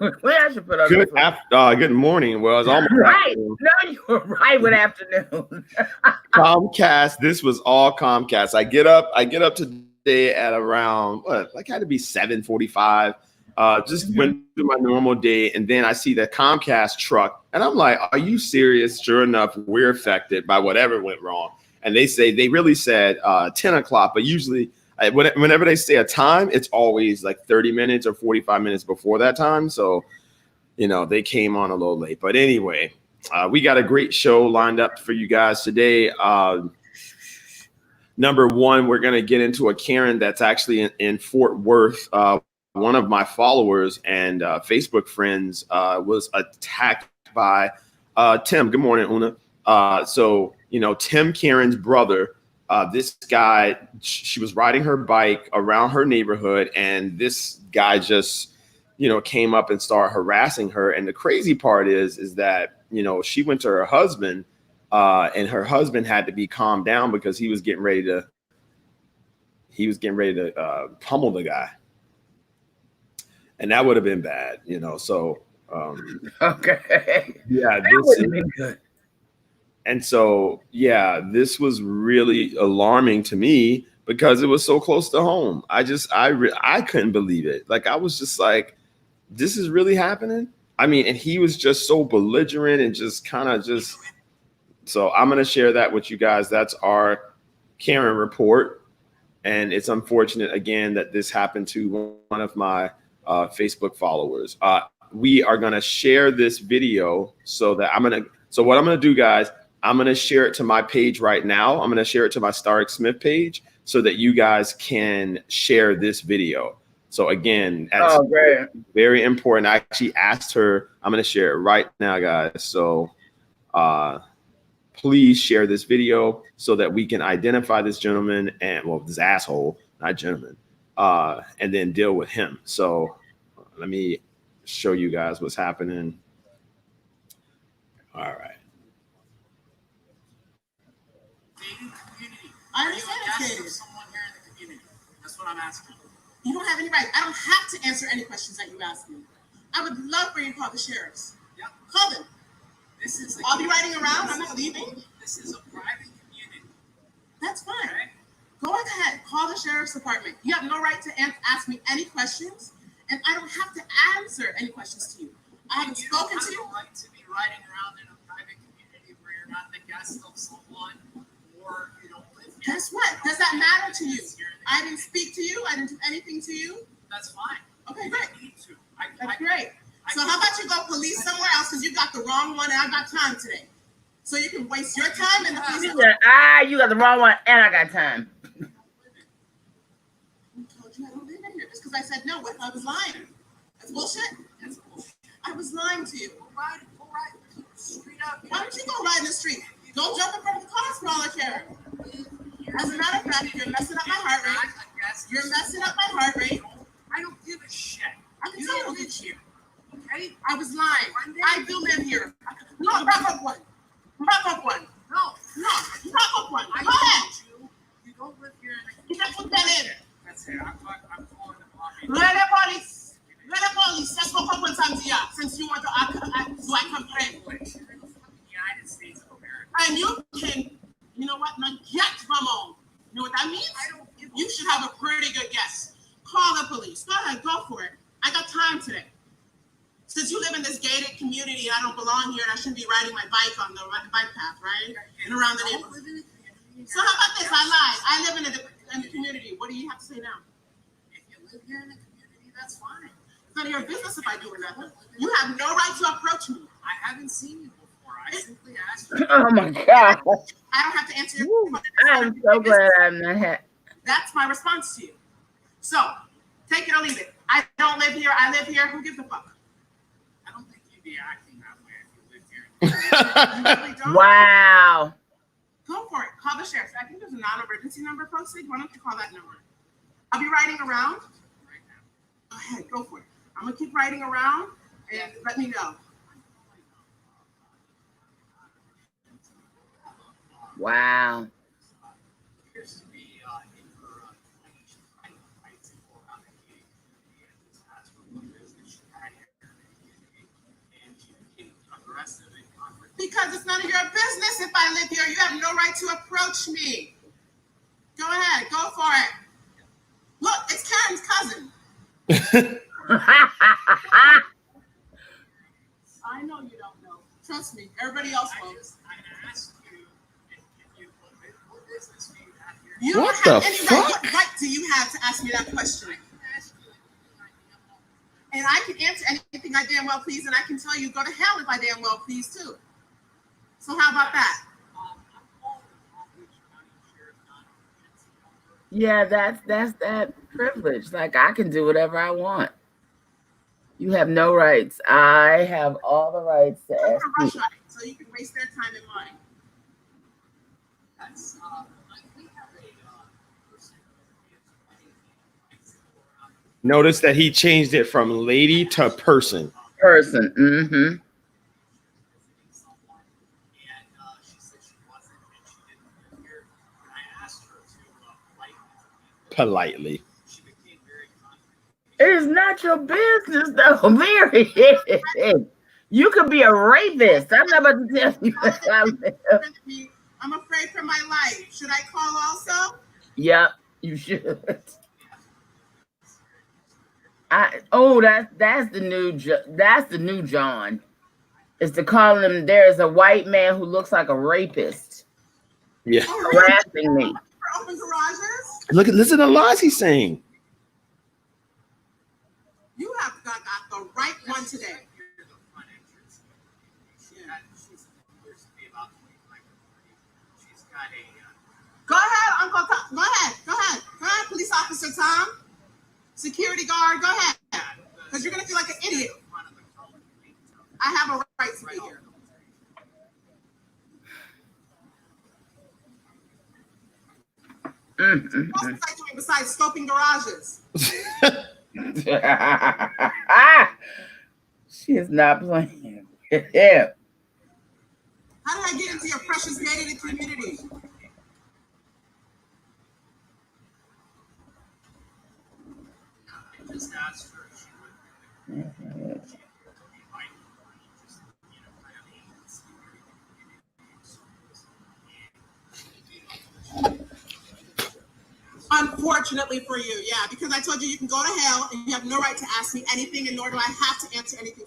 I should put on Good morning. Well, it's almost right. afternoon. No, you were right with afternoon. Comcast. This was all Comcast. I get up today at around what? Like had to be 7:45. Just went through my normal day, and then I see the Comcast truck, and I'm like, "Are you serious?" Sure enough, we're affected by whatever went wrong. And they really said 10 o'clock, but usually whenever they say a time, it's always like 30 minutes or 45 minutes before that time. So, they came on a little late. But anyway, we got a great show lined up for you guys today. Number one, we're going to get into a Karen that's actually in Fort Worth. One of my followers and Facebook friends was attacked by Tim. Good morning, Una. Tim Karen's brother, this guy, she was riding her bike around her neighborhood, and this guy just, came up and started harassing her. And the crazy part is that, she went to her husband, and her husband had to be calmed down because he was getting ready to pummel the guy. And that would have been bad, So, okay. Yeah, that would have been good. And so, yeah, this was really alarming to me because it was so close to home. I couldn't believe it. Like, I was just like, this is really happening. I mean, and he was just so belligerent and just kind of just. So I'm going to share that with you guys. That's our Karen report. And it's unfortunate, again, that this happened to one of my Facebook followers. We are going to share this video so what I'm going to do, guys, I'm going to share it to my page right now. I'm going to share it to my Starrick Smith page so that you guys can share this video. So again, that's very important. I actually asked her, I'm going to share it right now, guys. So please share this video so that we can identify this gentleman this asshole, not gentleman, and then deal with him. So let me show you guys what's happening. All right. I understand it's gated. Someone here in the community. That's what I'm asking. You don't have any right. I don't have to answer any questions that you ask me. I would love for you to call the sheriffs. Yeah. Call them. I'll be riding around. I'm not leaving. This is a private community. That's fine. Okay. Go ahead. Call the sheriff's department. You have no right to ask me any questions, and I don't have to answer any questions to you. I haven't spoken to you. You have the right to be riding around in a private community where you're not the guest of someone or you don't live here. Guess what? Does that matter to you? I didn't speak to you. I didn't do anything to you. That's fine. Okay, great. That's great. So how about you go police somewhere else because you got the wrong one and I got time today. So you can waste your time and the police. You got the wrong one and I got time. I told you I don't live in here just because I said no. What I was lying. That's bullshit. That's bullshit. I was lying to you. Go ride straight up. Why don't you go ride in the street? Don't jump in front of the cars for all I care. As a matter of fact, you're messing up my heart rate. You're messing up my heart rate. I don't give a shit. I can tell you don't live here. Okay? I was lying. I do live here. No, wrap up one. Wrap up one. No, wrap up one. Go ahead. You don't live here. You can put that in. That's it. I'm calling the police. Let the police. Let's go up on something here. Since you want to act, so I complain. United States of America. And you can, you know what, not get Ramon. You know what that means? You should have a pretty good guess. Call the police. Go ahead, go for it. I got time today. Since you live in this gated community, I don't belong here and I shouldn't be riding my bike on the bike path, right? And around the neighborhood. So how about this? I lied. I live in the community. What do you have to say now? If you live here in the community, that's fine. It's none of your business if I do or nothing. You have no right to approach me. I haven't seen you before. I simply asked you. Oh my God. I don't have to answer your question. I'm so glad I'm not here. That's my response to you. So, take it or leave it. I don't live here. I live here. Who gives a fuck? I don't think you'd be acting that way if you lived here. You really don't? Wow. Go for it. Call the sheriff. I think there's a non-emergency number posted. Why don't you call that number? I'll be riding around. Right now. Go ahead. Go for it. I'm going to keep riding around and let me know. Wow. because it's none of your business if I live here. You have no right to approach me. Go ahead, go for it. Look, it's Karen's cousin. I know you don't know. Trust me, everybody else knows. I asked you if you what business do you have here? You don't What have the any fuck? right. What right do you have to ask me that question? And I can answer anything I damn well please, and I can tell you go to hell if I damn well please too. So how about that? Yeah, that's that privilege. Like, I can do whatever I want. You have no rights. I have all the rights to Go ask to you. Russia so you can waste their time and money. That's we have a person Notice that he changed it from lady to person. Person. Mm-hmm. and she said she wasn't and she didn't live here. And I asked her to Politely. she became very confident. It is not your business, though, Mary. You could be a rapist. I'm not about to tell you where I live. I'm afraid for my life. Should I call also? Yep, you should. That's the new John. Is to call him. There's a white man who looks like a rapist Yeah. Oh, really? harassing me. For open garages? Listen to the lies he's saying. You have got the right one today. Here's the front entrance. She's appears to be about 25 or 30. She's got a Go ahead, Uncle Tom. Go ahead. Go ahead. Go ahead, Police Officer Tom. Security guard, go ahead. Because you're going to feel like an idiot. front of the color. I have a right to be here. What else was I doing besides scoping garages? She is not playing. Yeah. How did I get into your precious gated community? I just asked her if she would just, Unfortunately for you, yeah, because I told you you can go to hell and you have no right to ask me anything, and nor do I have to answer anything.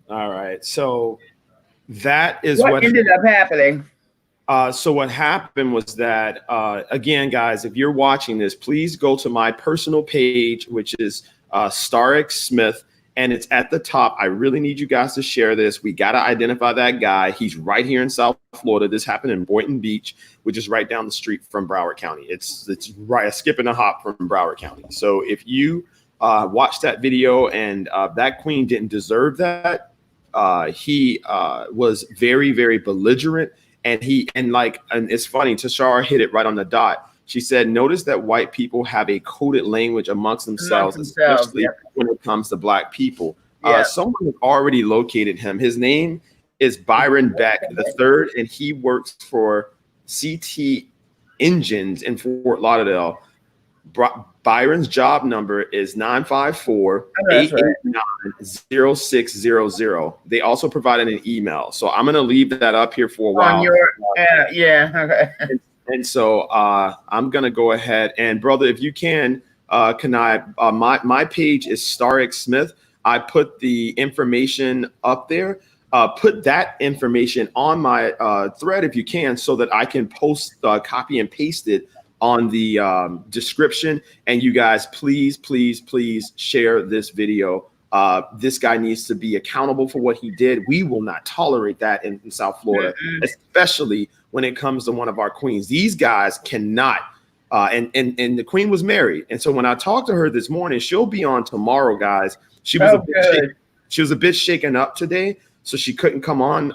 All right. So that is What what ended up happening? So what happened was that, again, guys, if you're watching this, please go to my personal page, which is Starrick Smith, and it's at the top. I really need you guys to share this. We got to identify that guy. He's right here in South Florida. This happened in Boynton Beach, which is right down the street from Broward County. It's right a skip and a hop from Broward County. So if you watch that video and that queen didn't deserve that, he was very, very belligerent. And it's funny, Tashara hit it right on the dot. She said, notice that white people have a coded language amongst themselves, especially when it comes to black people. Someone has already located him. His name is Byron Beck III, and he works for CT Engines in Fort Lauderdale. Byron's job number is 954-889-0600. They also provided an email. So I'm going to leave that up here for a while. Okay. And so I'm going to go ahead and, brother, if you can I, my page is Starrick Smith. I put the information up there. Put that information on my thread if you can, so that I can post, copy and paste it on the description. And you guys, please share this video. This guy needs to be accountable for what he did. We will not tolerate that in South Florida, especially when it comes to one of our queens. These guys cannot. And the queen was married. And so when I talked to her this morning, she'll be on tomorrow, guys. She was a bit shaken up today, so she couldn't come on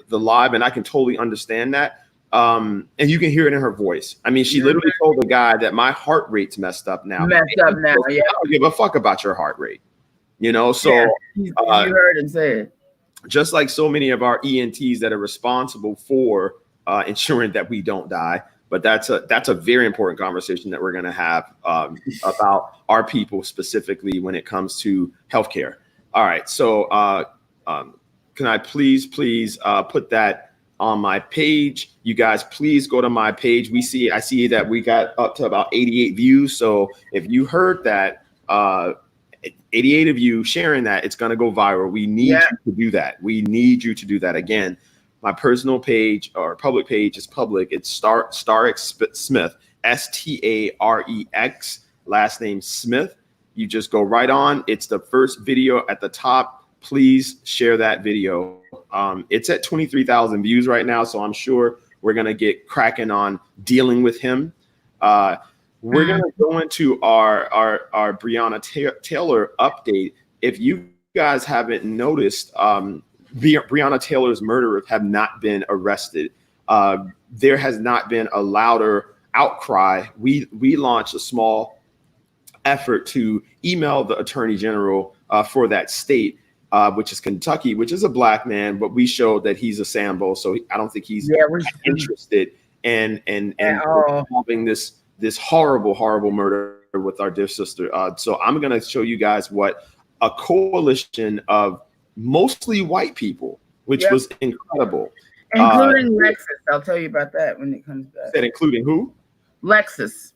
the live, and I can totally understand that. And you can hear it in her voice. I mean, she literally told the guy that my heart rate's messed up now. Yeah. I don't give a fuck about your heart rate. You know, so you heard him say it. Just like so many of our ENTs that are responsible for ensuring that we don't die. But that's a very important conversation that we're going to have about our people, specifically when it comes to healthcare. All right. So can I please put that on my page? You guys, please go to my page. I see that we got up to about 88 views. So if you heard that, 88 of you sharing that, it's going to go viral. We need you to do that. We need you to do that. Again, my personal page or public page is public. It's Starex Smith, Starex, last name Smith. You just go right on. It's the first video at the top. Please share that video. It's at 23,000 views right now, so I'm sure we're going to get cracking on dealing with him. We're going to go into our Breonna Taylor update. If you guys haven't noticed, Breonna Taylor's murderers have not been arrested. There has not been a louder outcry. We launched a small effort to email the Attorney General for that state, which is Kentucky, which is a black man, but we showed that he's a Sambo, so I don't think he's interested in having this horrible murder with our dear sister. So I'm going to show you guys what a coalition of mostly white people, which was incredible. Including Lexus. I'll tell you about that when it comes back. Said including who? Lexus.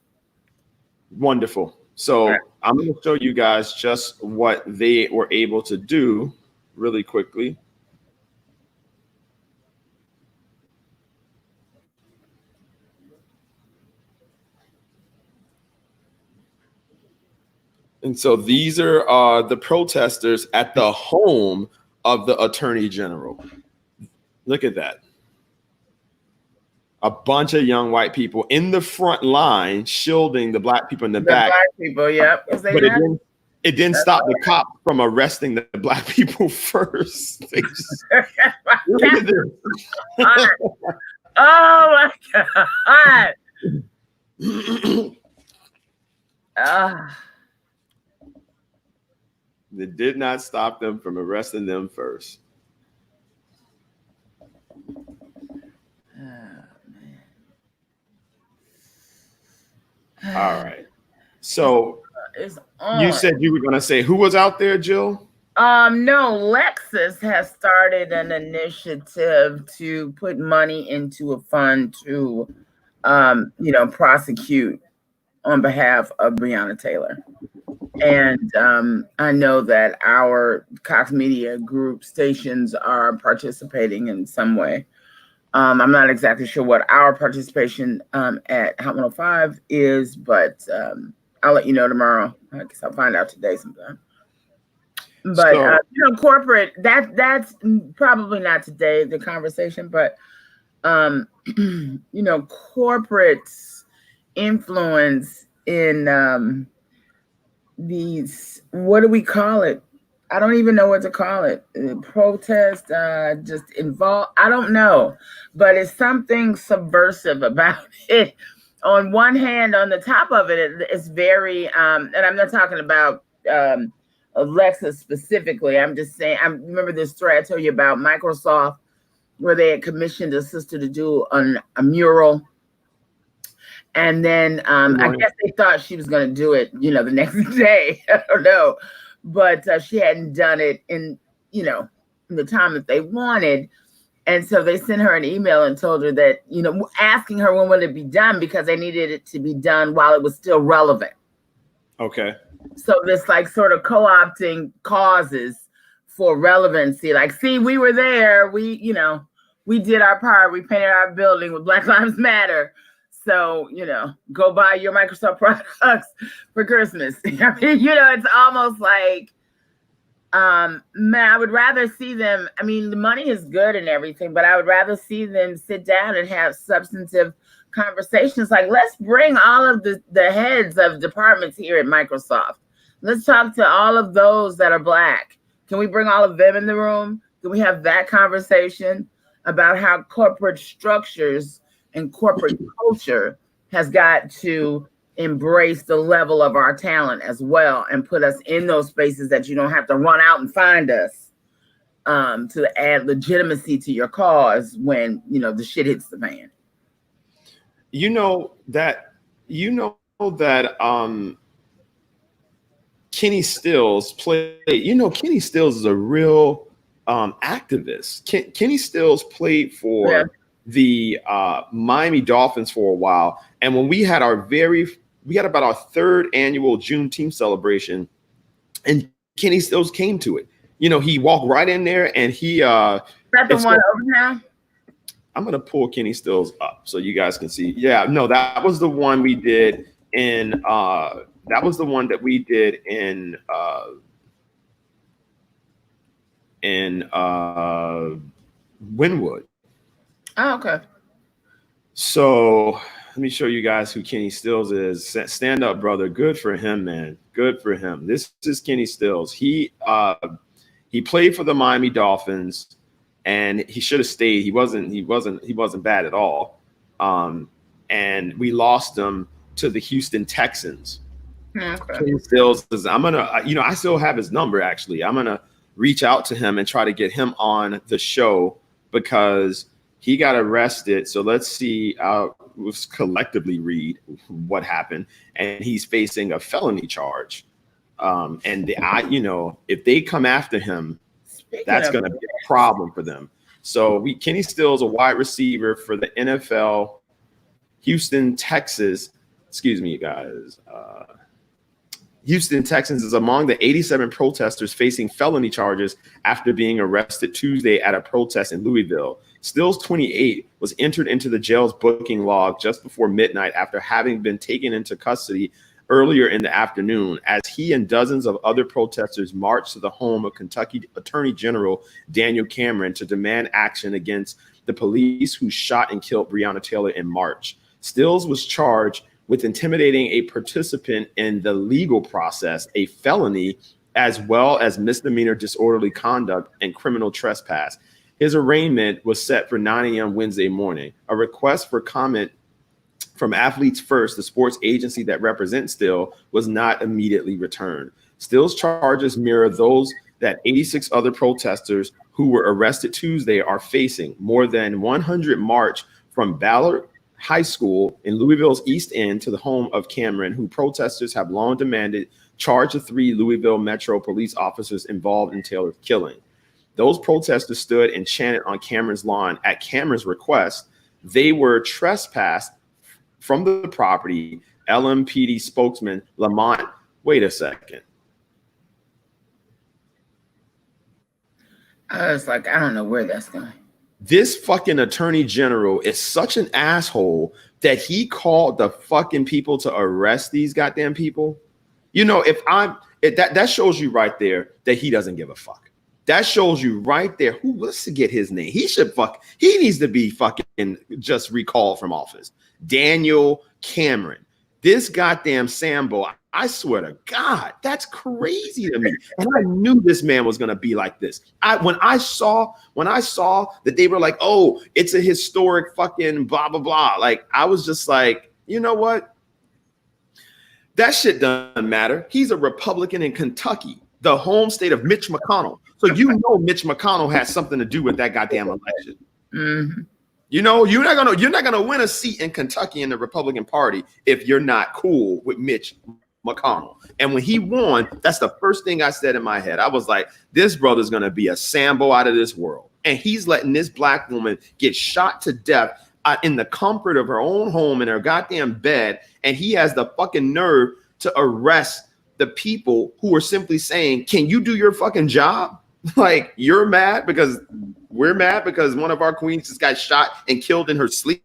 Wonderful. So I'm going to show you guys just what they were able to do really quickly. And so these are the protesters at the home of the Attorney General. Look at that. A bunch of young white people in the front line shielding the black people in the back. Black people, yep. But it didn't stop the cop from arresting the black people first. They just, look at this. Oh my God. It did not stop them from arresting them first. All right. So you said you were going to say who was out there, Jill? No, Lexus has started an initiative to put money into a fund to, prosecute on behalf of Breonna Taylor. And I know that our Cox Media Group stations are participating in some way. I'm not exactly sure what our participation at Hot 105 is, but I'll let you know tomorrow. I guess I'll find out today sometime. But corporate, that's probably not today, the conversation, but corporate's influence in these, what do we call it? I don't even know what to call it. Protest, just involved. I don't know, but it's something subversive about it. On one hand, on the top of it, it's very, and I'm not talking about Alexa specifically. I'm just saying, I remember this story I told you about Microsoft, where they had commissioned a sister to do a mural. And then I guess they thought she was going to do it, the next day. I don't know. But she hadn't done it in the time that they wanted. And so they sent her an email and told her that, asking her when would it be done, because they needed it to be done while it was still relevant. Okay. So this sort of co-opting causes for relevancy. Like, see, we were there. We did our part. We painted our building with Black Lives Matter. So, go buy your Microsoft products for Christmas. I mean, it's almost like, man, I would rather see them. I mean, the money is good and everything, but I would rather see them sit down and have substantive conversations. Like, let's bring all of the heads of departments here at Microsoft. Let's talk to all of those that are Black. Can we bring all of them in the room? Can we have that conversation about how corporate structures and corporate culture has got to embrace the level of our talent as well and put us in those spaces that you don't have to run out and find us to add legitimacy to your cause when, the shit hits the fan. Kenny Stills played. You know, Kenny Stills is a real activist. Kenny Stills played for the Miami Dolphins for a while, and when we had about our third annual Juneteenth celebration, and Kenny Stills came to it. You know, he walked right in there, and he. Is that the one over now? I'm gonna pull Kenny Stills up so you guys can see. Yeah, no, that was the one we did in. That was the one that we did in Wynwood. Oh, okay. So let me show you guys who Kenny Stills is. Stand up, brother. Good for him, man. Good for him. This is Kenny Stills. He played for the Miami Dolphins, and he should have stayed. He wasn't bad at all. And we lost him to the Houston Texans. Okay. Kenny Stills is, I still have his number actually. I'm gonna reach out to him and try to get him on the show because he got arrested. So let's see. Let's collectively read what happened, and he's facing a felony charge. If they come after him, that's going to be a problem for them. So Kenny Stills, a wide receiver for the NFL, Houston, Texas. Excuse me, guys. Houston Texans is among the 87 protesters facing felony charges after being arrested Tuesday at a protest in Louisville. Stills, 28, was entered into the jail's booking log just before midnight after having been taken into custody earlier in the afternoon as he and dozens of other protesters marched to the home of Kentucky Attorney General Daniel Cameron to demand action against the police who shot and killed Breonna Taylor in March. Stills was charged with intimidating a participant in the legal process, a felony, as well as misdemeanor disorderly conduct and criminal trespass. His arraignment was set for 9 a.m. Wednesday morning. A request for comment from Athletes First, the sports agency that represents Still, was not immediately returned. Still's charges mirror those that 86 other protesters who were arrested Tuesday are facing. More than 100 marched from Ballard High School in Louisville's East End to the home of Cameron, who protesters have long demanded charge the 3 Louisville Metro police officers involved in Taylor's killing. Those protesters stood and chanted on Cameron's lawn at Cameron's request. They were trespassed from the property. LMPD spokesman Lamont, wait a second. I was like, I don't know where that's going. This fucking attorney general is such an asshole that he called the fucking people to arrest these goddamn people. You know, that shows you right there that he doesn't give a fuck. That shows you right there. Let's get his name. He needs to be fucking just recalled from office. Daniel Cameron. This goddamn Sambo, I swear to God, that's crazy to me. And I knew this man was gonna be like this. When I saw that they were like, oh, it's a historic fucking blah blah blah. Like, I was just like, you know what? That shit doesn't matter. He's a Republican in Kentucky, the home state of Mitch McConnell. So you know Mitch McConnell has something to do with that goddamn election. Mm-hmm. You know, you're not gonna win a seat in Kentucky in the Republican Party if you're not cool with Mitch McConnell. And when he won, that's the first thing I said in my head. I was like, this brother's gonna be a Sambo out of this world. And he's letting this black woman get shot to death in the comfort of her own home in her goddamn bed. And he has the fucking nerve to arrest the people who are simply saying, can you do your fucking job? Like, you're mad because we're mad because one of our queens just got shot and killed in her sleep.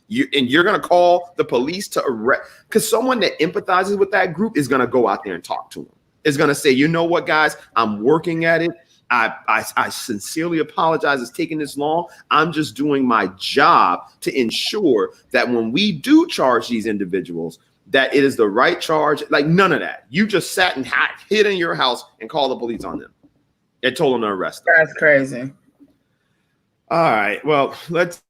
You're going to call the police to arrest, because someone that empathizes with that group is going to go out there and talk to them. Is going to say, you know what, guys, I'm working at it. I sincerely apologize it's taking this long. I'm just doing my job to ensure that when we do charge these individuals, that it is the right charge. Like, none of that. You just sat and hid in your house and called the police on them. It told them to arrest them. That's crazy. All right. Well, let's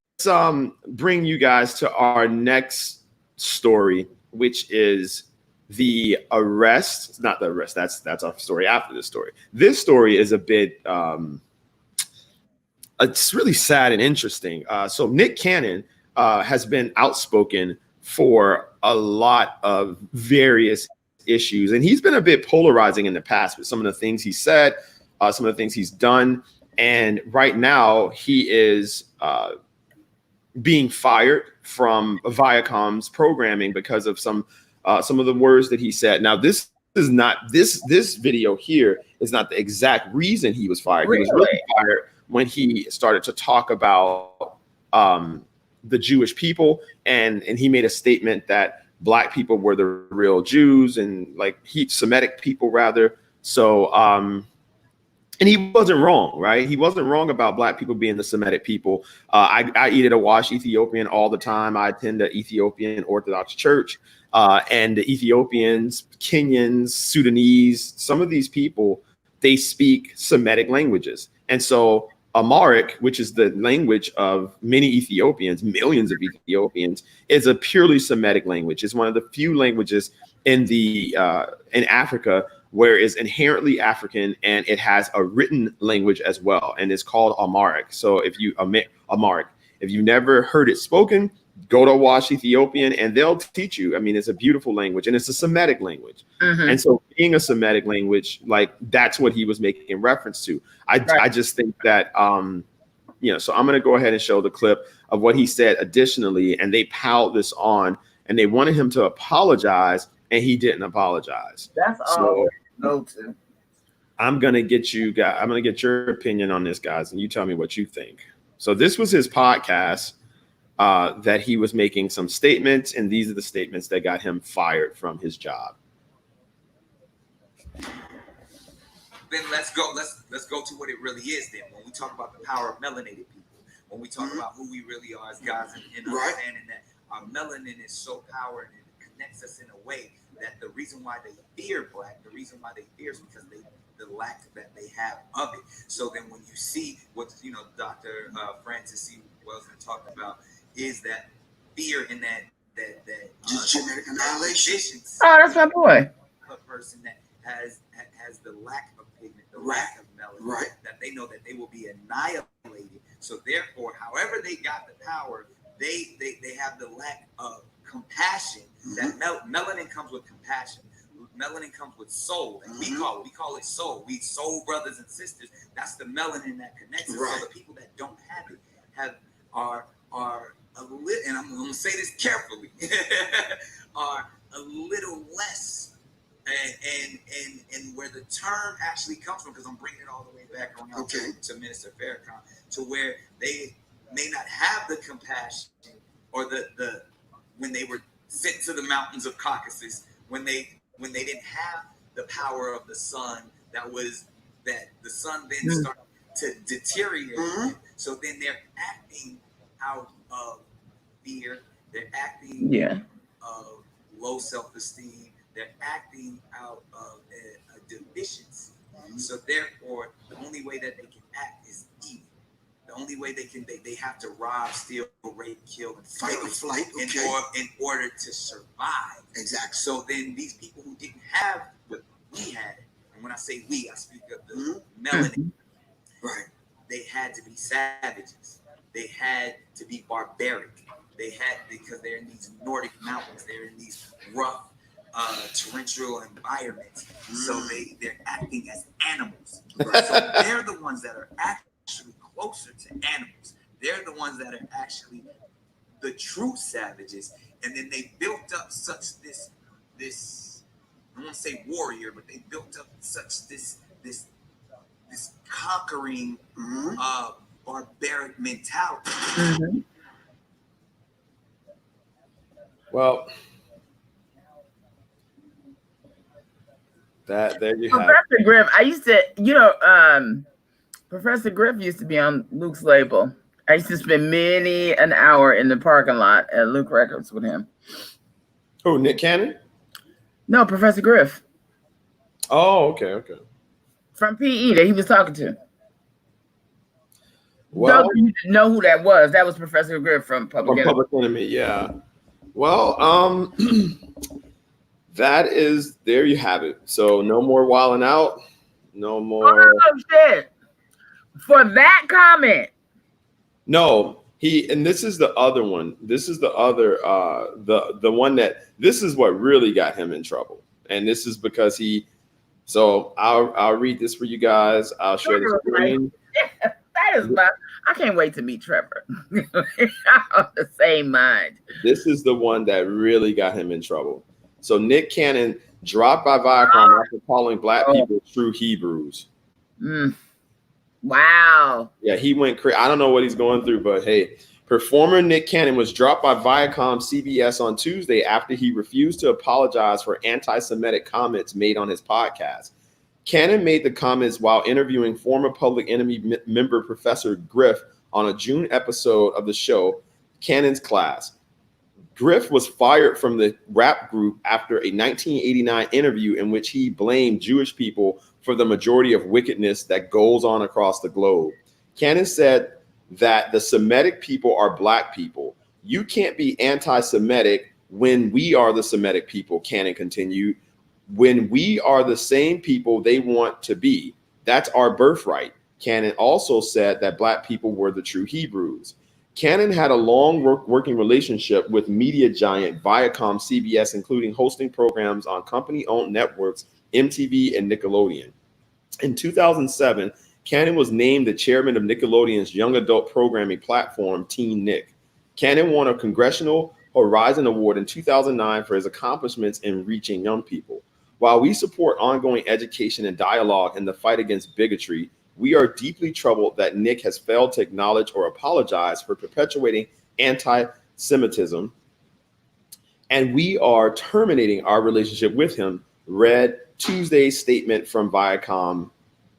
bring you guys to our next story, which is the arrest. It's not the arrest. That's our story after this story. This story is a bit it's really sad and interesting. So Nick Cannon has been outspoken for a lot of various issues. And he's been a bit polarizing in the past with some of the things he said, some of the things he's done. And right now he is being fired from Viacom's programming because of some of the words that he said. Now, this is not this video here is not the exact reason he was fired. Really? He was really fired when he started to talk about the Jewish people, and he made a statement that Black people were the real Jews, and like Semitic people rather. So and he wasn't wrong, right? He wasn't wrong about Black people being the Semitic people. I eat at a wash Ethiopian all the time. I attend the Ethiopian Orthodox Church, and the Ethiopians, Kenyans, Sudanese, some of these people, they speak Semitic languages. And so Amharic, which is the language of many Ethiopians, millions of Ethiopians, is a purely Semitic language. It's one of the few languages in Africa where it's inherently African, and it has a written language as well, and it's called Amharic. So if you never heard it spoken, go to Wash Ethiopian, and they'll teach you. I mean, it's a beautiful language, and it's a Semitic language. Mm-hmm. And so being a Semitic language, like that's what he was making reference to. I just think that, so I'm going to go ahead and show the clip of what he said additionally, and they piled this on, and they wanted him to apologize, and he didn't apologize. That's all. Go to. I'm going to get you guys, I'm going to get your opinion on this, guys, and you tell me what you think. So this was his podcast that he was making some statements, and these are the statements that got him fired from his job. Then let's go to what it really is then. When we talk about the power of melanated people, when we talk about who we really are as guys, and understanding that our melanin is so powerful and it connects us in a way that the reason why they fear Black, the reason why they fear is because the lack that they have of it. So then when you see what Dr. Francis C. Welsman talked about is that fear in that just genetic annihilation. Oh, that's my boy. A person that has the lack of pigment, the lack of melanin, that they know that they will be annihilated. So therefore, however they got the power, they have the lack of compassion. That melanin comes with compassion. Melanin comes with soul, and we call it soul. We soul brothers and sisters. That's the melanin that connects us. So the people that don't have it are a little, and I'm going to say this carefully, are a little less, and where the term actually comes from, because I'm bringing it all the way back around to Minister Farrakhan, to where they may not have the compassion or the when they were sent to the mountains of Caucasus, when they didn't have the power of the sun, that the sun then started to deteriorate. So then they're acting out of fear. They're acting of low self-esteem. They're acting out of a deficiency. So therefore, the only way that they can act is evil. The only way they have to rob, steal, rape, kill, and fight or flight in order to survive. Exactly. So then these people who didn't have what we had, and when I say we, I speak of the melanin. They had to be savages. They had to be barbaric. Because they're in these Nordic mountains. They're in these rough, torrential environments. So they're acting as animals. So they're the ones that are actually closer to animals. They're the ones that are actually the true savages. And then they built up such this I won't say warrior, but they built up such this conquering barbaric mentality. Well, there you have it. Professor Griff, I used to, Professor Griff used to be on Luke's label. I used to spend many an hour in the parking lot at Luke Records with him. Who, Nick Cannon? No, Professor Griff. Oh, okay. From PE that he was talking to. Well, you didn't know who that was. That was Professor Griff from Public Enemy. Public Enemy, yeah. Well, there you have it. So no more wilding out. No more. Oh, shit. For that comment. No, and this is the other one. This is the other, the one that, this is what really got him in trouble. And this is because he. So I'll read this for you guys. I'll share the screen. That is my. I can't wait to meet Trevor. On the same mind. This is the one that really got him in trouble. So Nick Cannon dropped by Viacom after calling black people true Hebrews. Wow. Yeah, he went crazy. I don't know what he's going through, but hey, performer Nick Cannon was dropped by Viacom CBS on Tuesday after he refused to apologize for anti-Semitic comments made on his podcast. Cannon made the comments while interviewing former Public Enemy member Professor Griff on a June episode of the show, Cannon's Class. Griff was fired from the rap group after a 1989 interview in which he blamed Jewish people for the majority of wickedness that goes on across the globe. Cannon said that the Semitic people are black people. You can't be anti-Semitic when we are the Semitic people, Cannon continued. When we are the same people they want to be. That's our birthright. Cannon also said that black people were the true Hebrews. Cannon had a long working relationship with media giant Viacom CBS, including hosting programs on company-owned networks MTV and Nickelodeon. In 2007, Cannon was named the chairman of Nickelodeon's young adult programming platform, Teen Nick. Cannon won a Congressional Horizon Award in 2009 for his accomplishments in reaching young people. While we support ongoing education and dialogue in the fight against bigotry, we are deeply troubled that Nick has failed to acknowledge or apologize for perpetuating anti-Semitism, and we are terminating our relationship with him, read Tuesday's statement from Viacom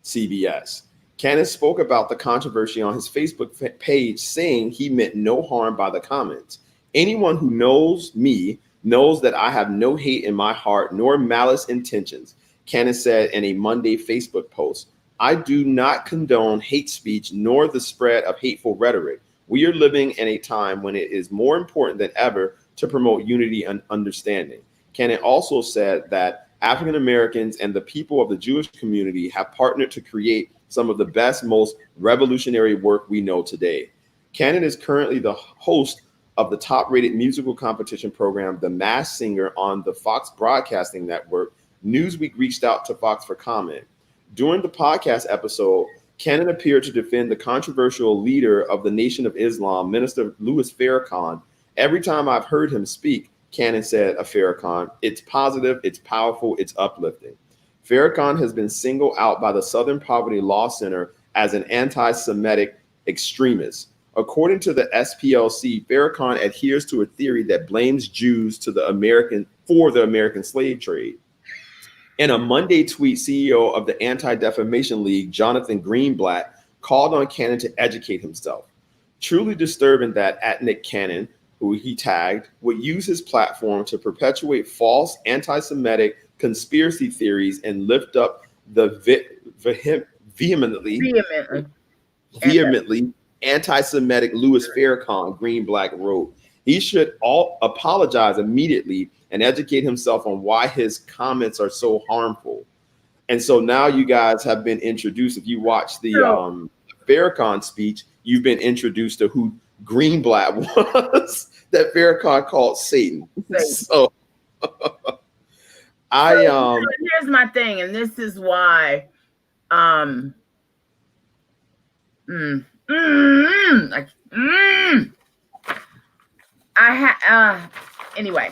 CBS. Cannon spoke about the controversy on his Facebook page, saying he meant no harm by the comments. Anyone who knows me knows that I have no hate in my heart nor malice intentions, Cannon said in a Monday Facebook post. I do not condone hate speech nor the spread of hateful rhetoric. We are living in a time when it is more important than ever to promote unity and understanding. Cannon also said that African Americans and the people of the Jewish community have partnered to create some of the best, most revolutionary work we know today. Cannon is currently the host of the top-rated musical competition program, The Masked Singer, on the Fox Broadcasting Network. Newsweek reached out to Fox for comment. During the podcast episode, Cannon appeared to defend the controversial leader of the Nation of Islam, Minister Louis Farrakhan. Every time I've heard him speak, Cannon said of Farrakhan, it's positive, it's powerful, it's uplifting. Farrakhan has been singled out by the Southern Poverty Law Center as an anti-Semitic extremist. According to the SPLC, Farrakhan adheres to a theory that blames Jews for the American slave trade. In a Monday tweet, CEO of the Anti-Defamation League, Jonathan Greenblatt, called on Cannon to educate himself. Truly disturbing that @Nick Cannon, who he tagged, would use his platform to perpetuate false anti-Semitic conspiracy theories and lift up the vehemently anti-Semitic Louis Farrakhan, Greenblatt wrote. He should apologize immediately and educate himself on why his comments are so harmful. And so now you guys have been introduced. If you watch the Farrakhan speech, you've been introduced to who Greenblatt was that Farrakhan called Satan. So here's my thing, and this is why anyway,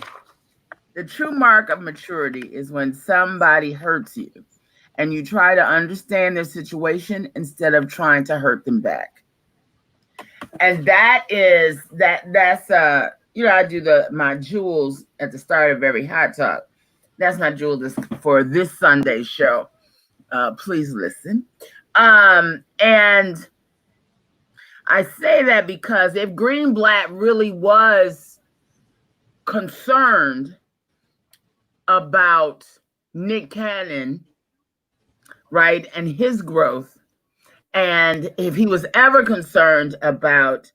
the true mark of maturity is when somebody hurts you and you try to understand their situation instead of trying to hurt them back. And that's I do my jewels at the start of every hot talk. That's my jewel for this Sunday show. Please listen. And I say that because if Greenblatt really was concerned about Nick Cannon, right, and his growth, and if he was ever concerned about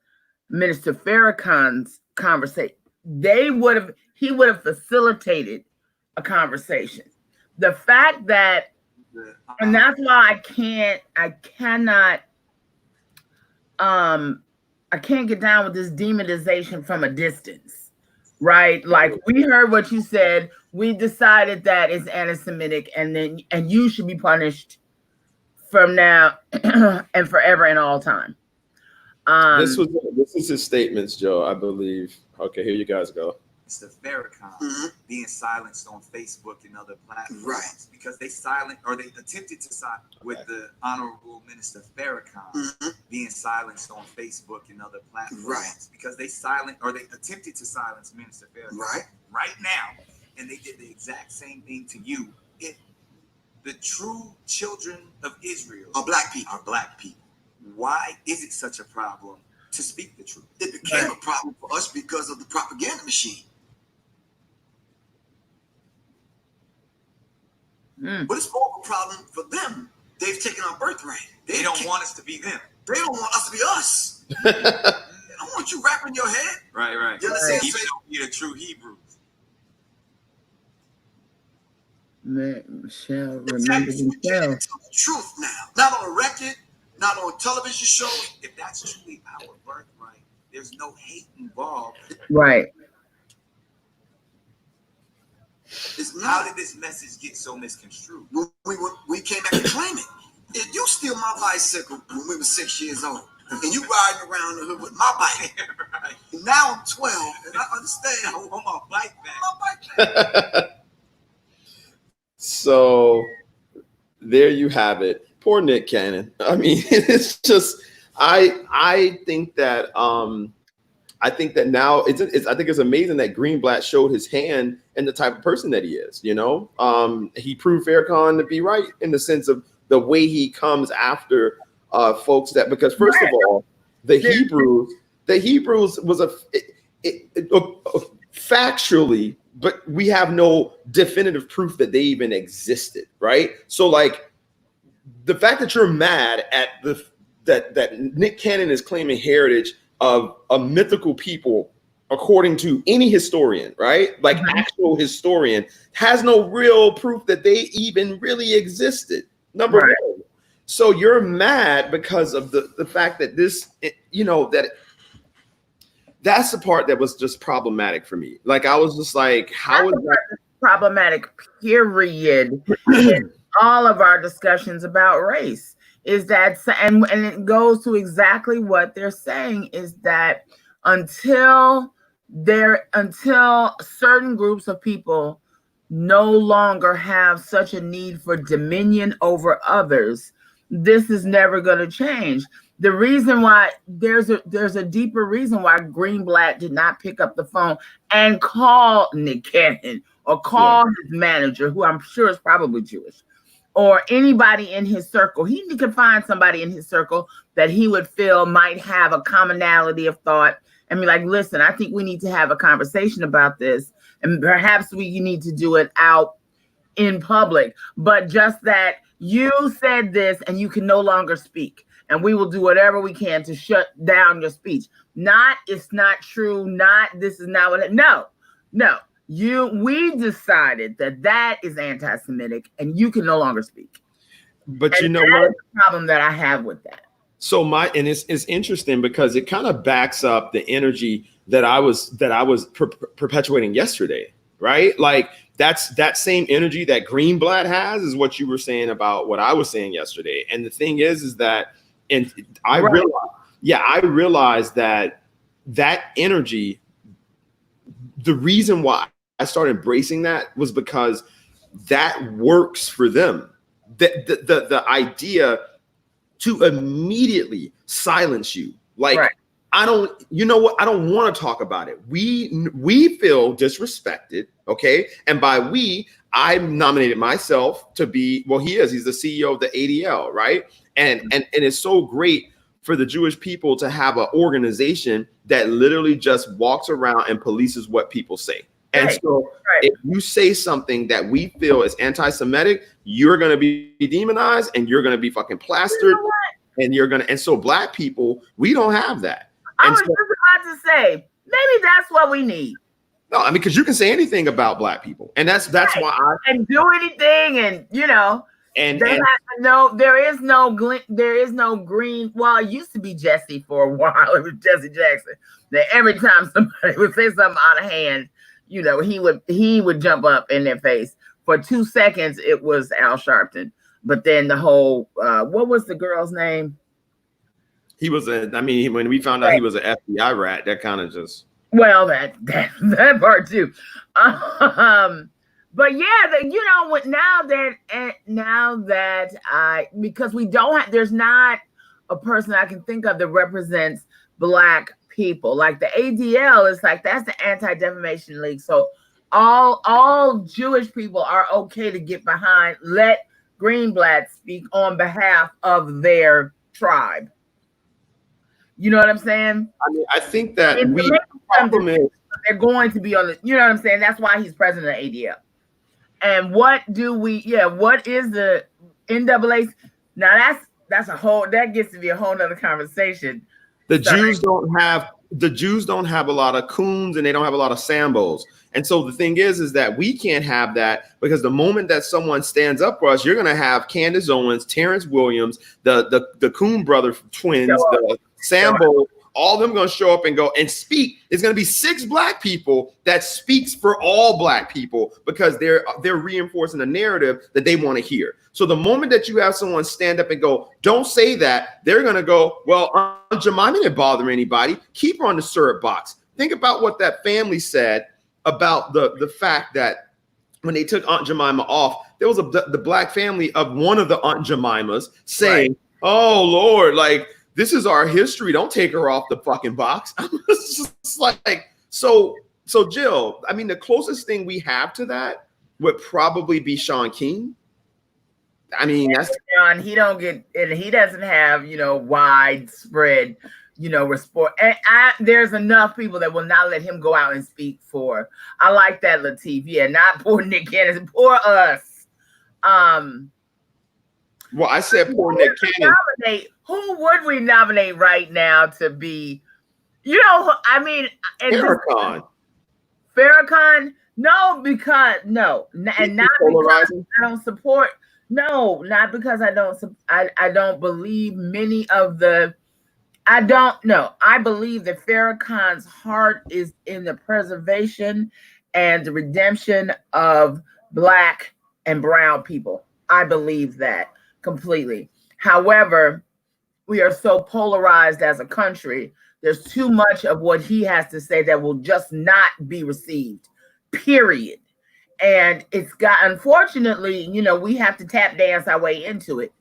Minister Farrakhan's conversation, he would have facilitated a conversation. The fact that, and that's why I can't get down with this demonization from a distance, right? Like, we heard what you said. we decided that is anti-Semitic, and you should be punished from now and forever and all time. This is his statements, Joe, I believe. Okay, here you guys go. Mr. Farrakhan being silenced on Facebook and other platforms, right? Because they attempted to silence with the Honorable Minister Farrakhan being silenced on Facebook and other platforms, right? Because they attempted to silence Minister Farrakhan, right now, and they did the exact same thing to you. The true children of Israel are black people. Why is it such a problem to speak the truth? It became a problem for us because of the propaganda machine. But it's more of a problem for them. They've taken our birthright. They don't want us to be them. They don't want us to be us. They don't want you wrapping your head. Right. You understand? Even though we're the true Hebrews. Michelle, remember himself. The truth now. Not on a record, not on television shows. If that's truly our birthright, there's no hate involved. Right. How did this message get so misconstrued? We came back to claim it. If you steal my bicycle when we were 6 years old, and you riding around the hood with my bike, right. And now I'm 12, and I understand. I want my bike back. So there you have it. Poor Nick Cannon. I mean, it's just I think that now I think it's amazing that Greenblatt showed his hand and the type of person that he is. You know, he proved Farrakhan to be right in the sense of the way he comes after folks that, because first of all, the Hebrews was factually, but we have no definitive proof that they even existed, right? So like the fact that you're mad at that Nick Cannon is claiming heritage of a mythical people, according to any historian, right? Like actual historian, has no real proof that they even really existed. Number one. So you're mad because of the fact that this, you know, that's the part that was just problematic for me. Like I was just like, how is that problematic? Period. In all of our discussions about race is that, and it goes to exactly what they're saying is that until certain groups of people no longer have such a need for dominion over others, this is never going to change. The reason why there's a deeper reason why Greenblatt did not pick up the phone and call Nick Cannon or call his manager, who I'm sure is probably Jewish, or anybody in his circle. He could find somebody in his circle that he would feel might have a commonality of thought and be like, listen, I think we need to have a conversation about this. And perhaps we need to do it out in public. But just that you said this and you can no longer speak. And we will do whatever we can to shut down your speech. Not, it's not true. Not, this is not what, no. We decided that is anti-Semitic and you can no longer speak. But and you know what? The problem that I have with that. So it's interesting because it kind of backs up the energy that I was perpetuating yesterday, right? Like that same energy that Greenblatt has is what you were saying about what I was saying yesterday. And the thing is that, and I realized that energy, the reason why I started embracing that was because that works for them. The idea to immediately silence you. Like, I don't want to talk about it. We feel disrespected. Okay. And by we, I nominated myself to be, well, he's the CEO of the ADL. Right. And it's so great for the Jewish people to have an organization that literally just walks around and polices what people say. And so if you say something that we feel is anti-Semitic, you're going to be demonized and you're going to be fucking plastered. And so black people, we don't have that. I was just about to say, maybe that's what we need. No, I mean, because you can say anything about black people. And that's why and do anything. And, you know, have to know there is no green. Well, it used to be Jesse for a while. It was Jesse Jackson. That every time somebody would say something out of hand, you know, he would jump up in their face. For 2 seconds, it was Al Sharpton. But then the whole, what was the girl's name? He was when we found out he was an FBI rat, that kind of just. Well, that part too. But yeah, you know, now that because we don't have, there's not a person I can think of that represents Black people. Like the ADL is like, that's the Anti-Defamation League. So all Jewish people are okay to get behind. Let Greenblatt speak on behalf of their tribe. You know what I'm saying? I mean, I think that they're going to be on the, you know what I'm saying? That's why he's president of ADL. And what is the NAA? Now that's that gets to be a whole nother conversation. The Jews don't have a lot of coons and they don't have a lot of Sambos. And so the thing is that we can't have that, because the moment that someone stands up for us, you're going to have Candace Owens, Terrence Williams, the Coon brother twins, the Sambo, all of them going to show up and go and speak. It's going to be 6 Black people that speaks for all Black people, because they're reinforcing the narrative that they want to hear. So the moment that you have someone stand up and go, don't say that, they're going to go, well, Aunt Jemima didn't bother anybody. Keep her on the syrup box. Think about what that family said about the fact that when they took Aunt Jemima off, there was the Black family of one of the Aunt Jemimas saying, right, oh, Lord, like, this is our history. Don't take her off the fucking box. It's just like, so Jill, I mean, the closest thing we have to that would probably be Shaun King. I mean, that's John. He doesn't have, you know, widespread, you know, respect. And there's enough people that will not let him go out and speak for. I like that, Lateef. Yeah, not poor Nick Cannon, poor us. Well, I said poor Nick Cannon. Who would we nominate right now to be, you know, I mean, Farrakhan? No, because no, and not because I don't support. No, not because I don't believe many of the. I don't know. I believe that Farrakhan's heart is in the preservation and the redemption of Black and brown people. I believe that completely. However, we are so polarized as a country. There's too much of what he has to say that will just not be received, period. And it's got, unfortunately, you know, we have to tap dance our way into it.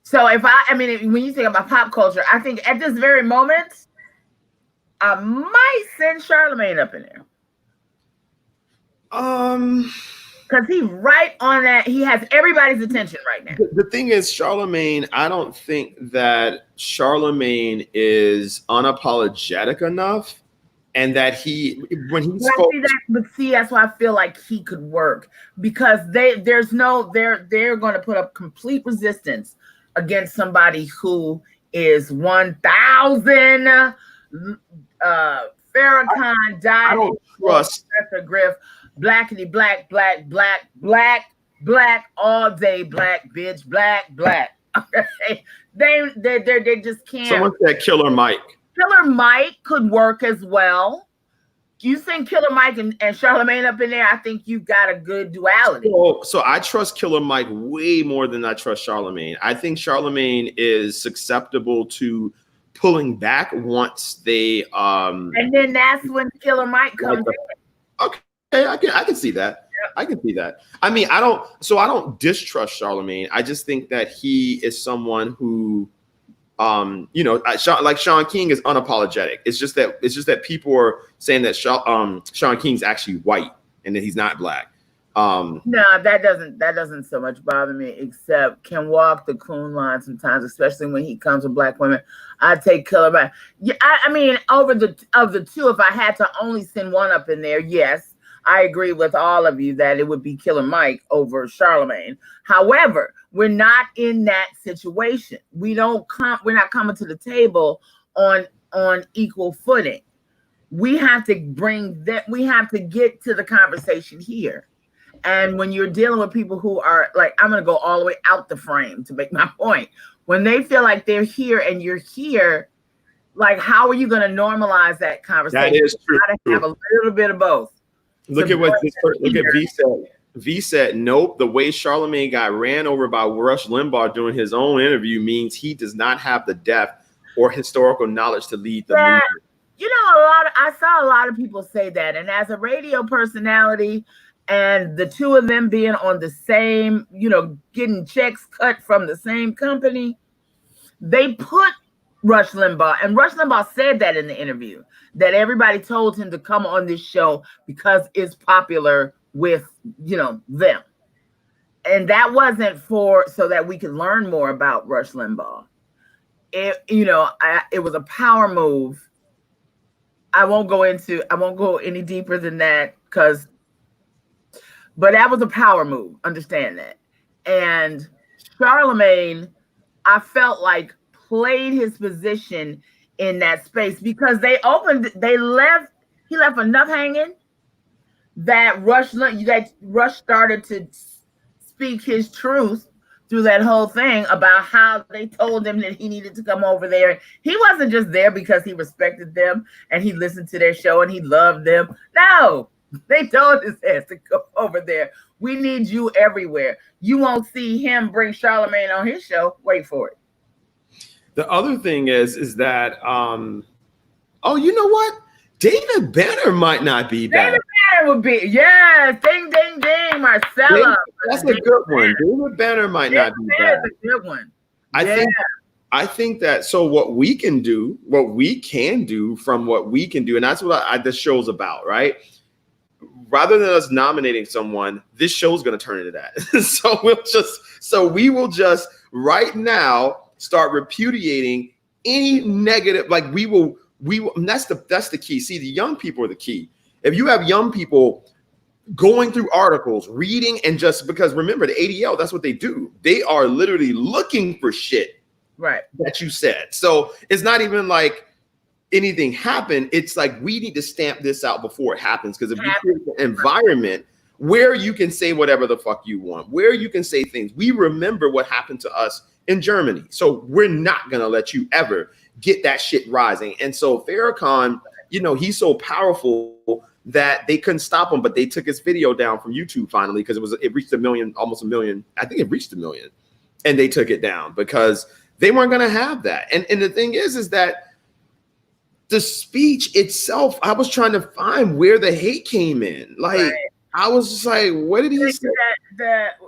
So when you think about pop culture, I think at this very moment, I might send Charlemagne up in there. Because he's right on that. He has everybody's attention right now. The thing is, Charlemagne, I don't think that Charlemagne is unapologetic enough, and that when he spoke. That's why I feel like he could work, because they're going to put up complete resistance against somebody who is 1,000. Farrakhan died. I don't trust Professor Griff. Blackity black all day, black bitch, black. Okay, they just can't. Someone said Killer Mike. Killer Mike could work as well. You think Killer Mike and Charlemagne up in there? I think you got a good duality. So I trust Killer Mike way more than I trust Charlemagne. I think Charlemagne is susceptible to pulling back once they and then that's when Killer Mike comes in. Okay. I can see that. Yep. I can see that. I mean, I don't distrust Charlemagne. I just think that he is someone who, you know, like Shaun King is unapologetic. It's just that people are saying that Shaun King's actually white and that he's not Black. No, that doesn't so much bother me, except can walk the coon line sometimes, especially when he comes with Black women. I take Killer Mike. Yeah, I mean, of the two, if I had to only send one up in there, yes. I agree with all of you that it would be Killer Mike over Charlemagne. However, we're not in that situation. We're not coming to the table on equal footing. We have to we have to get to the conversation here. And when you're dealing with people who are like, I'm going to go all the way out the frame to make my point. When they feel like they're here and you're here, Like, how are you going to normalize that conversation? That is true. You got to have a little bit of both. Look at what V said. V said, nope, the way Charlemagne got ran over by Rush Limbaugh during his own interview means he does not have the depth or historical knowledge to lead the movement. You know, I saw a lot of people say that. And as a radio personality, and the two of them being on the same, you know, getting checks cut from the same company, they put Rush Limbaugh, and Rush Limbaugh said that in the interview, that everybody told him to come on this show because it's popular with, you know, them. And that wasn't so that we could learn more about Rush Limbaugh. It was a power move. I won't go any deeper than that, but that was a power move. Understand that. And Charlemagne, I felt like, played his position in that space because he left enough hanging that Rush started to speak his truth through that whole thing about how they told him that he needed to come over there. He wasn't just there because he respected them and he listened to their show and he loved them. No, they told his ass to go over there. We need you everywhere. You won't see him bring Charlemagne on his show. Wait for it. The other thing is that, you know what? David Banner might not be back. David Banner would be, yes. Ding, ding, ding, Marcella. That's a good one. David Banner might not be back. That's a good one. I think that, so what we can do from what we can do, and that's what this show's about, right? Rather than us nominating someone, this show's going to turn into that. So we will just right now start repudiating any negative, like we will, and that's the key. See, the young people are the key. If you have young people going through articles, reading, and just because remember the ADL, that's what they do. They are literally looking for shit, right, that you said. So it's not even like anything happened. It's like we need to stamp this out before it happens. Because if you create an environment where you can say whatever the fuck you want, where you can say things, we remember what happened to us in Germany. So we're not going to let you ever get that shit rising. And so Farrakhan, you know, he's so powerful that they couldn't stop him, but they took his video down from YouTube finally because it reached almost a million. I think it reached 1 million, and they took it down because they weren't going to have that. And the thing is that the speech itself, I was trying to find where the hate came in. Like, right. I was just like, what did he say?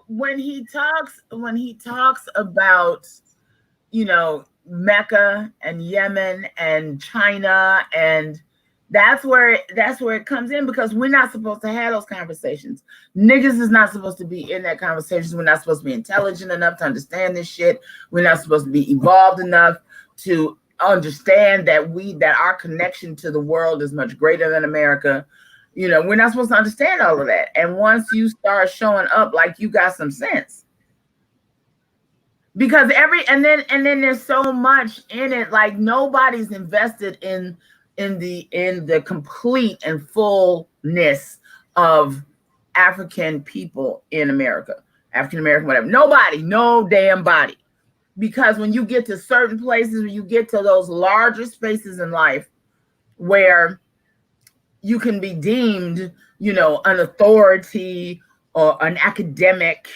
When he talks about, you know, Mecca and Yemen and China, and that's where it comes in, because we're not supposed to have those conversations. Niggas is not supposed to be in that conversation. We're not supposed to be intelligent enough to understand this shit. We're not supposed to be evolved enough to understand that our connection to the world is much greater than America. You know, we're not supposed to understand all of that. And once you start showing up like you got some sense, because and then there's so much in it, like nobody's invested in the complete and fullness of African people in America, African American, whatever. Nobody, no damn body. Because when you get to certain places, when you get to those larger spaces in life where you can be deemed, you know, an authority or an academic,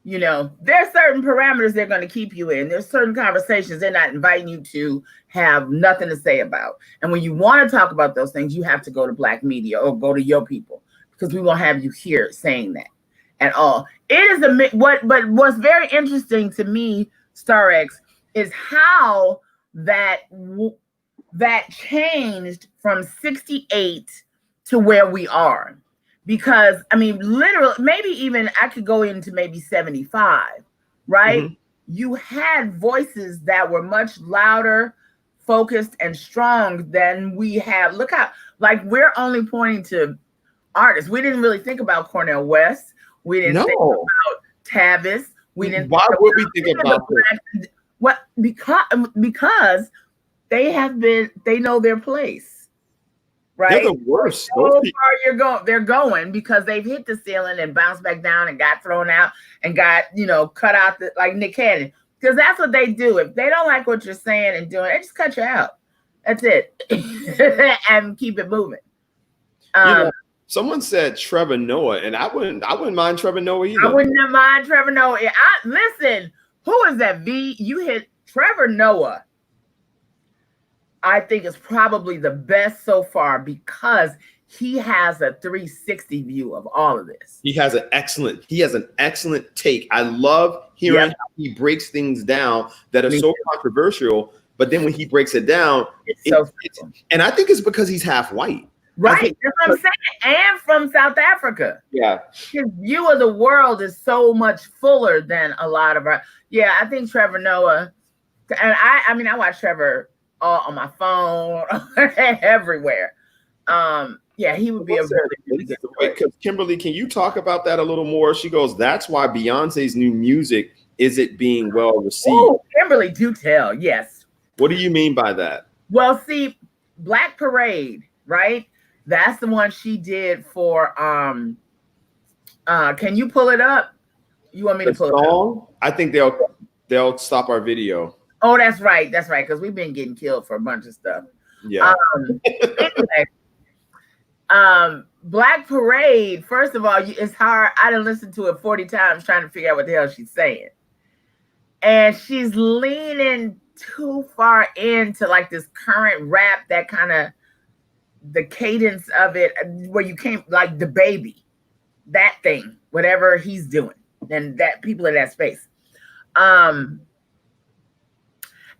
you know, there's certain parameters they're going to keep you in. There's certain conversations they're not inviting you to have nothing to say about. And when you want to talk about those things, you have to go to Black media or go to your people, because we won't have you here saying that at all. It is but what's very interesting to me, Star X, is how that changed from 68 to where we are. Because, I mean, literally, maybe even I could go into maybe 75, right? Mm-hmm. You had voices that were much louder, focused, and strong than we have. Look how, like, we're only pointing to artists. We didn't really think about Cornel West. We didn't think about Tavis. We didn't. Why would we think about that? What? Because they know their place. Right? They're the worst. So far they're going because they've hit the ceiling and bounced back down and got thrown out and got, you know, cut out like Nick Cannon. Because that's what they do. If they don't like what you're saying and doing, they just cut you out. That's it. And keep it moving. You know, someone said Trevor Noah, and I wouldn't mind Trevor Noah either. I wouldn't mind Trevor Noah. Listen, who is that? You hit Trevor Noah. I think is probably the best so far because he has a 360 view of all of this. He has an excellent take. I love hearing how he breaks things down that are so controversial, but then when he breaks it down, and I think it's because he's half white. Right, that's what I'm saying. And from South Africa. Yeah. His view of the world is so much fuller than a lot of our. Yeah, I think Trevor Noah, and I mean, I watch Trevor on my phone, everywhere. Yeah, he would be a really good because Kimberly, can you talk about that a little more? She goes, that's why Beyonce's new music isn't being well received. Oh, Kimberly, do tell. Yes. What do you mean by that? Well, see, Black Parade, right? That's the one she did for can you pull it up? You want me to pull it up? I think they'll stop our video. Oh, that's right. That's right. Because we've been getting killed for a bunch of stuff. Yeah. Anyway, Black Parade, first of all, it's hard. I done listened to it 40 times trying to figure out what the hell she's saying. And she's leaning too far into like this current rap, that kind of the cadence of it, where you can't, like the baby, that thing, whatever he's doing, and that people in that space.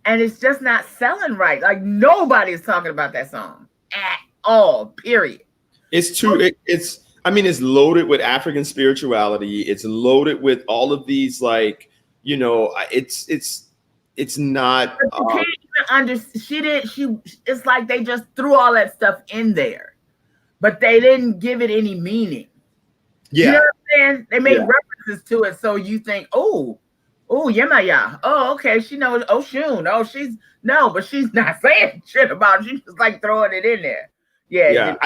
And it's just not selling right. Like nobody's talking about that song at all, period. It's loaded with African spirituality. It's loaded with all of these, like, you know, it's not. You can't even it's like they just threw all that stuff in there, but they didn't give it any meaning. Yeah. You know what I'm saying? They made references to it, so you think, oh, yeah. Oh, okay. She knows. Oh, Shun. Oh, but she's not saying shit about it. She's just like throwing it in there. Yeah.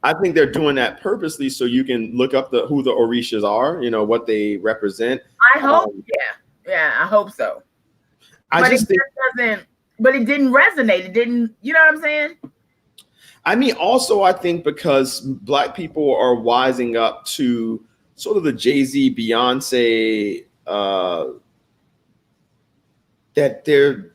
I think they're doing that purposely so you can look up who the Orishas are, you know, what they represent. I hope. Yeah, I hope so. But it didn't resonate. It didn't, you know what I'm saying? I mean, also, I think because Black people are wising up to sort of the Jay-Z, Beyonce, that they're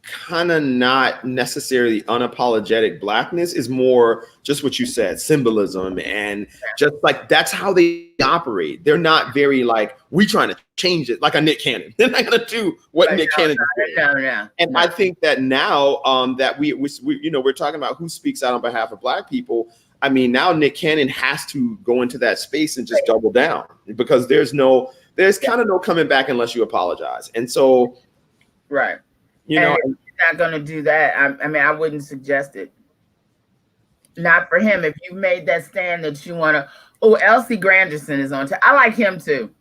kind of not necessarily unapologetic Blackness, is more just what you said, symbolism, and just like that's how they operate. They're not very like, we trying to change it like a Nick Cannon. They're not gonna do what Nick Cannon did. And I think that now that we you know, we're talking about who speaks out on behalf of Black people. I mean, now Nick Cannon has to go into that space and just double down, because there's kind of no coming back unless you apologize. And so, right. You know, he's not going to do that. I mean, I wouldn't suggest it. Not for him. If you made that stand that you want to. Oh, Elsie Granderson is on. I like him too.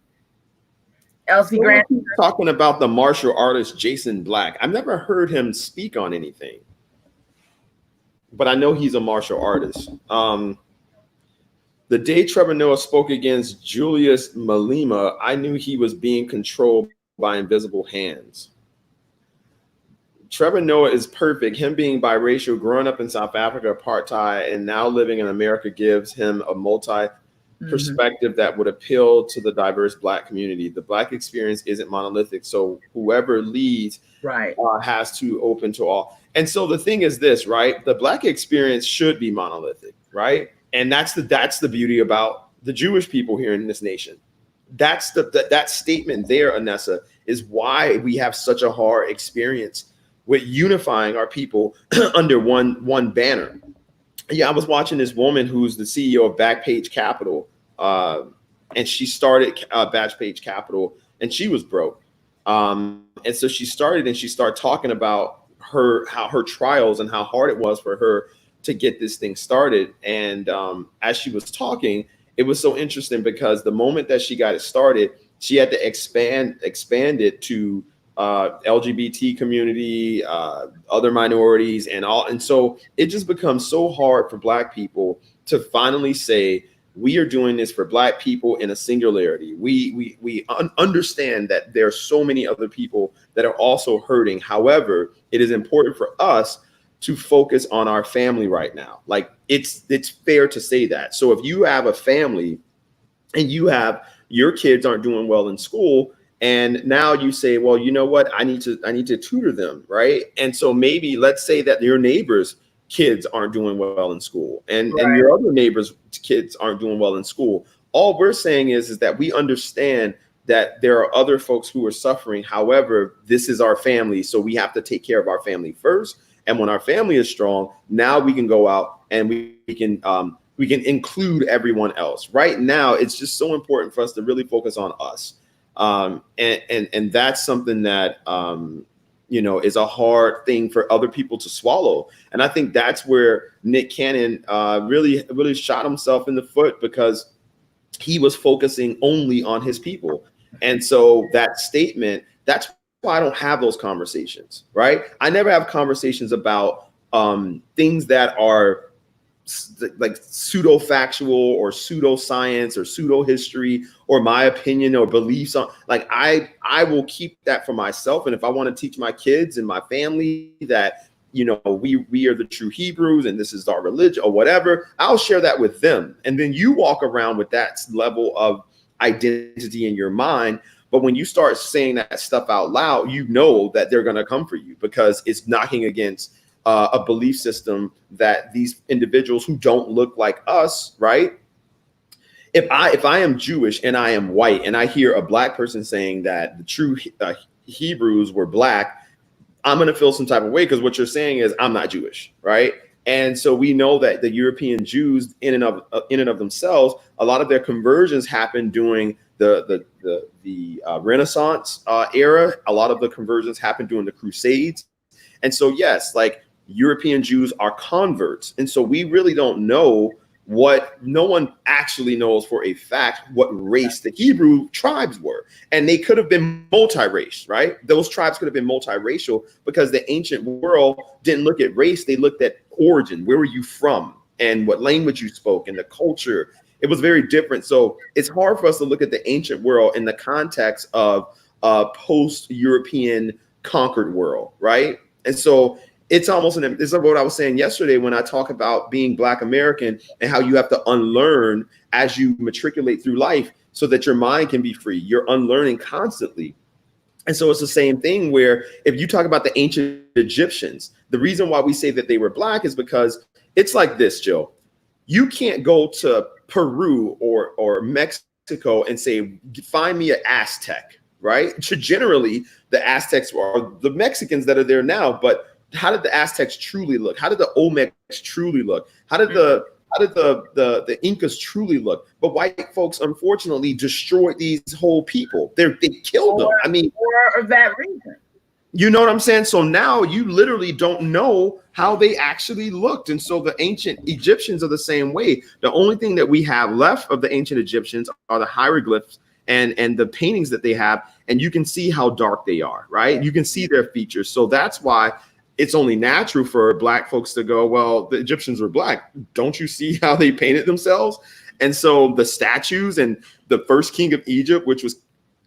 Elsie Granderson. Talking about the martial artist Jason Black. I've never heard him speak on anything, but I know he's a martial artist. The day Trevor Noah spoke against Julius Malema, I knew he was being controlled by invisible hands. Trevor Noah is perfect. Him being biracial, growing up in South Africa, apartheid, and now living in America gives him a multi-perspective that would appeal to the diverse Black community. The Black experience isn't monolithic, so whoever leads has to open to all. And so the thing is this, right? The Black experience should be monolithic, right? And that's the beauty about the Jewish people here in this nation. That's that statement there, Anessa, is why we have such a hard experience with unifying our people under one banner. Yeah, I was watching this woman who's the CEO of Backpage Capital, and she started Backpage Capital, and she was broke. And so she started talking about how her trials and how hard it was for her to get this thing started. And as she was talking, it was so interesting because the moment that she got it started, she had to expand it to LGBT community, other minorities, and all. And so it just becomes so hard for Black people to finally say, we are doing this for Black people in a singularity. We understand that there are so many other people that are also hurting. However, it is important for us to focus on our family right now. Like it's fair to say that. So if you have a family and your kids aren't doing well in school, and now you say, well, you know what, I need to tutor them, right? And so maybe let's say that your neighbors' kids aren't doing well in school, and your other neighbors' kids aren't doing well in school. All we're saying is that we understand that there are other folks who are suffering. However, this is our family, so we have to take care of our family first. And when our family is strong, now we can go out and we can include everyone else. Right now, it's just so important for us to really focus on us. And that's something that, is a hard thing for other people to swallow. And I think that's where Nick Cannon really shot himself in the foot, because he was focusing only on his people. And so that statement, that's why I don't have those conversations, right? I never have conversations about things that are like pseudo factual or pseudoscience or pseudo history or my opinion or beliefs on, like I will keep that for myself. And if I want to teach my kids and my family that, we are the true Hebrews and this is our religion or whatever, I'll share that with them. And then you walk around with that level of identity in your mind. But when you start saying that stuff out loud, you know that they're going to come for you, because it's knocking against a belief system that these individuals who don't look like us, right? If I am Jewish and I am white and I hear a black person saying that the true Hebrews were black, I'm going to feel some type of way, because what you're saying is I'm not Jewish, right? And so we know that the European Jews in and of themselves, a lot of their conversions happened during the Renaissance era. A lot of the conversions happened during the Crusades. And so, yes, like European Jews are converts. And so we really don't know no one actually knows for a fact what race the Hebrew tribes were. And they could have been multi-race, right? Those tribes could have been multiracial, because the ancient world didn't look at race. They looked at origin. Where were you from? And what language you spoke, and the culture. It was very different. So it's hard for us to look at the ancient world in the context of a post-European conquered world, right? And so it's almost it's like what I was saying yesterday when I talk about being Black American and how you have to unlearn as you matriculate through life so that your mind can be free. You're unlearning constantly. And so it's the same thing where if you talk about the ancient Egyptians, the reason why we say that they were Black is because it's like this, Joe. You can't go to Peru or Mexico and say, find me an Aztec, right? Generally, the Aztecs are the Mexicans that are there now, but how did the Aztecs truly look? How did the Olmecs truly look? How did the Incas truly look? But white folks, unfortunately, destroyed these whole people. They killed them. I mean, for that reason. You know what I'm saying? So now you literally don't know how they actually looked. And so the ancient Egyptians are the same way. The only thing that we have left of the ancient Egyptians are the hieroglyphs and the paintings that they have. And you can see how dark they are, right? You can see their features. So that's why it's only natural for Black folks to go, well, the Egyptians were Black. Don't you see how they painted themselves? And so the statues and the first king of Egypt, which was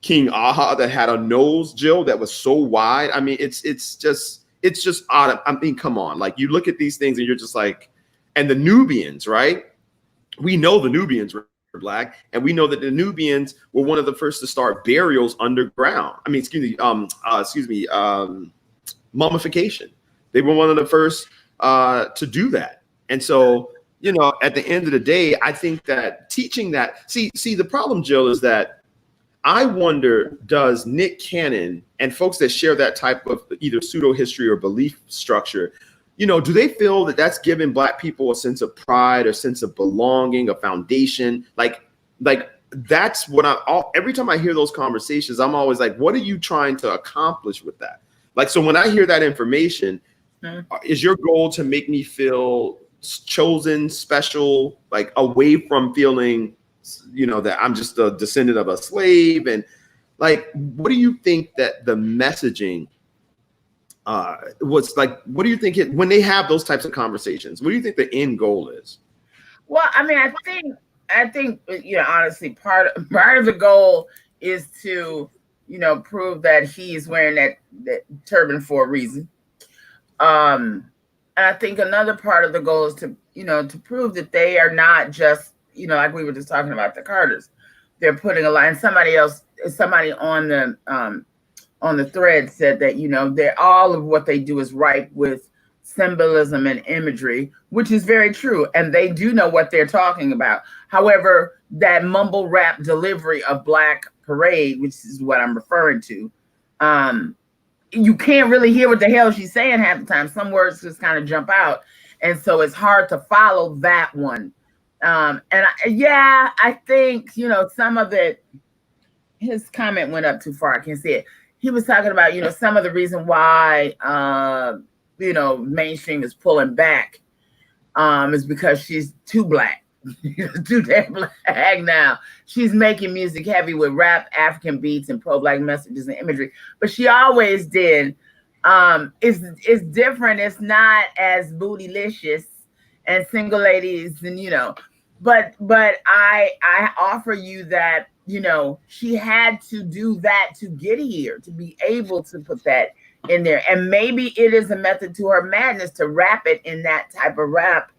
King Aha, that had a nose, Jill, that was so wide. I mean, it's just odd. I mean, come on. Like, you look at these things and you're just like, and the Nubians, right? We know the Nubians were Black, and we know that the Nubians were one of the first to start burials underground. I mean, mummification. They were one of the first to do that. And so, at the end of the day, I think that teaching that, see, the problem, Jill, is that I wonder, does Nick Cannon and folks that share that type of either pseudo history or belief structure, do they feel that that's giving Black people a sense of pride, a sense of belonging, a foundation? Like that's what every time I hear those conversations, I'm always like, what are you trying to accomplish with that? Like, so when I hear that information, is your goal to make me feel chosen, special, like away from feeling, that I'm just a descendant of a slave? And like, what do you think that the messaging was like? What do you think when they have those types of conversations? What do you think the end goal is? Well, I mean, I think honestly, part of the goal is to prove that he's wearing that turban for a reason. And I think another part of the goal is to, to prove that they are not just, like we were just talking about the Carters. They're putting a line. Somebody on the thread said that, they're all of what they do is ripe with symbolism and imagery, which is very true. And they do know what they're talking about. However, that mumble rap delivery of Black Parade, which is what I'm referring to, you can't really hear what the hell she's saying half the time. Some words just kind of jump out. And so it's hard to follow that one. I think, some of it, his comment went up too far. I can't see it. He was talking about, some of the reason why, mainstream is pulling back is because she's too Black. Too damn Black now. She's making music heavy with rap, African beats, and pro-Black messages and imagery. But she always did. It's different. It's not as bootylicious and single ladies, and but I offer you that, she had to do that to get here, to be able to put that in there. And maybe it is a method to her madness to wrap it in that type of rap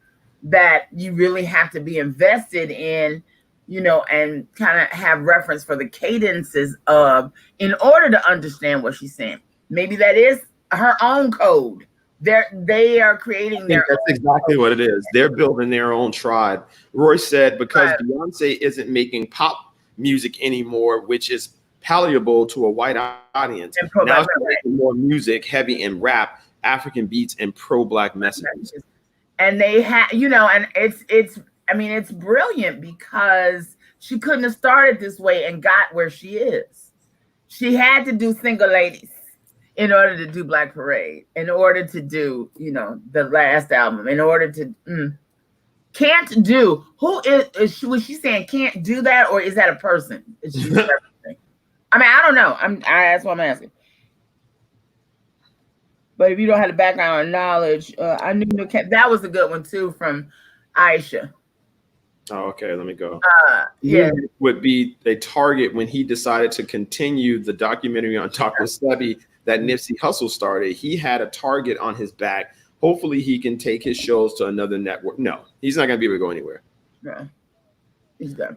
that you really have to be invested in, and kind of have reference for the cadences of, in order to understand what she's saying. Maybe that is her own code. They are creating their own. That's exactly what it is. They're building their own tribe. Roy said, because Beyonce isn't making pop music anymore, which is palatable to a white audience. Now she's making more music heavy in rap, African beats, and pro-Black messages. And they have, and it's brilliant because she couldn't have started this way and got where she is. She had to do Single Ladies in order to do Black Parade, in order to do, the last album, in order to, can't do. Who was she saying can't do that, or is that a person? Is she I don't know. That's what I'm asking. But if you don't have the background knowledge, I knew that was a good one too from Aisha. Oh, okay. Let me go. Yeah, would be a target when he decided to continue the documentary on Taco Stubby that Nipsey Hussle started. He had a target on his back. Hopefully, he can take his shows to another network. No, he's not going to be able to go anywhere. Yeah, he's done.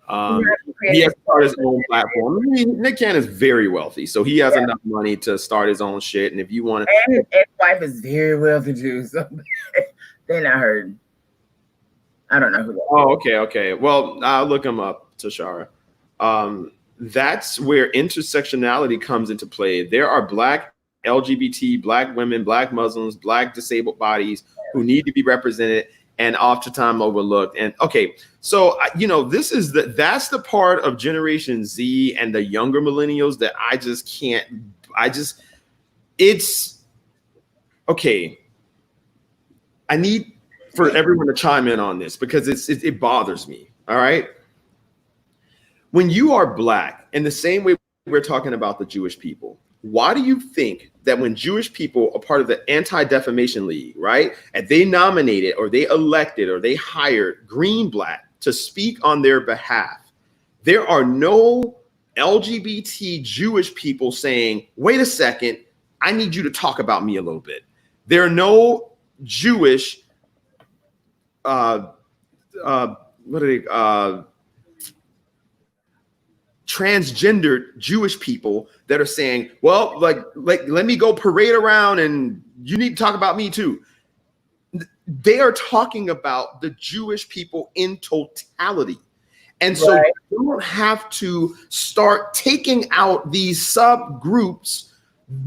He has to start his own platform. I mean, Nick Cannon is very wealthy, so he has enough money to start his own shit. And if you want to, and his ex-wife is very wealthy too, so they're not hurting. I don't know who that is. Oh, okay. Well, I'll look him up, Tashara. That's where intersectionality comes into play. There are Black LGBT, Black women, Black Muslims, Black disabled bodies who need to be represented and oftentimes overlooked. And okay, so that's the part of Generation Z and the younger millennials that I just can't. It's okay. I need for everyone to chime in on this because it bothers me. All right. When you are Black, in the same way we're talking about the Jewish people, why do you think that when Jewish people are part of the Anti-Defamation League, right, and they nominated or they elected or they hired Greenblatt to speak on their behalf, there are no LGBT Jewish people saying, wait a second, I need you to talk about me a little bit. There are no Jewish transgendered Jewish people that are saying, well, like let me go parade around and you need to talk about me too. They are talking about the Jewish people in totality. And so you don't have to start taking out these subgroups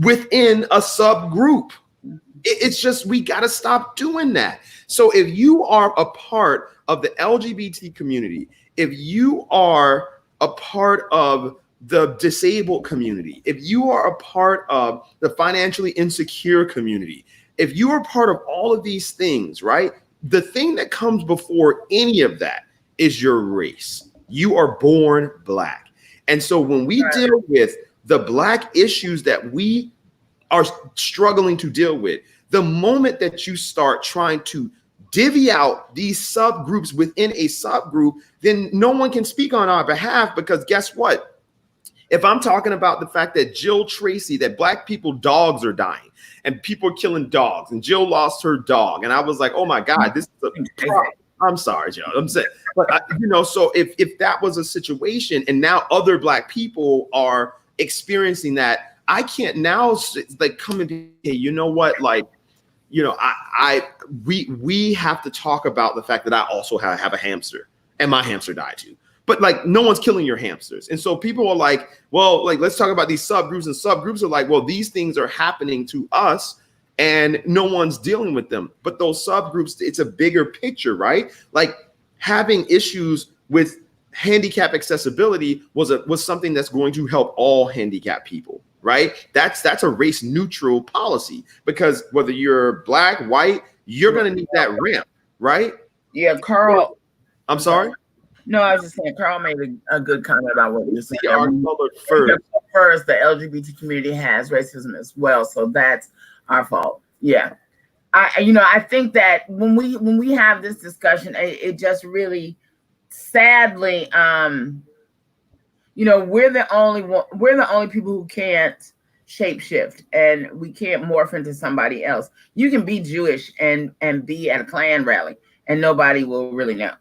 within a subgroup. It's just, we got to stop doing that. So if you are a part of the LGBT community, if you are a part of the disabled community, if you are a part of the financially insecure community, if you are part of all of these things, right? The thing that comes before any of that is your race. You are born Black. And so when we deal with the Black issues that we are struggling to deal with, the moment that you start trying to divvy out these subgroups within a subgroup, then no one can speak on our behalf, because guess what? if I'm talking about the fact that Jill Tracy, that black people, dogs are dying and people are killing dogs, and Jill lost her dog, and I was like, oh my God, this is a problem. I'm sorry, Joe. I'm saying, but so if that was a situation, and now other black people are experiencing that, I can't now like come and be, hey, you know what, like, we have to talk about the fact that I also have a hamster, and my hamster died too. But like, no one's killing your hamsters. And so people are like, well, like, let's talk about these subgroups, and subgroups are like, well, these things are happening to us and no one's dealing with them. But those subgroups, it's a bigger picture, right? Like, having issues with handicap accessibility was something that's going to help all handicapped people, right? That's a race neutral policy, because whether you're black, white, you're going to need that ramp, right? Yeah, Carl. I'm sorry? No, I was just saying, Carl made a good comment about what you're saying. First, the LGBT community has racism as well, so that's our fault. Yeah, I think that when we have this discussion, it just really, sadly, we're the only people who can't shapeshift, and we can't morph into somebody else. You can be Jewish and be at a Klan rally, and nobody will really know.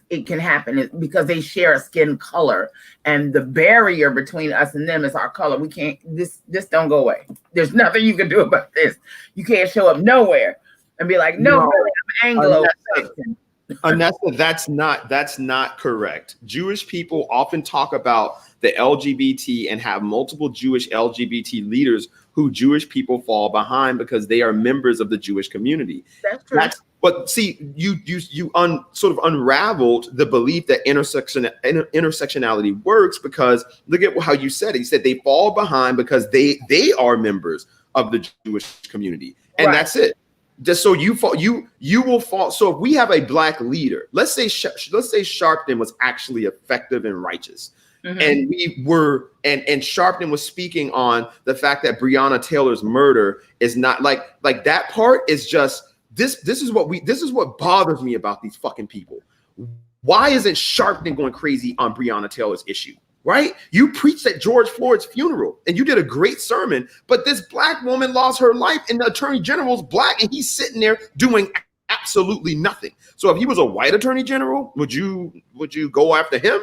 It can happen because they share a skin color, and the barrier between us and them is our color. We can't, this don't go away. There's nothing you can do about this. You can't show up nowhere and be like, no, I'm Anglo. Anessa, that's not correct. Jewish people often talk about the LGBT and have multiple Jewish LGBT leaders who Jewish people fall behind because they are members of the Jewish community. That's true. But see, you sort of unraveled the belief that intersectionality works, because look at how you said it. You said they fall behind because they are members of the Jewish community, and that's it. Just so you will fall. So if we have a black leader, let's say Sharpton was actually effective and righteous, and and Sharpton was speaking on the fact that Breonna Taylor's murder is not like that part is just. This is what bothers me about these fucking people. Why isn't Sharpton going crazy on Breonna Taylor's issue? Right? You preached at George Floyd's funeral and you did a great sermon, but this black woman lost her life and the attorney general's black and he's sitting there doing absolutely nothing. So if he was a white attorney general, would you go after him?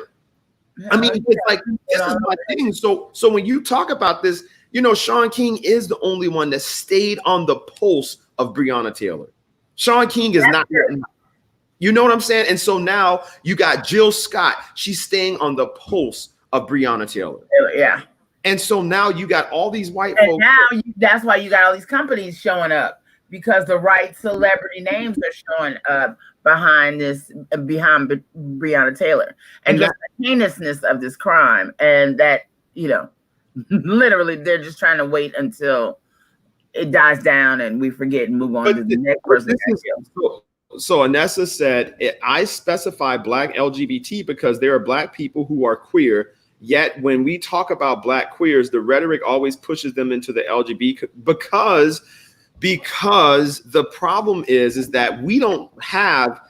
I mean, it's like, this is my thing. So when you talk about this, Shaun King is the only one that stayed on the pulse of Breonna Taylor. Shaun King is not, you know what I'm saying? And so now you got Jill Scott. She's staying on the pulse of Breonna Taylor. Yeah. And so now you got all these white folks. Now that's why you got all these companies showing up, because the right celebrity names are showing up behind Breonna Taylor. And just the heinousness of this crime. And that, literally they're just trying to wait until it dies down and we forget and move on to the next person. So Anessa said, I specify black LGBT because there are black people who are queer. Yet when we talk about black queers, the rhetoric always pushes them into the LGBT because the problem is that we don't have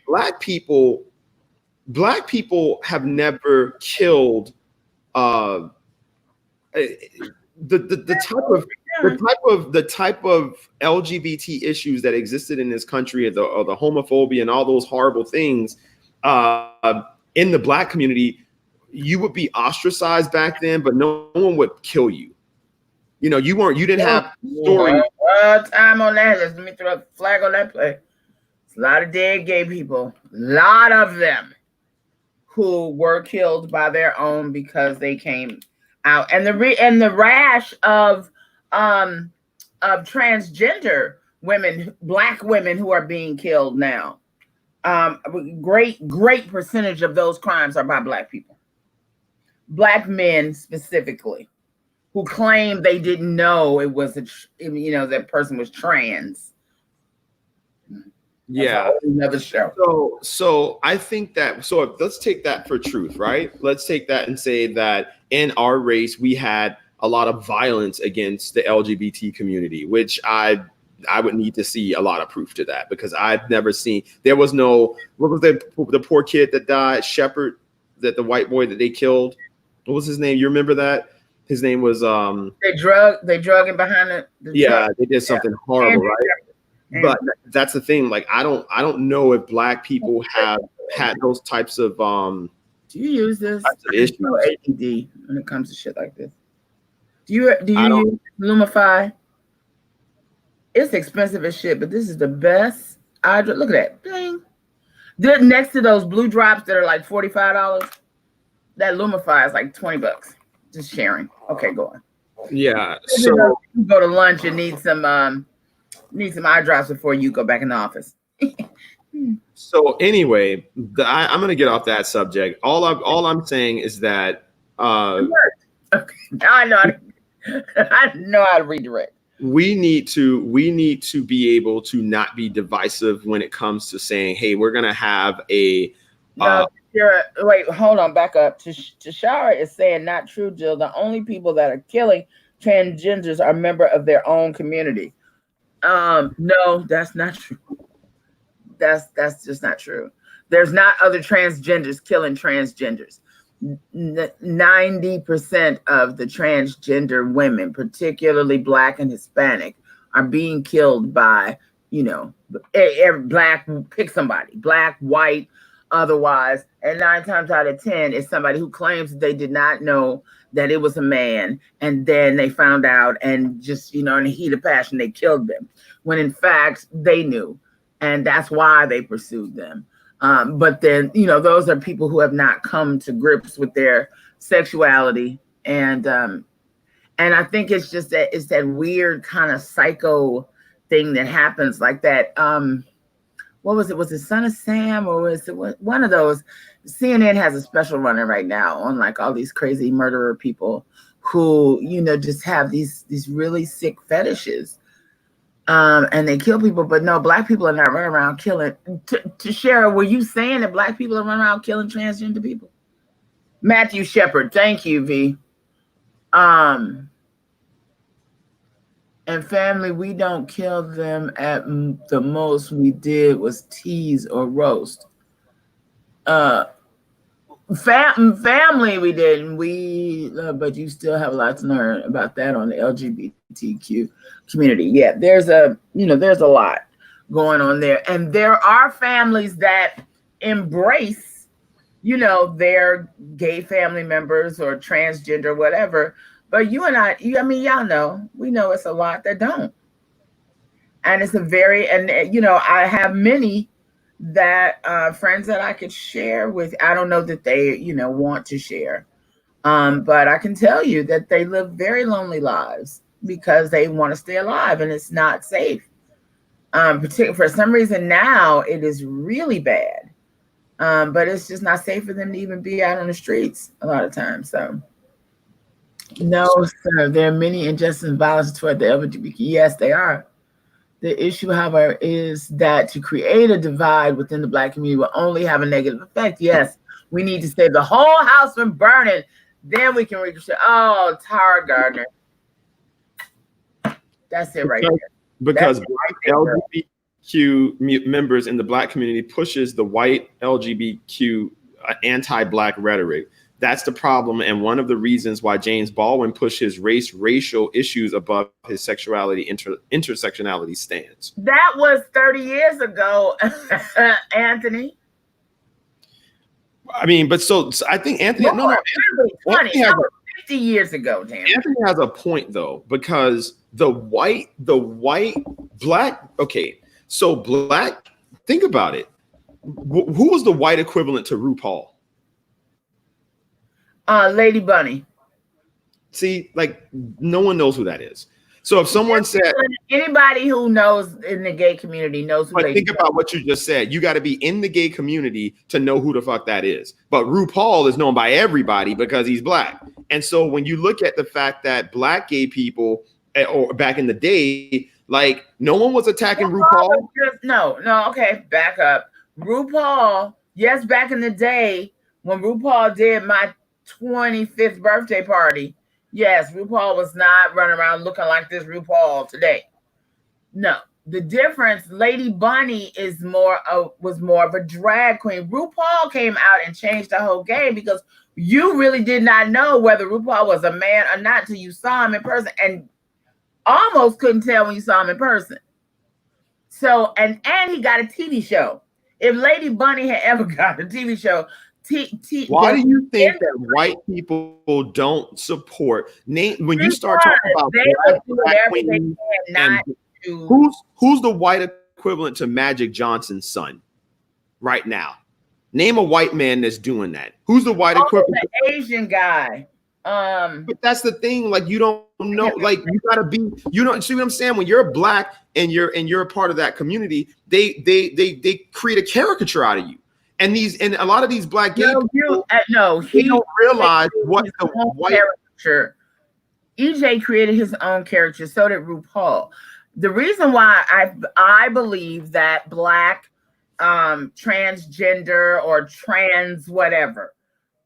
black people have never killed the type of LGBT issues that existed in this country, or the homophobia and all those horrible things in the black community. You would be ostracized back then, but no one would kill you. You didn't have story. Time on that. Let me throw a flag on that play. It's a lot of dead gay people, a lot of them who were killed by their own because they came out, and the rash of transgender women, black women who are being killed now. Great percentage of those crimes are by black people, black men specifically, who claim they didn't know it was that person was trans. Yeah. Another show. So I think that, let's take that for truth, right? Let's take that and say that in our race, we had a lot of violence against the LGBT community, which I would need to see a lot of proof to that, because I've never seen, there was no, what was the poor kid that died, Shepherd, that the white boy that they killed? what was his name? You remember that? His name was They drug him behind the yeah, truck. they did something horrible, right? But that's the thing. Like, I don't know if Black people have had those types of Do you use this? issues. No ADD when it comes to shit like this. Do you I don't- use Lumify? It's expensive as shit, but this is the best. Look at that. Ding. Next to those blue drops that are like $45, that Lumify is like $20. Just sharing. Okay, go on. Yeah. So So you go to lunch and need some eye drops before you go back in the office. so anyway, I'm gonna get off that subject. All I'm saying is that Okay. I know. I know how to redirect. we need to be able to not be divisive when it comes to saying, hey, we're gonna have a No, wait, hold on, back up. Tashara is saying not true, Jill. The only people that are killing transgenders are member of their own community. No, that's not true. That's just not true. There's not other transgenders killing transgenders. 90% of the transgender women, particularly Black and Hispanic, are being killed by, Black, pick somebody, Black, white, otherwise. And 9 times out of 10 is somebody who claims that they did not know that it was a man. And then they found out and just, in the heat of passion, they killed them. When in fact, they knew. And that's why they pursued them. But then, those are people who have not come to grips with their sexuality. And I think it's just it's that weird kind of psycho thing that happens like that. What was it? Was it Son of Sam or was it one of those? CNN has a special running right now on like all these crazy murderer people who, just have these really sick fetishes. And they kill people, but no, Black people are not running around killing. Tashara, were you saying that Black people are running around killing transgender people? Matthew Shepard, thank you, V. And family, we don't kill them. At the most we did was tease or roast. Family, we didn't. But you still have a lot to learn about that on the LGBTQ community. Yeah, there's a lot going on there, and there are families that embrace, their gay family members or transgender, whatever. But you and y'all know, we know it's a lot that don't, and it's I have many that friends that I could share with. I don't know that they, want to share. But I can tell you that they live very lonely lives because they want to stay alive and it's not safe. Particularly for some reason now it is really bad. But it's just not safe for them to even be out on the streets a lot of times. So no, sir, there are many injustices and violence toward the LGBTQ. Yes, they are. The issue, however, is that to create a divide within the Black community will only have a negative effect. Yes, we need to save the whole house from burning. Then we can reach. Oh, Tara Gardner. That's it right there. Because LGBTQ members in the Black community pushes the white LGBTQ anti-Black rhetoric. That's the problem, and one of the reasons why James Baldwin pushed his racial issues above his sexuality, intersectionality stance. That was 30 years ago, Anthony. I mean, but so I think Anthony. No, 50 years ago, damn. Anthony has a point though, because the white Black. Okay, so Black. Think about it. Who was the white equivalent to RuPaul? Lady Bunny. See, like no one knows who that is. So if someone said, anybody who knows in the gay community knows who. But think about what you just said. You got to be in the gay community to know who the fuck that is. But RuPaul is known by everybody because he's Black. And so when you look at the fact that Black gay people, or back in the day, like no one was attacking RuPaul. No, okay, back up. RuPaul, yes, back in the day when RuPaul did my 25th birthday party, yes, RuPaul was not running around looking like this RuPaul today. No, the difference, Lady Bunny was more of a drag queen. RuPaul came out and changed the whole game because You really did not know whether RuPaul was a man or not till you saw him in person, and almost couldn't tell when you saw him in person. So, and he got a TV show. If Lady Bunny had ever got a TV show, why do you think that white people don't support when you start talking about black queens and who's the white equivalent to Magic Johnson's son right now? Name a white man that's doing that. Who's the white equivalent? The Asian guy. But that's the thing. Like, you don't know. Like, you gotta be. You don't see what I'm saying. When you're black and you're a part of that community, they create a caricature out of you. And a lot of these black gay people, they don't realize what the white caricature. EJ created his own character. So did RuPaul. The reason why I believe that black transgender or trans whatever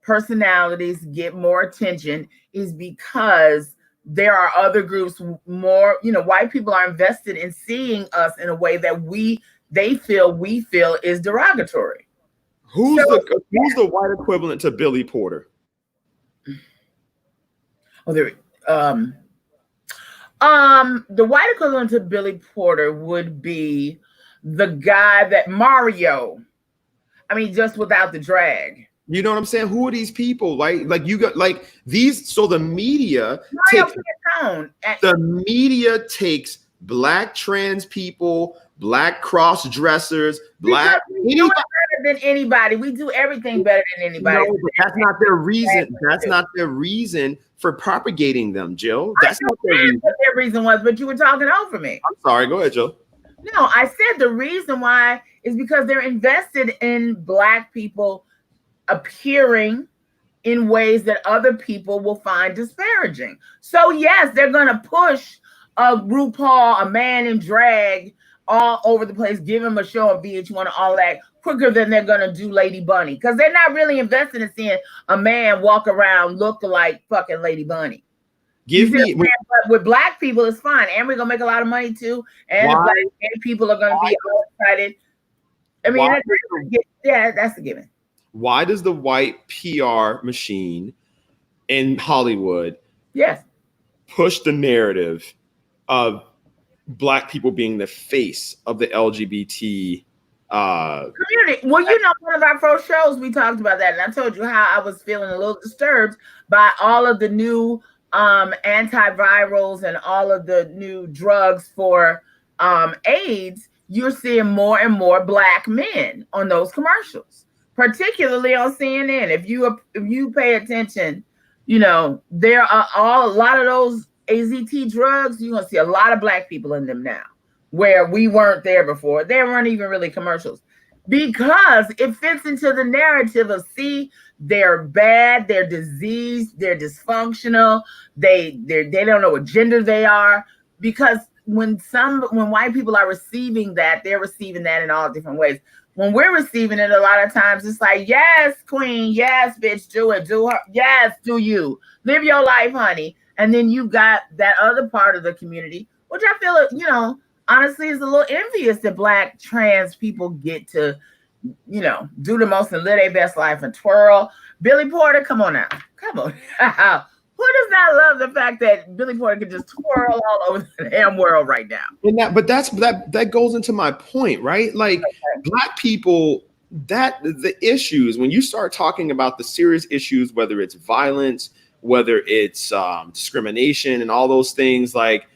personalities get more attention is because there are other groups more, white people are invested in seeing us in a way that we feel is derogatory. Who's the white equivalent to Billy Porter? The white equivalent to Billy Porter would be the guy that Mario. I mean, just without the drag. You know what I'm saying? Who are these people? Like you got like these. So the media takes black trans people, black cross dressers, black. We do it better than anybody. We do everything better than anybody. No, but that's not their reason. That's not their reason for propagating them, Jill. That's not their reason. What their reason was, but you were talking over me. I'm sorry. Go ahead, Jill. No, I said the reason why is because they're invested in black people appearing in ways that other people will find disparaging. So yes, they're going to push a RuPaul, a man in drag, all over the place, give him a show on VH1 and all that quicker than they're going to do Lady Bunny, because they're not really invested in seeing a man walk around look like fucking Lady Bunny. But with black people, it's fine, and we're gonna make a lot of money too. And the black people are gonna be all excited. I mean, that's a given. Why does the white PR machine in Hollywood, push the narrative of black people being the face of the LGBT community? Well, one of our first shows we talked about that, and I told you how I was feeling a little disturbed by all of the new antivirals and all of the new drugs for AIDS. You're seeing more and more black men on those commercials, particularly on CNN. If you pay attention, there are a lot of those AZT drugs. You're gonna see a lot of black people in them now, where we weren't there before. They weren't even really commercials, because it fits into the narrative of, see, they're bad, they're diseased, they're dysfunctional, they don't know what gender they are. Because when white people are receiving that, they're receiving that in all different ways. When we're receiving it, a lot of times it's like, yes, queen, yes, bitch, do it, do her, yes, do you live your life, honey. And then you got that other part of the community, which I feel, honestly, is a little envious that black trans people get to, do the most and live their best life and twirl. Billy Porter, come on now. Come on. Who does not love the fact that Billy Porter can just twirl all over the damn world right now? And that goes into my point, right? Like, black people, the issues, when you start talking about the serious issues, whether it's violence, whether it's discrimination and all those things, like,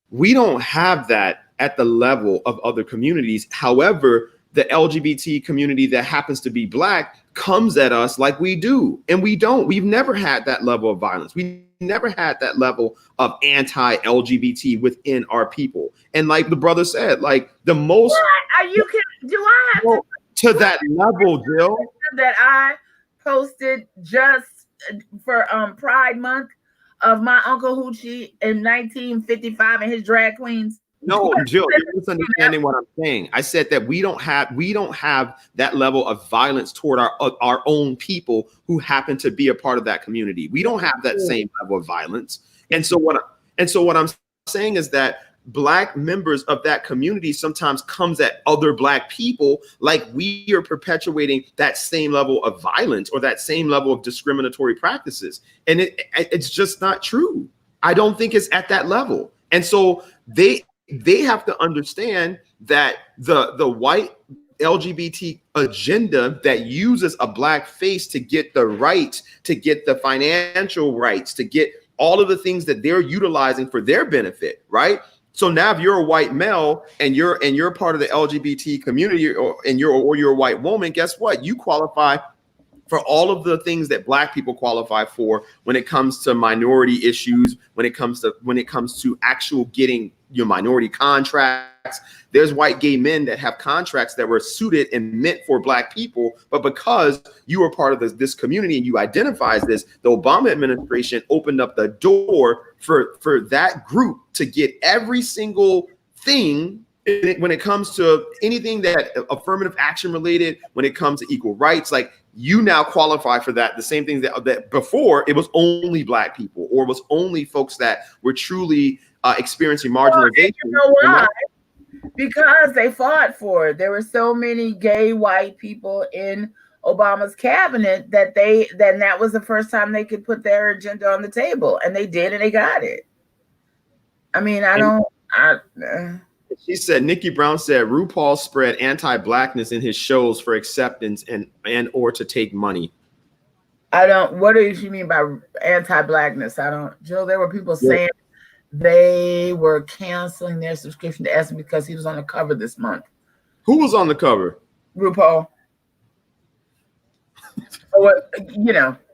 we don't have that at the level of other communities. However, the LGBT community that happens to be black comes at us like we do. And we don't. We've never had that level of violence. We never had that level of anti-LGBT within our people. And like the brother said, like the most... to that level, Jill? That I posted just for Pride Month of my Uncle Hoochie in 1955 and his drag queens. No, Jill, you're misunderstanding what I'm saying. I said that we don't have that level of violence toward our own people who happen to be a part of that community. We don't have that same level of violence. And so what I'm saying is that Black members of that community sometimes comes at other Black people like we are perpetuating that same level of violence or that same level of discriminatory practices. And it's just not true. I don't think it's at that level. And so they have to understand that the white LGBT agenda that uses a Black face to get the rights, to get the financial rights, to get all of the things that they're utilizing for their benefit, right? So now if you're a white male and you're part of the LGBT community or you're a white woman, guess what? You qualify for all of the things that Black people qualify for when it comes to minority issues, when it comes to actual getting your minority contracts. There's white gay men that have contracts that were suited and meant for Black people, but because you are part of this community and you identify as this, the Obama administration opened up the door for that group to get every single thing when it comes to anything that affirmative action related, when it comes to equal rights. Like, you now qualify for that. The same thing that before it was only Black people, or it was only folks that were truly experiencing marginalization. You know why? Because they fought for it. There were so many gay white people in Obama's cabinet that that was the first time they could put their agenda on the table, and they did, and they got it. I mean, She said, Nikki Brown said RuPaul spread anti-Blackness in his shows for acceptance and or to take money. What do you mean by anti-Blackness? Jill, there were people saying they were canceling their subscription to Essence because he was on the cover this month. Who was on the cover? RuPaul.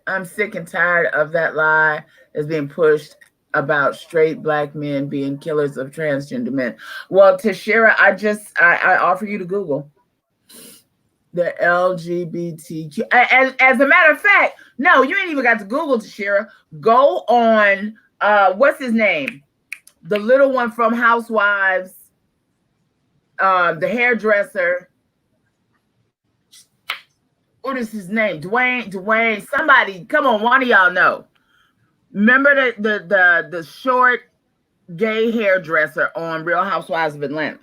I'm sick and tired of that lie that's being pushed about straight Black men being killers of transgender men. Well, Tashira, I offer you to Google the LGBTQ. As a matter of fact, no, you ain't even got to Google, Tashira. Go on, what's his name? The little one from Housewives, the hairdresser. What is his name? Dwayne, somebody, come on, one of y'all know. Remember the short gay hairdresser on Real Housewives of Atlanta?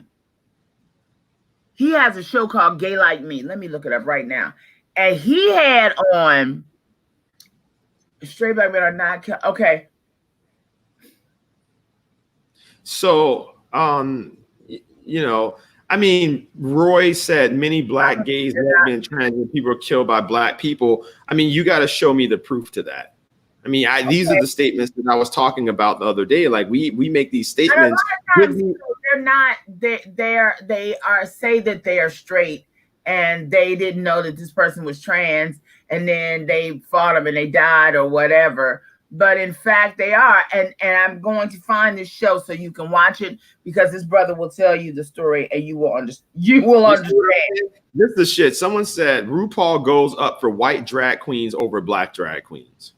He has a show called Gay Like Me. Let me look it up right now. And he had on straight Black men are not okay. So, I mean, Roy said many Black gays, lesbian, trans people are killed by Black people. I mean, you got to show me the proof to that. I mean, these are the statements that I was talking about the other day. Like we make these statements. They're not. They say that they are straight, and they didn't know that this person was trans, and then they fought them and they died or whatever. But in fact, they are. And I'm going to find this show so you can watch it, because this brother will tell you the story and you will understand. This is the shit. Someone said RuPaul goes up for white drag queens over Black drag queens.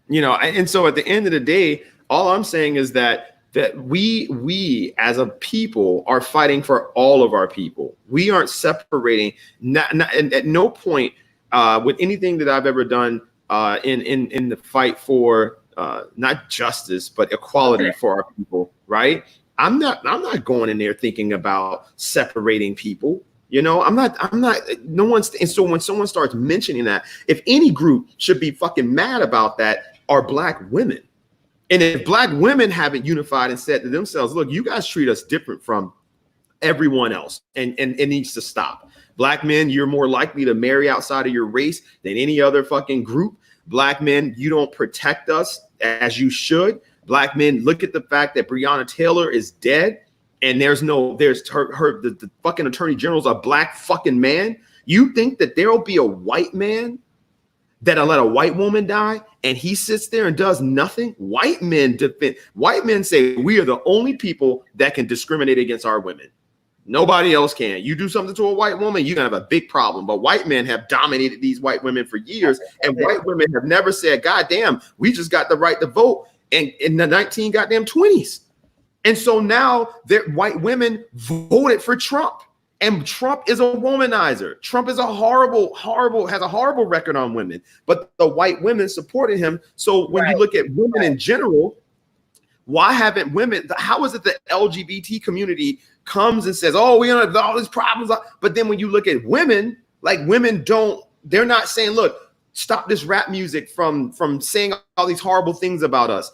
And so at the end of the day, all I'm saying is that we as a people are fighting for all of our people. We aren't separating. At no point with anything that I've ever done in the fight for not justice but equality for our people. Right? I'm not going in there thinking about separating people. I'm not, no one's, and so when someone starts mentioning that, if any group should be fucking mad about that, are Black women. And if Black women haven't unified and said to themselves, look, you guys treat us different from everyone else, and it needs to stop. Black men, you're more likely to marry outside of your race than any other fucking group. Black men, you don't protect us as you should. Black men, look at the fact that Breonna Taylor is dead, and the fucking attorney general's a Black fucking man. You think that there'll be a white man that'll let a white woman die and he sits there and does nothing? White men say we are the only people that can discriminate against our women. Nobody else can. You do something to a white woman, you're gonna have a big problem. But white men have dominated these white women for years, and white women have never said, God damn, we just got the right to vote in the 19 goddamn 20s. And so now white women voted for Trump. And Trump is a womanizer. Trump is has a horrible record on women, but the white women supported him. So when you look at women in general, Why haven't women? How is it the LGBT community comes and says, "Oh, we have all these problems," but then when you look at women, like women don't, they're not saying, "Look, stop this rap music from saying all these horrible things about us."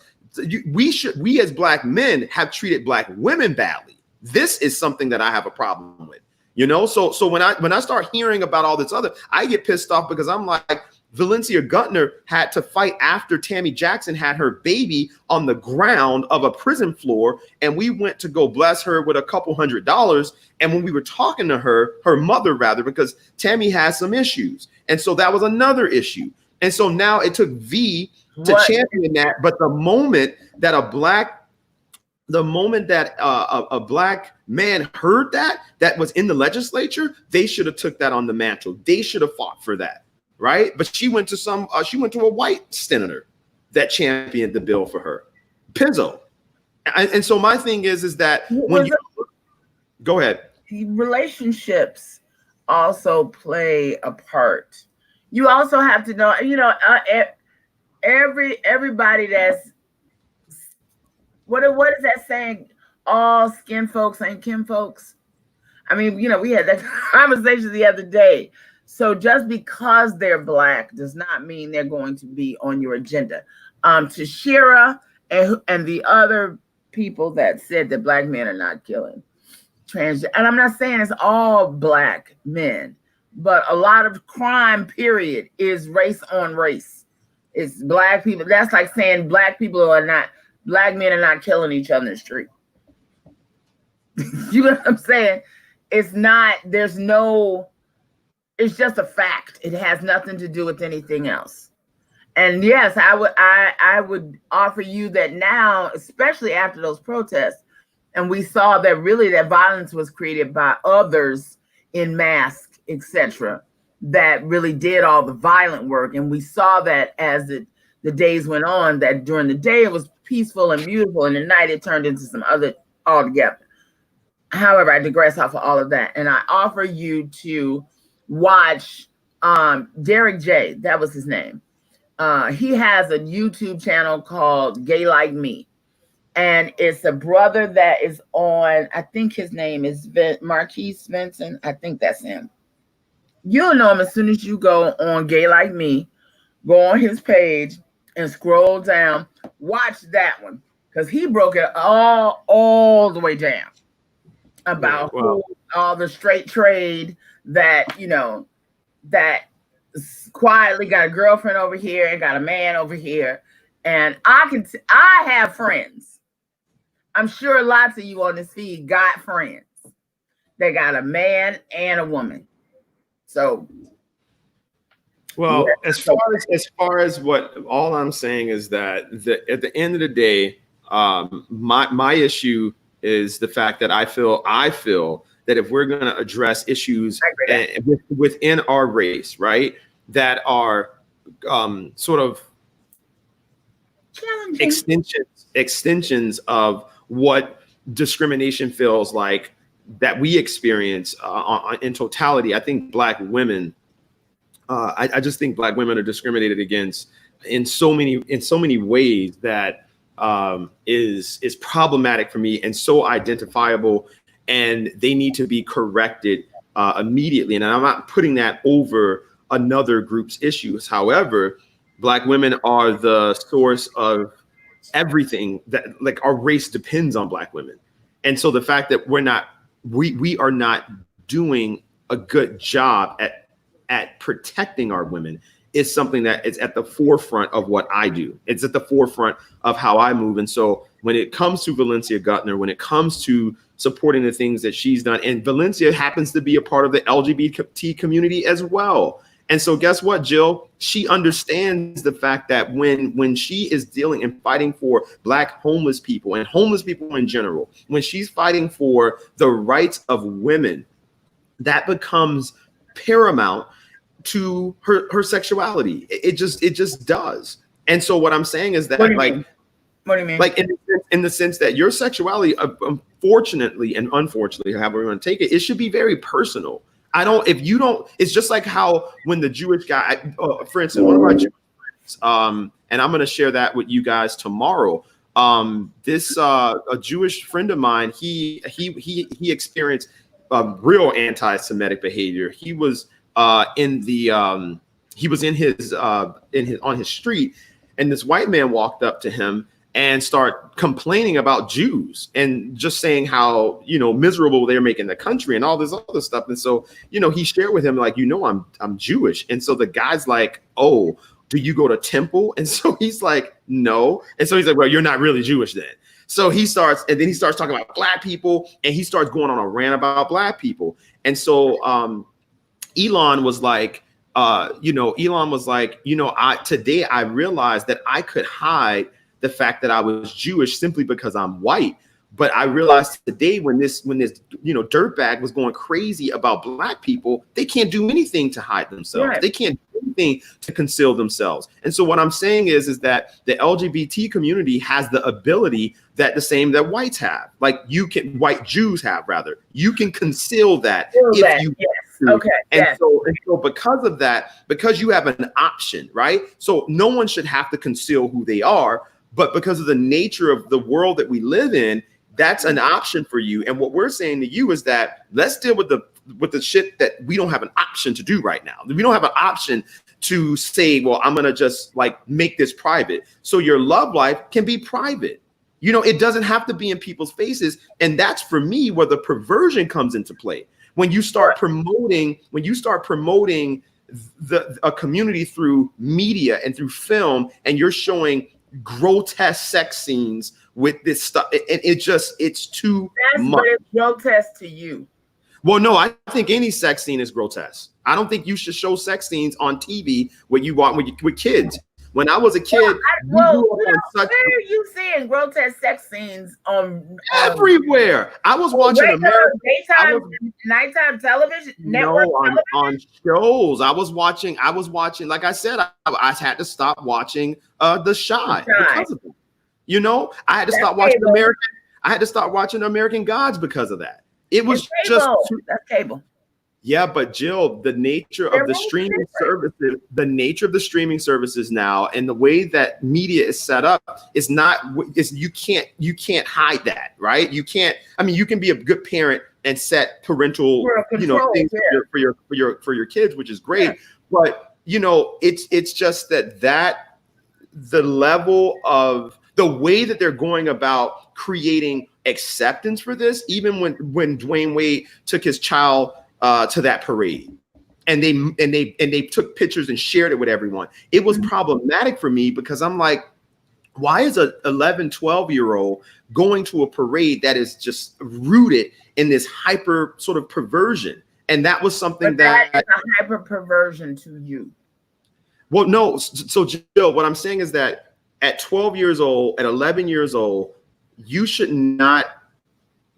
We as Black men have treated Black women badly. This is something that I have a problem with, you know. So when I start hearing about all this other, I get pissed off because I'm like, Valencia Gutner had to fight after Tammy Jackson had her baby on the ground of a prison floor. And we went to go bless her with a couple $100. And when we were talking to her mother rather, because Tammy has some issues. And so that was another issue. And so now it took V to champion that. But the moment that a Black man heard that was in the legislature, they should have took that on the mantle. They should have fought for that. Right, but she went to a white senator that championed the bill for her, Pizzo. And so my thing is that when you go ahead, relationships also play a part. You also have to know, everybody that's what is that saying? All skin folks ain't kin folks. I mean, we had that conversation the other day. So just because they're Black does not mean they're going to be on your agenda. To Shira and the other people that said that Black men are not killing transgender, and I'm not saying it's all Black men, but a lot of crime, period, is race on race. It's Black people. That's like saying Black men are not killing each other in the street. You know what I'm saying? It's not. It's just a fact. It has nothing to do with anything else. And yes, I would offer you that now, especially after those protests, and we saw that really that violence was created by others in masks, etc., that really did all the violent work. And we saw that as the days went on, that during the day it was peaceful and beautiful, and at night it turned into some other altogether. However, I digress off of all of that. And I offer you to watch Derek J. That was his name. He has a YouTube channel called Gay Like Me. And it's a brother that is on, I think his name is Marquise Vincent. I think that's him. You'll know him as soon as you go on Gay Like Me, go on his page and scroll down. Watch that one, because he broke it all the way down about all the straight trade that, that quietly got a girlfriend over here and got a man over here. And I have friends. I'm sure lots of you on this feed got friends. They got a man and a woman. So, well, as far as what all I'm saying is that at the end of the day, my issue is the fact that I feel that if we're going to address issues within our race, right, that are sort of extensions of what discrimination feels like that we experience in totality, I think Black women, I just think Black women are discriminated against in so many ways that is problematic for me and so identifiable, and they need to be corrected immediately. And I'm not putting that over another group's issues. However, Black women are the source of everything that, like, our race depends on Black women. And so the fact that we are not doing a good job at protecting our women is something that is at the forefront of what I do. It's at the forefront of how I move. And so when it comes to Valencia Gutner, when it comes to supporting the things that she's done, and Valencia happens to be a part of the LGBT community as well. And so guess what, Jill? She understands the fact that when she is dealing and fighting for Black homeless people and homeless people in general, when she's fighting for the rights of women, that becomes paramount to her sexuality. It just does. And so what I'm saying is that, what do you mean? Like in the sense that your sexuality, unfortunately and unfortunately, however we want to take it, it should be very personal. It's just like how when the Jewish guy, for instance, one of our Jewish friends, and I'm going to share that with you guys tomorrow. This a Jewish friend of mine, he experienced real anti-Semitic behavior. He was in his on his street, and this white man walked up to him and start complaining about Jews and just saying how, miserable they're making the country and all this other stuff. And so, he shared with him, like, I'm Jewish. And so the guy's like, oh, do you go to temple? And so he's like, no. And so he's like, well, you're not really Jewish then. So he starts talking about black people, and he starts going on a rant about black people. And so Elon was like, today I realized that I could hide the fact that I was Jewish simply because I'm white. But I realized today when this dirtbag was going crazy about black people, they can't do anything to hide themselves. Right. They can't do anything to conceal themselves. And so what I'm saying is that the LGBT community has the ability that whites have, like white Jews have rather. You can conceal that if you okay. And so because of that, because you have an option, right? So no one should have to conceal who they are, but because of the nature of the world that we live in, that's an option for you. And what we're saying to you is that let's deal with the shit that we don't have an option to do right now. We don't have an option to say, well, I'm going to just like make this private. So your love life can be private. It doesn't have to be in people's faces. And that's for me where the perversion comes into play. When you start promoting a community through media and through film, and you're showing grotesque sex scenes with this stuff, it's too much. But it's grotesque to you. Well, no, I think any sex scene is grotesque. I don't think you should show sex scenes on TV with kids. When I was a kid, where are you seeing grotesque sex scenes on everywhere? I was watching nighttime television, network television? On shows. I was watching. Like I said, I had to stop watching The Chi because of it. I had to stop watching I had to stop watching American Gods because of that. It was just that's cable. Yeah, but Jill, the nature of the streaming services now, and the way that media is set up is you can't hide that, right? You can't. I mean, you can be a good parent and set parental things for your kids, which is great. Yeah. But it's just that the level of the way that they're going about creating acceptance for this, even when Dwayne Wade took his child to that parade, and they took pictures and shared it with everyone. It was problematic for me because I'm like, why is a 11, 12-year-old going to a parade that is just rooted in this hyper sort of perversion? And that was something that is a hyper perversion to you. Well, no. So Jill, what I'm saying is that at 12 years old, at 11 years old, you should not,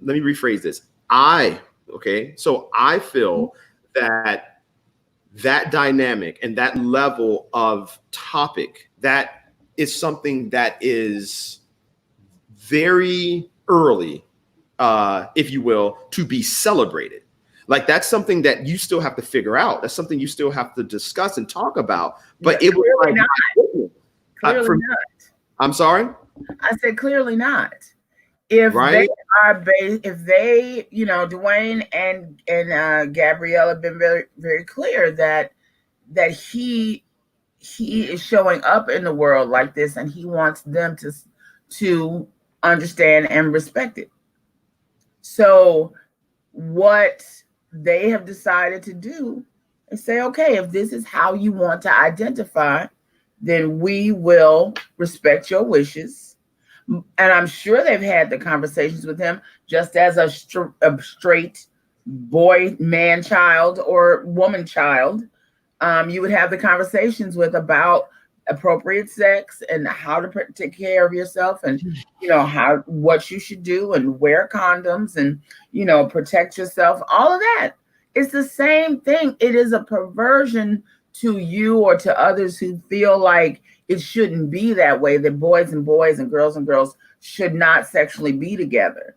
let me rephrase this. So I feel that dynamic and that level of topic, that is something that is very early, if you will, to be celebrated. Like that's something that you still have to figure out. That's something you still have to discuss and talk about. But it was like, clearly not. I'm sorry? I said clearly not. If they are if they, Dwayne and Gabrielle have been very, very clear that he is showing up in the world like this, and he wants them to understand and respect it. So what they have decided to do is say, okay, if this is how you want to identify, then we will respect your wishes. And I'm sure they've had the conversations with him, just as a straight boy, man child or woman child. You would have the conversations with about appropriate sex and how to take care of yourself, and what you should do, and wear condoms, and protect yourself. All of that. It's the same thing. It is a perversion to you or to others who feel like it shouldn't be that way, that boys and boys and girls should not sexually be together.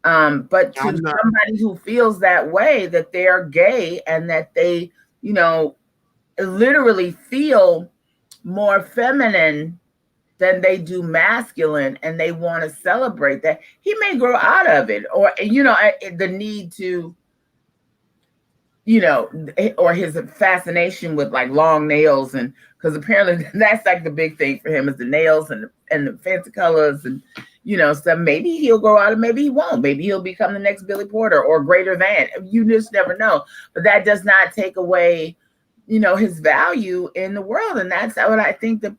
But to somebody who feels that way, that they're gay and that they, literally feel more feminine than they do masculine, and they want to celebrate that. He may grow out of it, or the need to, or his fascination with like long nails, and because apparently that's like the big thing for him is the nails and the fancy colors and stuff. Maybe he'll grow out of, maybe he won't. Maybe he'll become the next Billy Porter or greater than. You just never know. But that does not take away, his value in the world. And that's what I think that,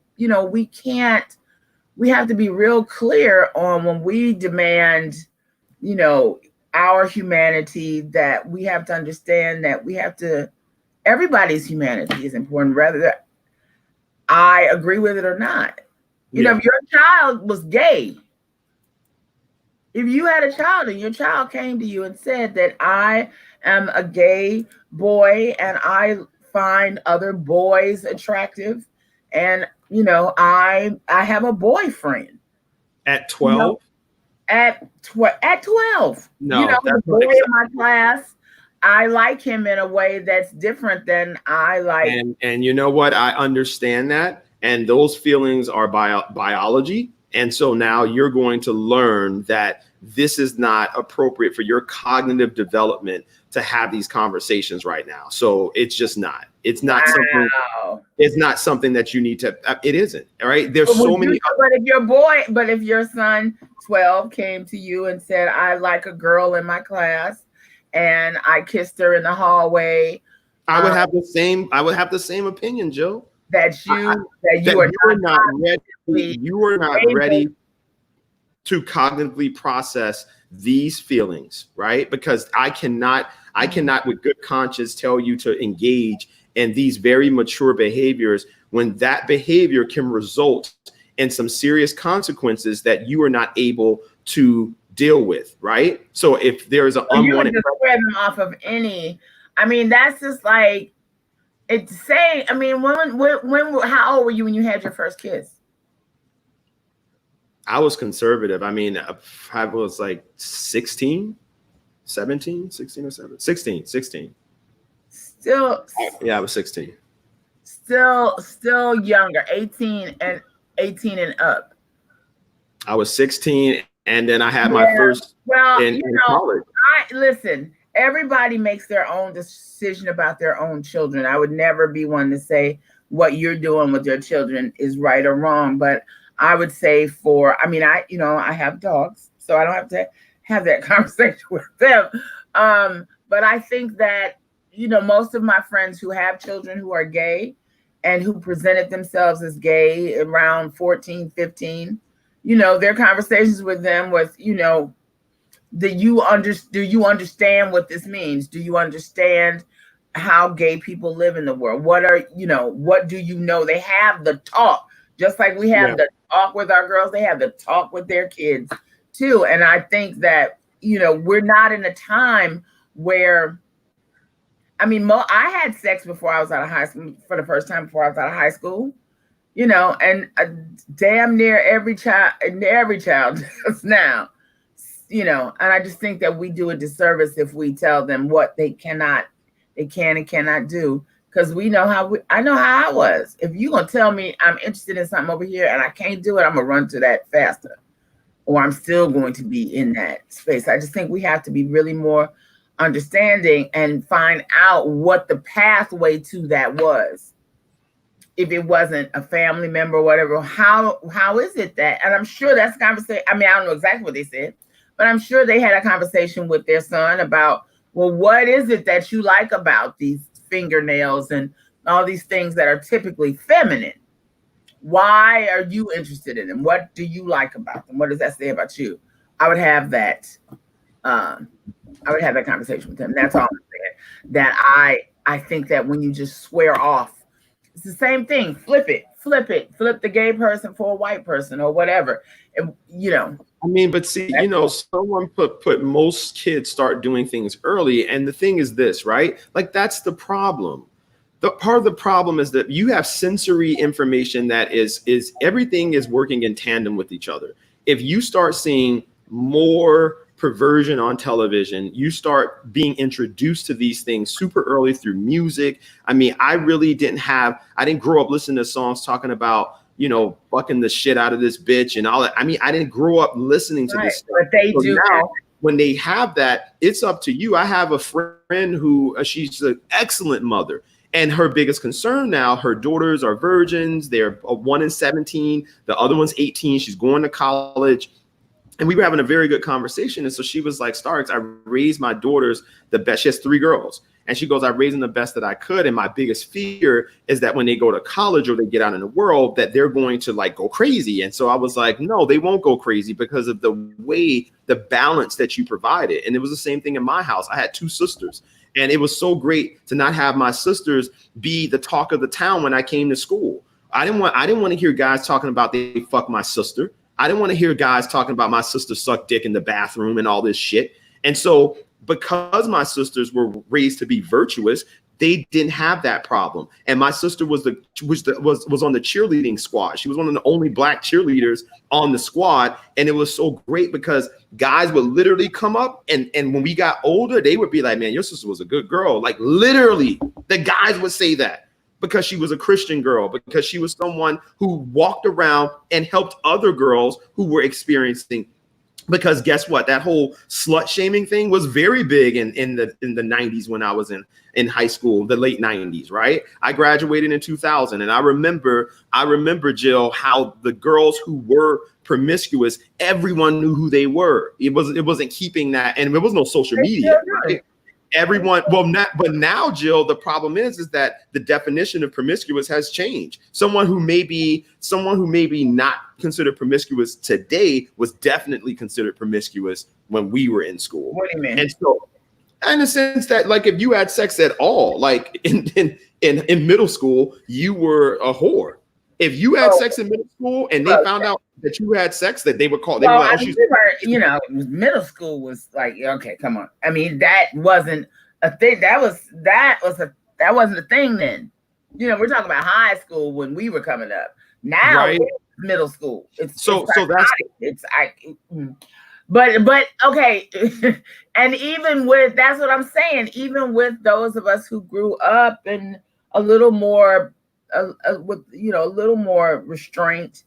we have to be real clear on when we demand, our humanity, that we have to understand that everybody's humanity is important, whether I agree with it or not. If your child was gay, if you had a child and your child came to you and said that I am a gay boy and I find other boys attractive, and I have a boyfriend at 12. At 12, no, the boy in my class, I like him in a way that's different than I like. And you know what? I understand that. And those feelings are biology. And so now you're going to learn that this is not appropriate for your cognitive development to have these conversations right now. So it's just not. It's not something. It's not something that you need to. It isn't. All right. There's so many. But if your son 12 came to you and said, "I like a girl in my class, and I kissed her in the hallway," I would have the same. I would have the same opinion, Joe. That you are not ready. You are not ready to cognitively process these feelings, right? Because I cannot with good conscience tell you to engage in these very mature behaviors when that behavior can result in some serious consequences that you are not able to deal with, right? So if there is an unwanted, you would square them off of any. I mean, that's just like it's saying. I mean, how old were you when you had your first kiss? I was conservative. I mean, I was like 16, 17, 16 or 17, 16. Still. Yeah, I was 16. Still younger, 18 and up. I was 16, and then I had my first in college. Listen, everybody makes their own decision about their own children. I would never be one to say what you're doing with your children is right or wrong, but I would say I have dogs, so I don't have to have that conversation with them. But I think that, most of my friends who have children who are gay and who presented themselves as gay around 14, 15, their conversations with them was, do you understand what this means? Do you understand how gay people live in the world? What do you know? They have the talk, just like we have the talk with our girls. They have the talk with their kids too. And I think that, we're not in a time where, I had sex before I was out of high school, for the first time before I was out of high school, and damn near every child does now, and I just think that we do a disservice if we tell them what they can and cannot do. Because I know how I was. If you're going to tell me I'm interested in something over here and I can't do it, I'm going to run to that faster, or I'm still going to be in that space. I just think we have to be really more understanding and find out what the pathway to that was. If it wasn't a family member or whatever, how is it that, and I'm sure that's a conversation. I don't know exactly what they said, but I'm sure they had a conversation with their son about, well, what is it that you like about these fingernails and all these things that are typically feminine? Why are you interested in them? What do you like about them? What does that say about you? I would have that conversation with him. That's all I'm saying. That I think that when you just swear off, it's the same thing. Flip the gay person for a white person or whatever. And, but see, someone put most kids start doing things early. And the thing is this, right? Like, that's the problem. The part of the problem is that you have sensory information that is everything is working in tandem with each other. If you start seeing more perversion on television, you start being introduced to these things super early through music. I didn't grow up listening to songs talking about you know, fucking the shit out of this bitch and all that. I mean, I didn't grow up listening to this stuff. But they do now, when they have that, it's up to you. I have a friend who she's an excellent mother. And her biggest concern now, her daughters are virgins. They're one is 17, the other one's 18. She's going to college. And we were having a very good conversation. And so she was like, Starks, I raised my daughters the best. She has 3 girls. And she goes, I raised them the best that I could. And my biggest fear is that when they go to college or they get out in the world, that they're going to like go crazy. And so I was like, no, they won't go crazy because of the way, the balance that you provided. And it was the same thing in my house. I had 2 sisters. And it was so great to not have my sisters be the talk of the town when I came to school. I didn't want to hear guys talking about they fuck my sister. I didn't want to hear guys talking about my sister sucked dick in the bathroom and all this shit. And so because my sisters were raised to be virtuous, they didn't have that problem. And my sister was on the cheerleading squad. She was one of the only Black cheerleaders on the squad. And it was so great because guys would literally come up and when we got older, they would be like, man, your sister was a good girl. Like literally the guys would say that because she was a Christian girl, because she was someone who walked around and helped other girls who were experiencing. Because guess what? That whole slut shaming thing was very big in the 90s when I was in high school, the late 90s, right? I graduated in 2000. And I remember, Jill, how the girls who were promiscuous, everyone knew who they were. It wasn't keeping that. And there was no social media. Right? Everyone, but now, Jill, the problem is that the definition of promiscuous has changed. Someone who may be not considered promiscuous today was definitely considered promiscuous when we were in school. What do you mean? And so, in the sense that, like, if you had sex at all, like in middle school, you were a whore. If you had sex in middle school and they found out that you had sex, that they would call. They were like, middle school was like, okay, come on. I mean, that wasn't a thing. That wasn't a thing then. You know, we're talking about high school when we were coming up. Now, right. Middle school. But okay, and even with that's what I'm saying. Even with those of us who grew up in a little more. With a little more restraint,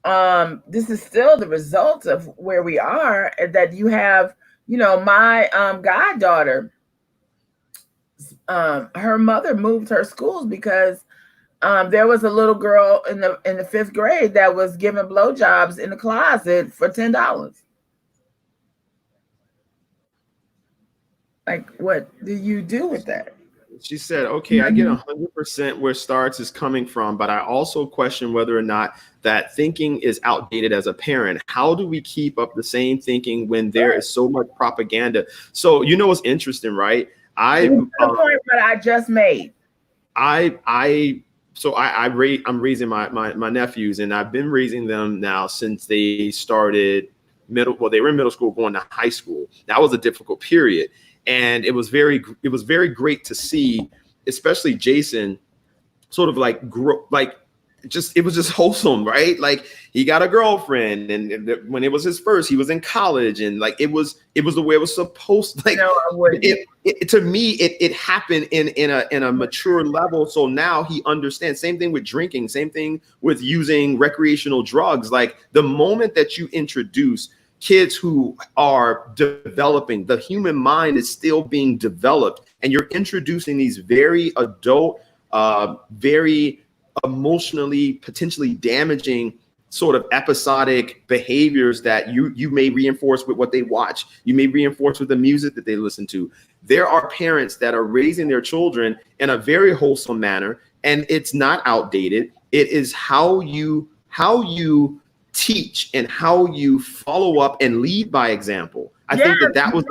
this is still the result of where we are. That you have, my goddaughter, her mother moved her schools because there was a little girl in the 5th grade that was giving blowjobs in the closet for $10. Like, what do you do with that? She said, okay, I get 100% where Starks is coming from, but I also question whether or not that thinking is outdated as a parent. How do we keep up the same thinking when there is so much propaganda? So, what's interesting, right? The point that I just made. I'm raising my nephews, and I've been raising them now since they started they were in middle school going to high school. That was a difficult period. And it was very great to see, especially Jason, sort of like grow, it was just wholesome, right? Like he got a girlfriend, and when it was his first, he was in college, and like it was the way it was supposed. Like to me, it happened in a mature level. So now he understands. Same thing with drinking. Same thing with using recreational drugs. Like the moment that you introduce kids who are developing, the human mind is still being developed, and you're introducing these very adult, very emotionally potentially damaging sort of episodic behaviors that you may reinforce with what they watch. You may reinforce with the music that they listen to. There are parents that are raising their children in a very wholesome manner, and it's not outdated. It is how you teach and how you follow up and lead by example. I think that was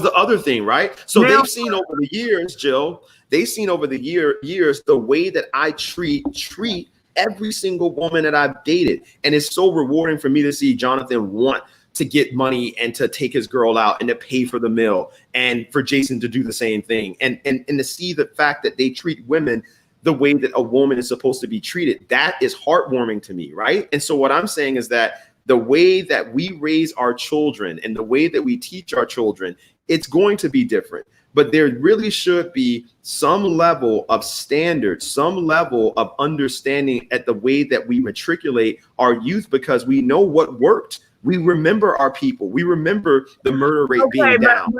the other thing, right? So they've seen over the years, Jill, years the way that I treat every single woman that I've dated. And it's so rewarding for me to see Jonathan want to get money and to take his girl out and to pay for the meal, and for Jason to do the same thing. And to see the fact that they treat women the way that a woman is supposed to be treated, that is heartwarming to me, right? And so what I'm saying is that the way that we raise our children and the way that we teach our children it's going to be different. But there really should be some level of standards, some level of understanding at the way that we matriculate our youth, because we know what worked. We remember our people. We remember the murder rate being down.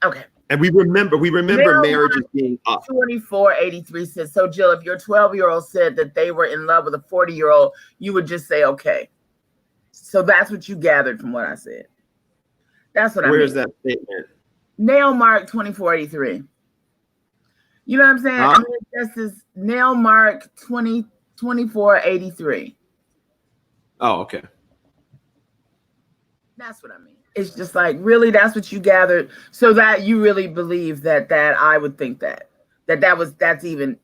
Okay. And we remember marriages being up. 2483 says, so Jill, if your 12-year-old said that they were in love with a 40-year-old, you would just say, okay. So that's what you gathered from what I said. That's what I mean. Where's that statement? Nail Mark 2483. You know what I'm saying? I mean, this is Nail Mark 2483. Oh, okay. That's what I mean. It's just like, really, that's what you gathered, so that you really believe that I would think that's even.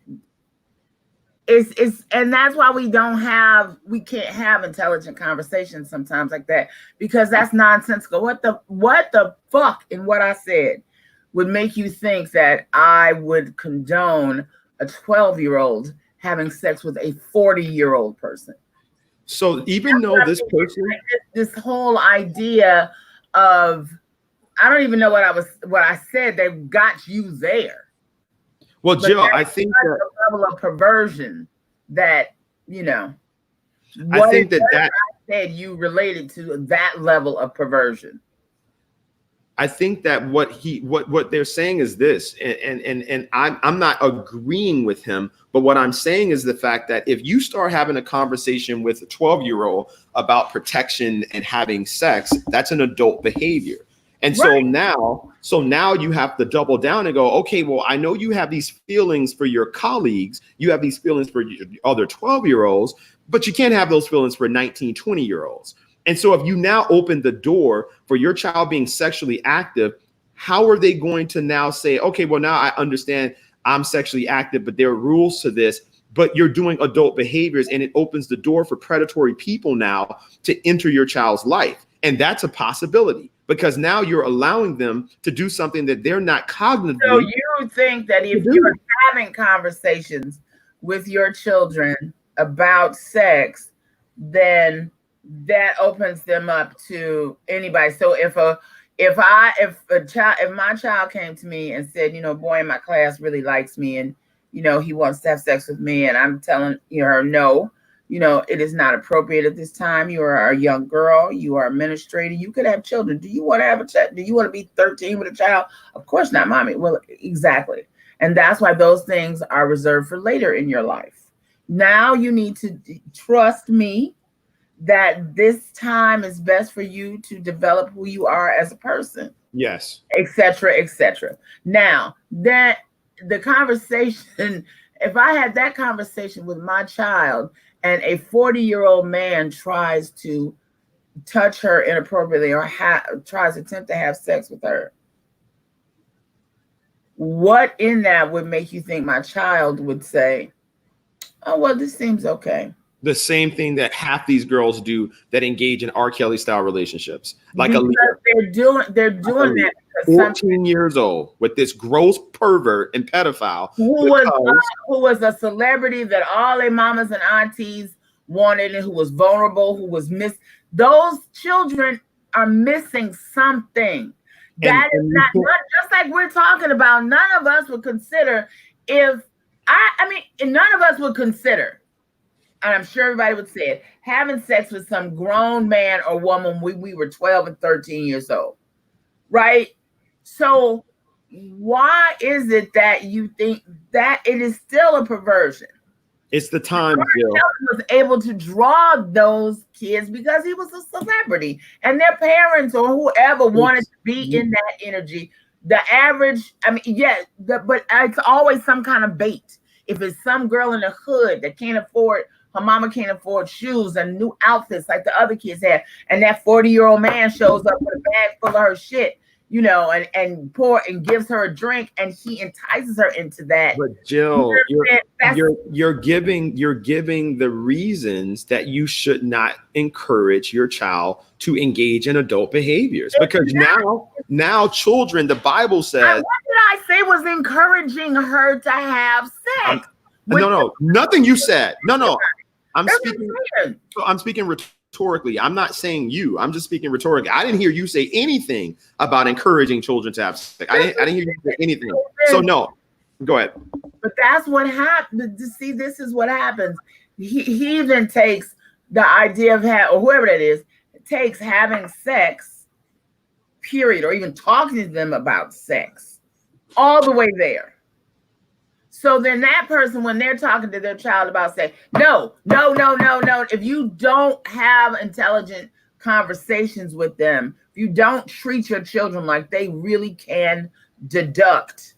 It's and that's why we can't have intelligent conversations sometimes like that, because that's nonsensical. What the fuck in what I said would make you think that I would condone a 12-year-old having sex with a 40-year-old person? So even though this person, this whole idea of, I don't even know what I said that got you there. Well, Jill, I think that the level of perversion that, I think that I said you related to that level of perversion. I think that what they're saying is this, and I'm not agreeing with him, but what I'm saying is the fact that if you start having a conversation with a 12-year-old about protection and having sex, that's an adult behavior. And right. so now you have to double down and go, okay, well, I know you have these feelings for your colleagues, you have these feelings for your other 12-year-olds, but you can't have those feelings for 19, 20-year-olds. And so if you now open the door for your child being sexually active, how are they going to now say, okay, well, now I understand I'm sexually active, but there are rules to this, but you're doing adult behaviors, and it opens the door for predatory people now to enter your child's life. And that's a possibility, because now you're allowing them to do something that they're not cognitively. So you think that if you're having conversations with your children about sex, then that opens them up to anybody. So if my child came to me and said, boy in my class really likes me, and he wants to have sex with me, and I'm telling her, no, it is not appropriate at this time. You are a young girl. You are administrator. You could have children. Do you want to have a child? Do you want to be 13 with a child? Of course not, mommy. Well, exactly. And that's why those things are reserved for later in your life. Now you need to trust me that this time is best for you to develop who you are as a person. Yes. Et cetera, et cetera. Now, that the conversation, if I had that conversation with my child and a 40-year-old man tries to touch her inappropriately or tries to attempt to have sex with her, what in that would make you think my child would say, oh, well, this seems okay? The same thing that half these girls do that engage in R. Kelly style relationships. Like they're doing that. 14 years old with this gross pervert and pedophile who was a celebrity that all their mamas and aunties wanted, and who was vulnerable, who was those children are missing something. That is not just like we're talking about. None of us would consider none of us would consider, and I'm sure everybody would say it, having sex with some grown man or woman when we were 12 and 13 years old, right? So why is it that you think that it is still a perversion? It's the time, Jill. Was able to draw those kids because he was a celebrity, and their parents or whoever wanted to be in that energy. The average, but it's always some kind of bait. If it's some girl in the hood that can't afford, her mama can't afford shoes and new outfits like the other kids have, and that 40-year-old man shows up with a bag full of her shit, and gives her a drink, and he entices her into that. But Jill, you're giving the reasons that you should not encourage your child to engage in adult behaviors, because now children, the Bible says. What did I say was encouraging her to have sex? No, nothing you said. No, I'm speaking rhetorically. I'm not saying you. I'm just speaking rhetorically. I didn't hear you say anything about encouraging children to have sex. I didn't hear you say anything. So no, go ahead. But that's what happened. See, this is what happens. He even takes the idea of or whoever that is, takes having sex, period, or even talking to them about sex, all the way there. So then that person, when they're talking to their child about sex, no. If you don't have intelligent conversations with them, if you don't treat your children like they really can deduct,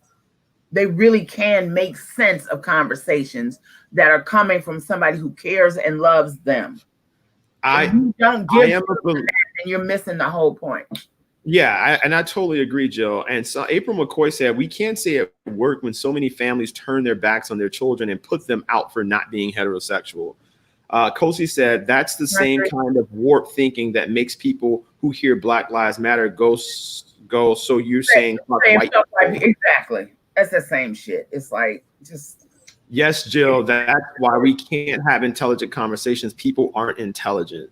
they really can make sense of conversations that are coming from somebody who cares and loves them. You don't give them that, and you're missing the whole point. Yeah, I totally agree, Jill. And so April McCoy said, we can't say it worked when so many families turn their backs on their children and put them out for not being heterosexual. Kosi said, that's the same kind of warped thinking that makes people who hear Black Lives Matter go. So you're saying white people. Exactly. That's the same shit. It's like just. Yes, Jill, that's why we can't have intelligent conversations. People aren't intelligent.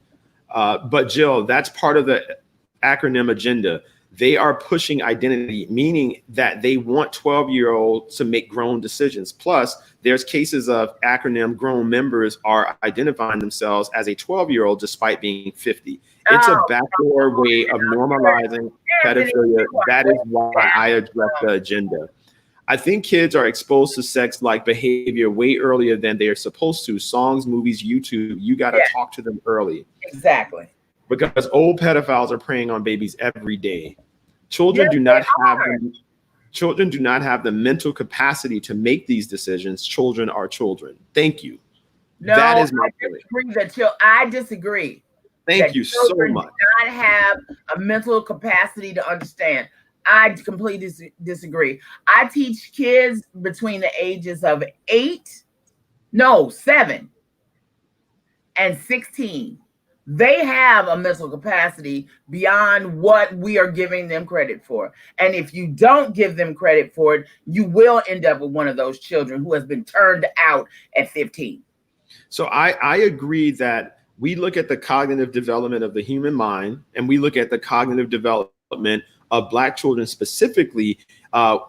But Jill, that's part of the acronym agenda. They are pushing identity, meaning that they want 12-year-olds to make grown decisions. Plus, there's cases of acronym grown members are identifying themselves as a 12-year-old despite being 50. It's a backdoor way of normalizing pedophilia. That is why I address the agenda. I think kids are exposed to sex-like behavior way earlier than they are supposed to. Songs, movies, YouTube, you got to talk to them early. Exactly. Because old pedophiles are preying on babies every day. Children do not have the mental capacity to make these decisions. Children are children. Thank you. No, that is my I disagree. Thank you so much. Do not have a mental capacity to understand. I completely disagree. I teach kids between the ages of 7 and 16. They have a mental capacity beyond what we are giving them credit for. And if you don't give them credit for it, you will end up with one of those children who has been turned out at 15. So I agree that we look at the cognitive development of the human mind, and we look at the cognitive development of Black children specifically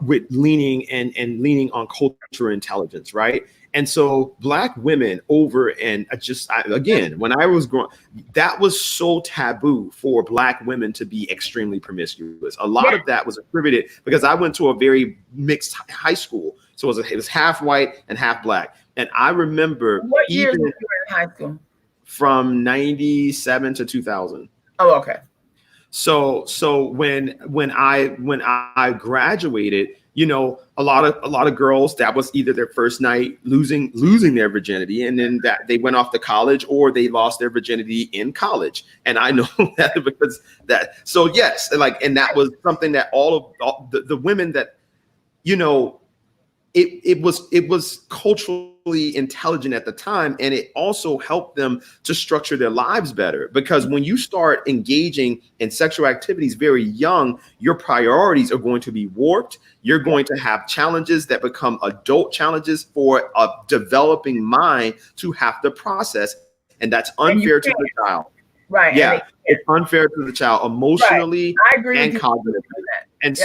with leaning on cultural intelligence, right? And so Black women again, when I was growing, that was so taboo for Black women to be extremely promiscuous. A lot of that was attributed because I went to a very mixed high school. So it was half white and half Black. And I remember what years were you in high school? From 97 to 2000. Oh, okay. So when I graduated, you know, a lot of girls, that was either their first night losing their virginity, and then that they went off to college, or they lost their virginity in college. And I know that because that. So yes, and that was something that all the women that, you know, it was culturally intelligent at the time, and it also helped them to structure their lives better. Because when you start engaging in sexual activities very young, your priorities are going to be warped. You're going to have challenges that become adult challenges for a developing mind to have to process, and that's unfair to the child. Right. Yeah, it's unfair to the child emotionally and cognitively. And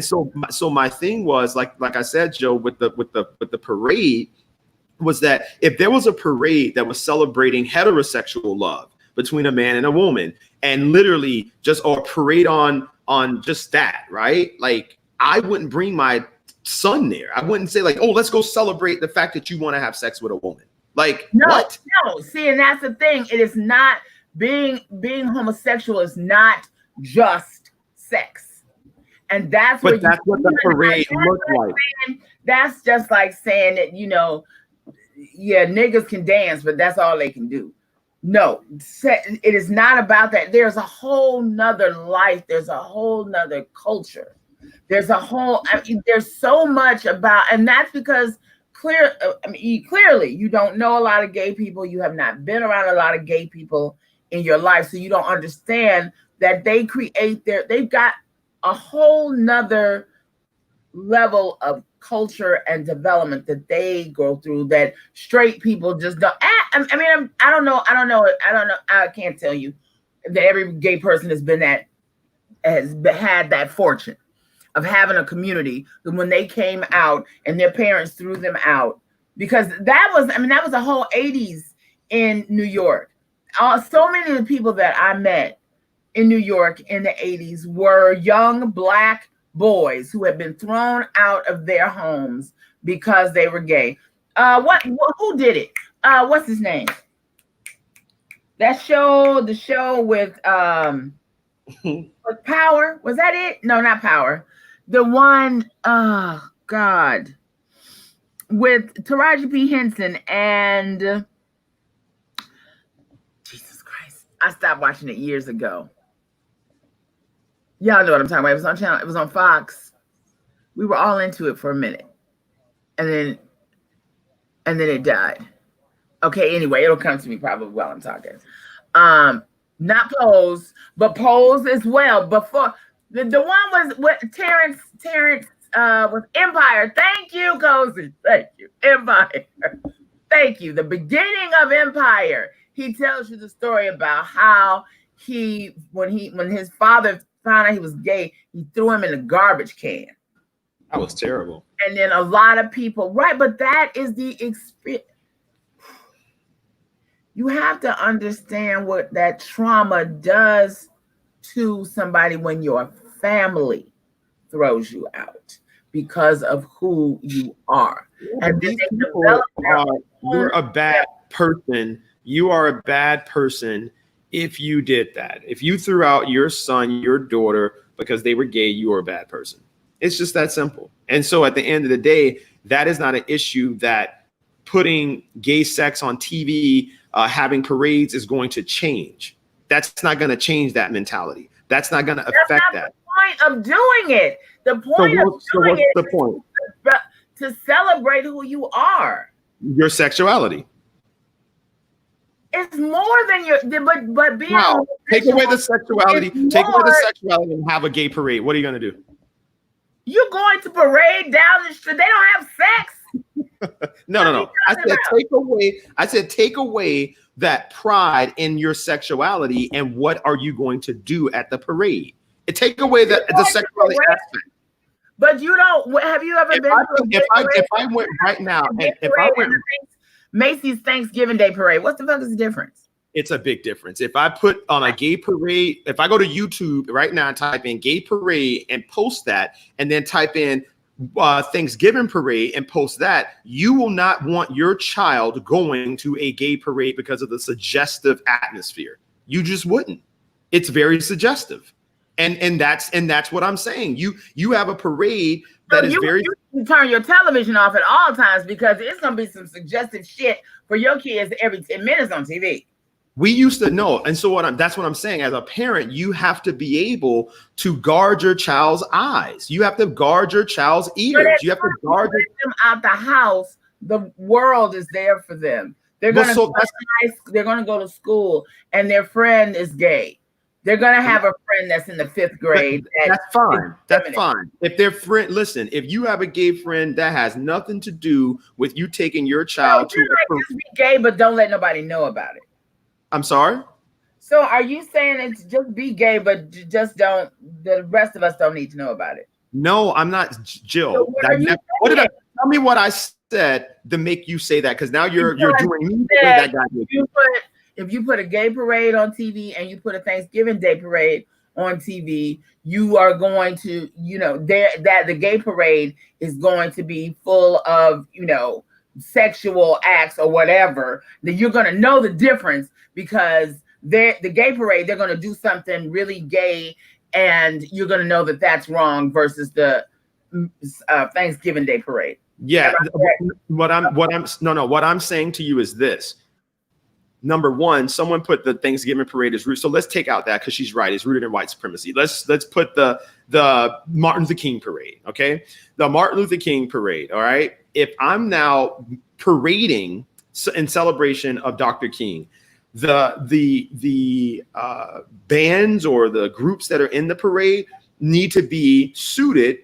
so my thing was like I said, Joe, with the parade, was that if there was a parade that was celebrating heterosexual love between a man and a woman, and literally just or parade on just that, right? Like, I wouldn't bring my son there. I wouldn't say like, oh, let's go celebrate the fact that you want to have sex with a woman. Like, what? No. See, and that's the thing. It is not being homosexual is not just sex. And that's what the parade looks like. That's just like saying that, you know, yeah, niggas can dance, but that's all they can do. No, it is not about that. There's a whole nother life. There's a whole nother culture. There's so much about, and that's because clearly you don't know a lot of gay people. You have not been around a lot of gay people in your life. So you don't understand that they've got a whole nother level of culture and development that they go through that straight people just don't. I don't know. I can't tell you that every gay person has had that fortune of having a community when they came out and their parents threw them out, because that was a whole 80s in New York. So many of the people that I met in New York in the 80s were young Black boys who had been thrown out of their homes because they were gay. Who did it? What's his name? The show with Power. Was that it? No, not Power. The one, oh God, with Taraji P. Henson and Jesus Christ. I stopped watching it years ago. Y'all know what I'm talking about. It was on Fox. We were all into it for a minute. And then it died. Okay, anyway, it'll come to me probably while I'm talking. Not Pose, but Pose as well. Before the one was what Terrence was Empire. Thank you, Cozy. Thank you. Empire. Thank you. The beginning of Empire. He tells you the story about how when his father found out he was gay, he threw him in a garbage can. That was terrible. And then a lot of people, right? But that is the experience. You have to understand what that trauma does to somebody when your family throws you out because of who you are. And these people you're a bad person. You are a bad person if you did that. If you threw out your son, your daughter, because they were gay, you are a bad person. It's just that simple. And so at the end of the day, that is not an issue that putting gay sex on TV, having parades is going to change. That's not going to change that mentality. That's not going to affect that. The point of doing it. The point of doing it the point? To celebrate who you are. Your sexuality. It's more than your, but being take away the sexuality. Take away the sexuality and have a gay parade. What are you going to do? You're going to parade down the street. They don't have sex. No. I said take away that pride in your sexuality, and what are you going to do at the parade? And take away the sexuality aspect. But you don't. Have you ever been? If I went right now, and if I went Macy's Thanksgiving Day parade, what the fuck is the difference? It's a big difference. If I put on a gay parade, if I go to YouTube right now and type in gay parade and post that, and then type in Thanksgiving parade and post that, you will not want your child going to a gay parade because of the suggestive atmosphere. You just wouldn't. It's very suggestive. And that's what I'm saying. You have a parade that is very. You turn your television off at all times because it's gonna be some suggestive shit for your kids every 10 minutes on TV. We used to know, and so that's what I'm saying. As a parent, you have to be able to guard your child's eyes. You have to guard your child's ears. You have to guard them out the house. The world is there for them. They're gonna they're gonna go to school, and their friend is gay. They're gonna have a friend that's in the 5th grade. That's fine. That's fine. If their friend, listen, if you have a gay friend, that has nothing to do with you taking your child to just be gay, but don't let nobody know about it. I'm sorry? So are you saying it's just be gay, but just don't, the rest of us don't need to know about it? No, I'm not, Jill. So tell me what I said to make you say that, because now you're doing me the way that guy did. If you put a gay parade on TV and you put a Thanksgiving Day parade on TV, you are going to, that the gay parade is going to be full of, sexual acts or whatever, that you're going to know the difference, because the gay parade, they're going to do something really gay, and you're going to know that that's wrong versus the Thanksgiving Day parade. Yeah. What I'm saying to you is this. Number one, someone put the Thanksgiving parade as root. So let's take out that, because she's right. It's rooted in white supremacy. Let's put the Martin Luther King parade. Okay. The Martin Luther King parade. All right. If I'm now parading in celebration of Dr. King, the bands or the groups that are in the parade need to be suited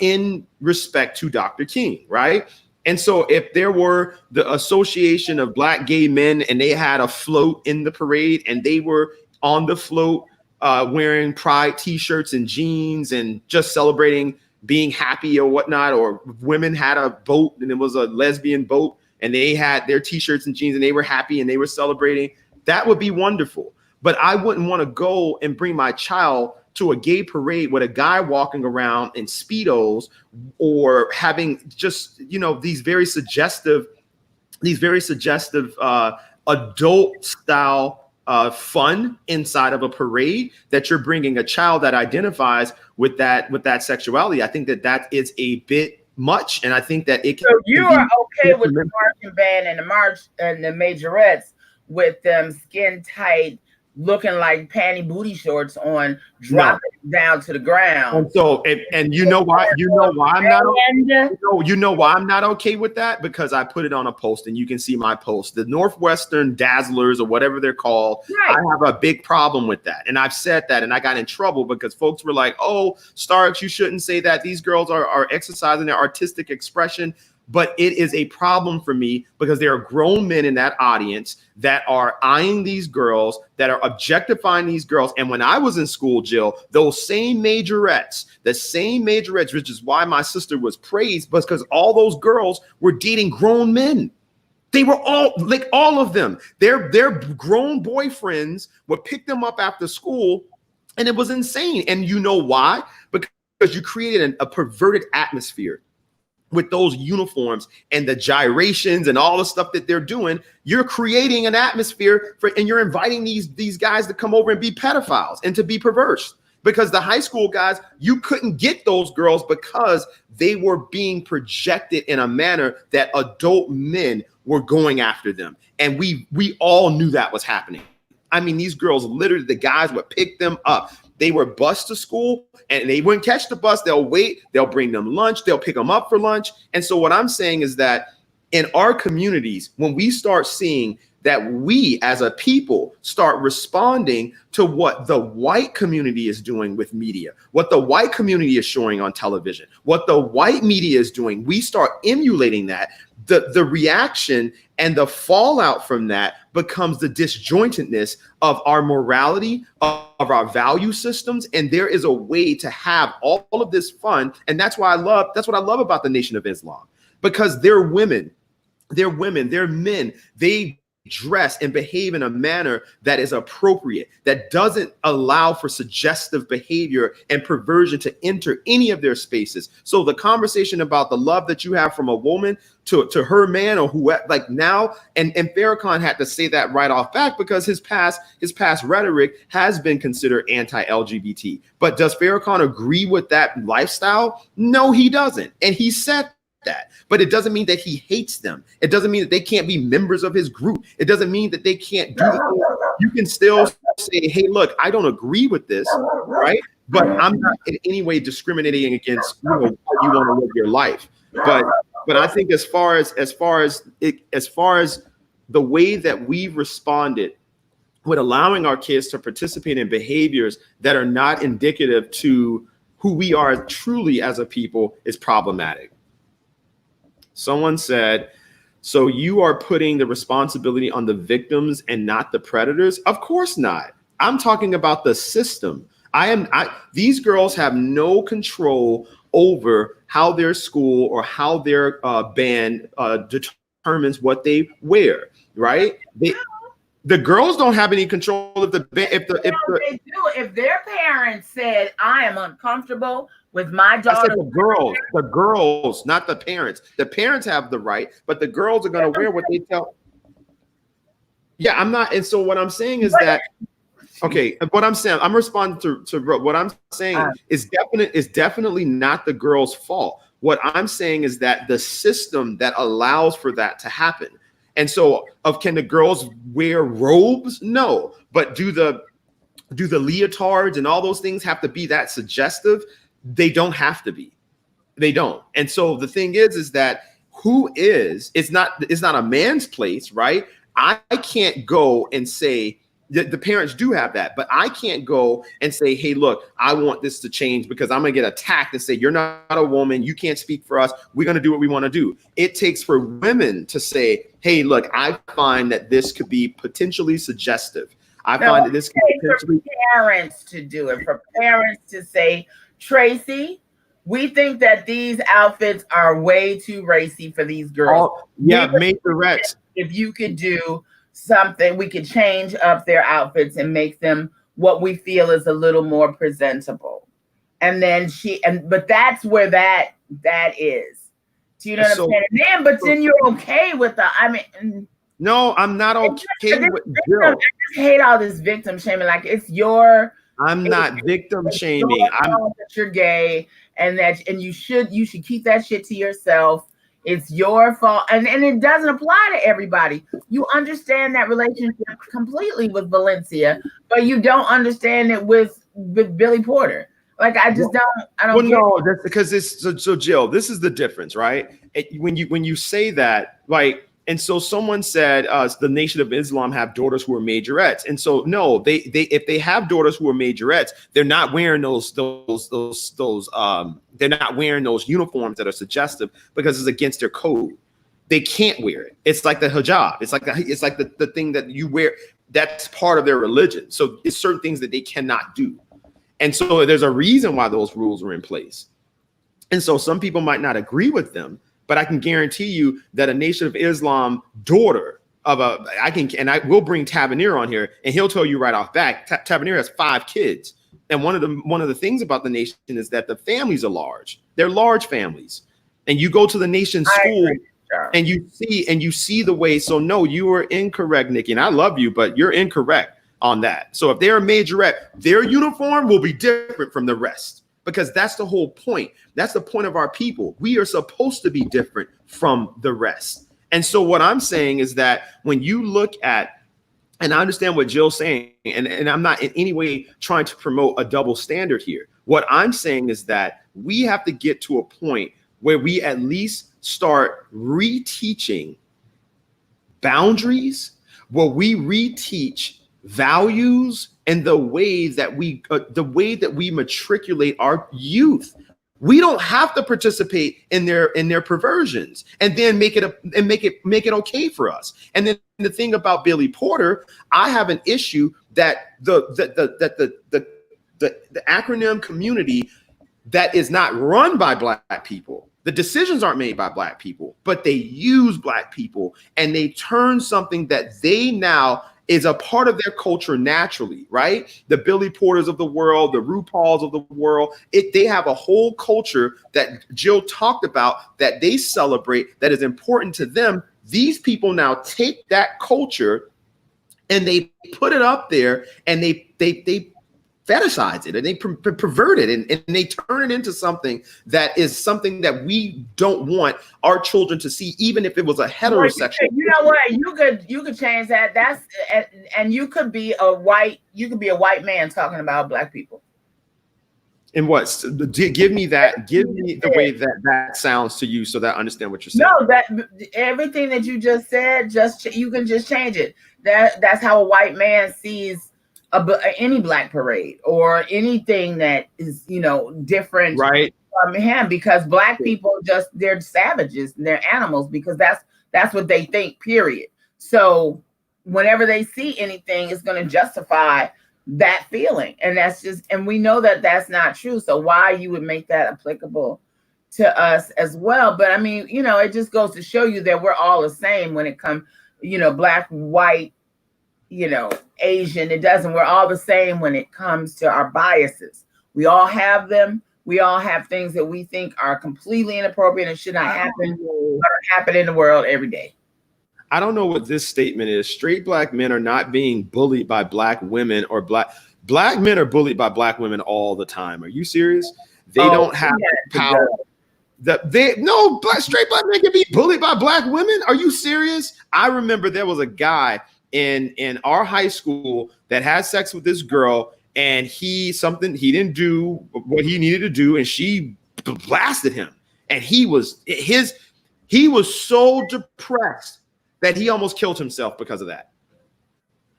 in respect to Dr. King. Right. And so if there were the Association of Black Gay Men and they had a float in the parade and they were on the float wearing pride t-shirts and jeans and just celebrating being happy or whatnot, or women had a boat and it was a lesbian boat and they had their t-shirts and jeans and they were happy and they were celebrating, that would be wonderful. But I wouldn't want to go and bring my child to a gay parade with a guy walking around in Speedos or having just, you know, these very suggestive adult style fun inside of a parade, that you're bringing a child that identifies with that sexuality. I think that is a bit much. And I think that it can. So you are okay with the marching band and the march and the majorettes with them skin tight, looking like panty booty shorts on, dropping down to the ground. And so, and you know why I'm not why I'm not okay with that, because I put it on a post and you can see my post. The Northwestern Dazzlers or whatever they're called, right. I have a big problem with that. And I've said that and I got in trouble because folks were like, oh, Starks, you shouldn't say that. These girls are exercising their artistic expression. But it is a problem for me because there are grown men in that audience that are eyeing these girls, that are objectifying these girls. And when I was in school, Jill, those same majorettes, which is why my sister was praised, because all those girls were dating grown men. They were all like all of them. Their grown boyfriends would pick them up after school, and it was insane. And you know why? Because you created a perverted atmosphere. With those uniforms and the gyrations and all the stuff that they're doing, you're creating an atmosphere and you're inviting these guys to come over and be pedophiles and to be perverse. Because the high school guys, you couldn't get those girls because they were being projected in a manner that adult men were going after them. And we all knew that was happening. I mean, these girls, literally, the guys would pick them up. They were bused to school and they wouldn't catch the bus. They'll wait. They'll bring them lunch. They'll pick them up for lunch. And so what I'm saying is that in our communities, when we start seeing that we as a people start responding to what the white community is doing with media, what the white community is showing on television, what the white media is doing, we start emulating that. The reaction and the fallout from that becomes the disjointedness of our morality, of our value systems. And there is a way to have all of this fun. And that's what I love about the Nation of Islam, because they're women, they're men, they dress and behave in a manner that is appropriate, that doesn't allow for suggestive behavior and perversion to enter any of their spaces. So the conversation about the love that you have from a woman to her man or who, like now, and Farrakhan had to say that right off back because his past rhetoric has been considered anti-LGBT. But does Farrakhan agree with that lifestyle? No, he doesn't. And he said that, but it doesn't mean that he hates them. It doesn't mean that they can't be members of his group. It doesn't mean that they can't do the. You can still say, hey, look, I don't agree with this, right? But I'm not in any way discriminating against how you want to live your life. But I think as far as the way that we've responded with allowing our kids to participate in behaviors that are not indicative to who we are truly as a people is problematic. Someone said, so you are putting the responsibility on the victims and not the predators? Of course not. I'm talking about the system. These girls have no control over how their school or how their band determines what they wear, right? The girls don't have any control of the band. If their parents said, I am uncomfortable with my daughter. I said the girls, not the parents. The parents have the right, but the girls are going to wear what they tell. Yeah, I'm not. And so what I'm saying is that, okay, what I'm saying, I'm responding to what I'm saying is definitely not the girl's fault. What I'm saying is that the system that allows for that to happen. And so can the girls wear robes? No. But do the leotards and all those things have to be that suggestive? They don't have to be. They don't. And so the thing is that it's not a man's place, right? I can't go and say, the parents do have that, but I can't go and say, hey, look, I want this to change because I'm going to get attacked and say, you're not a woman. You can't speak for us. We're going to do what we want to do. It takes for women to say, hey, look, I find that this could be potentially suggestive. I find that this could potentially. For parents to do it, for parents to say, Tracey, we think that these outfits are way too racy for these girls. Oh, yeah, majorettes. If you could do something, we could change up their outfits and make them what we feel is a little more presentable. And then but that's where that is. Do you know what I'm saying? But then you're okay with no, I'm not okay with Jill. I just hate all this victim shaming. Like I'm not victim shaming. That you're gay and you should keep that shit to yourself. It's your fault. And it doesn't apply to everybody. You understand that relationship completely with Valencia, but you don't understand it with Billy Porter. Like I don't no, that's because so Jill, this is the difference, right? When you say that, like, and so someone said the Nation of Islam have daughters who are majorettes, and so no, they if they have daughters who are majorettes, they're not wearing those they're not wearing those uniforms that are suggestive because it's against their code. They can't wear it. It's like the hijab. It's like the thing that you wear. That's part of their religion. So it's certain things that they cannot do, and so there's a reason why those rules are in place. And so some people might not agree with them. But I can guarantee you that a Nation of Islam daughter of I will bring Tavernier on here, and he'll tell you right off back. Tavernier has 5 kids, and one of the things about the Nation is that the families are large. They're large families, and you go to the Nation school and you see the way. So no, you are incorrect, Nikki, and I love you, but you're incorrect on that. So if they're a majorette, their uniform will be different from the rest. Because that's the whole point. That's the point of our people. We are supposed to be different from the rest. And so what I'm saying is that when you look at, and I understand what Jill's saying, and I'm not in any way trying to promote a double standard here. What I'm saying is that we have to get to a point where we at least start reteaching boundaries, where we reteach values and the way that we matriculate our youth. We don't have to participate in their perversions and then make it okay for us. And then the thing about Billy Porter, I have an issue that the acronym community that is not run by Black people. The decisions aren't made by Black people, but they use Black people and they turn something that they now is a part of their culture naturally, right? The Billy Porters of the world, the RuPauls of the world, they have a whole culture that Jill talked about that they celebrate that is important to them. These people now take that culture and they put it up there and they fetishize it and they pervert it and they turn it into something that is something that we don't want our children to see, even if it was a heterosexual. You know what? You could change that. And you could be a white man talking about Black people. And what? Give me that. Give me the way that sounds to you, so that I understand what you're saying. No, that everything that you just said, you can just change it. That's how a white man sees any Black parade or anything that is, different from him, because Black people they're savages and they're animals, because that's what they think, period. So whenever they see anything, it's going to justify that feeling. And and we know that that's not true. So why you would make that applicable to us as well? But I mean, it just goes to show you that we're all the same when it comes, Black, white, Asian, we're all the same when it comes to our biases. We all have them. We all have things that we think are completely inappropriate and should not happen, but happen in the world every day. I don't know what this statement is. Straight Black men are not being bullied by Black women, or Black men are bullied by Black women all the time. Are you serious? They don't have power. Straight Black men can be bullied by Black women. Are you serious? I remember there was a guy in our high school that had sex with this girl, and he didn't do what he needed to do, and she blasted him, and he was so depressed that he almost killed himself because of that.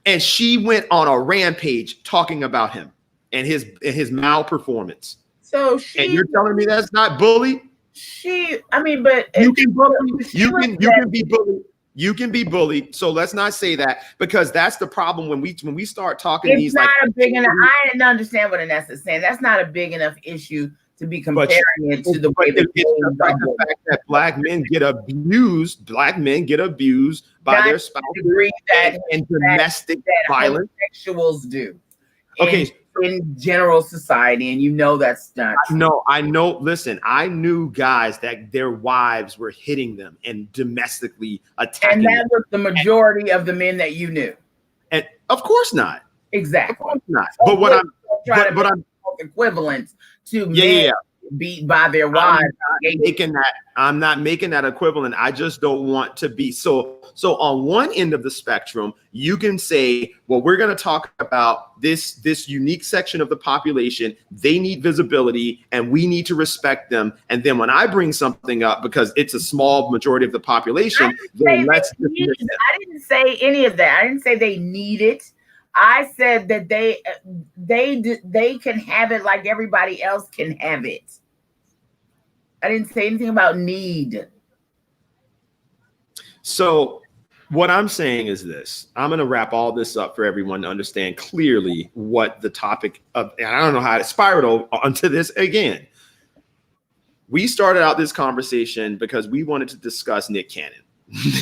And she went on a rampage talking about him and his malperformance. So and you're telling me that's not bully? But you can bully. You can be bullied. You can be bullied. So let's not say that, because that's the problem when we start talking. It's not a big enough. I didn't understand what Anessa is saying. That's not a big enough issue to be comparing it to the way that the fact that black men get abused. Black men get abused by their spouses and domestic violence. Homosexuals do. Okay. In general society, and you know that's not true. No, I know. Listen, I knew guys that their wives were hitting them and domestically attacking. And that was the majority of the men that you knew. And of course not. Exactly. Of course not. But what I'm equivalent to men beat by their wives. I'm not making that equivalent. I just don't want to be so on one end of the spectrum. You can say, well, we're going to talk about this unique section of the population. They need visibility and we need to respect them. And then when I bring something up, because it's a small majority of the population, I didn't say any of that. I didn't say they need it. I said that they can have it like everybody else can have it. I didn't say anything about need. So what I'm saying is this. I'm going to wrap all this up for everyone to understand clearly what the topic of, and I don't know how to spiral onto this again. We started out this conversation because we wanted to discuss Nick Cannon.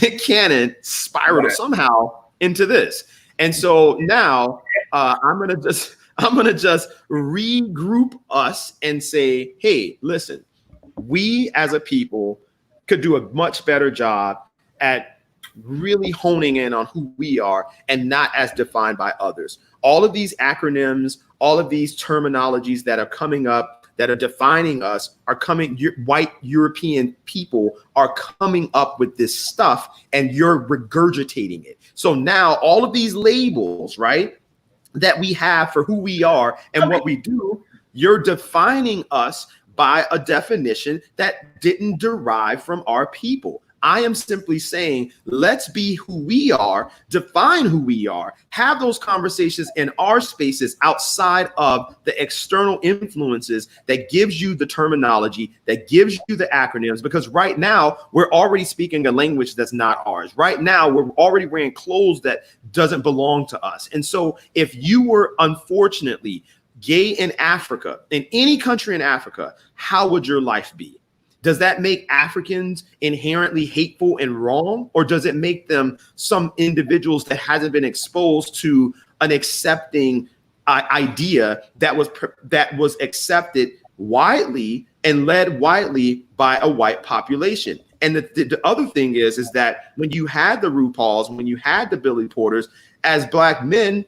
Nick Cannon spiraled somehow into this. And so now I'm gonna just regroup us and say, hey, listen, we as a people could do a much better job at really honing in on who we are and not as defined by others. All of these acronyms, all of these terminologies that are coming up that are defining us are coming. White European people are coming up with this stuff and you're regurgitating it. So now all of these labels, right, that we have for who we are and what we do, you're defining us by a definition that didn't derive from our people. I am simply saying, let's be who we are, define who we are, have those conversations in our spaces outside of the external influences that gives you the terminology, that gives you the acronyms, because right now we're already speaking a language that's not ours. Right now, we're already wearing clothes that doesn't belong to us. And so if you were unfortunately gay in Africa, in any country in Africa, how would your life be? Does that make Africans inherently hateful and wrong? Or does it make them some individuals that hasn't been exposed to an accepting idea that was accepted widely and led widely by a white population? And the other thing is that when you had the RuPauls, when you had the Billy Porters, as Black men,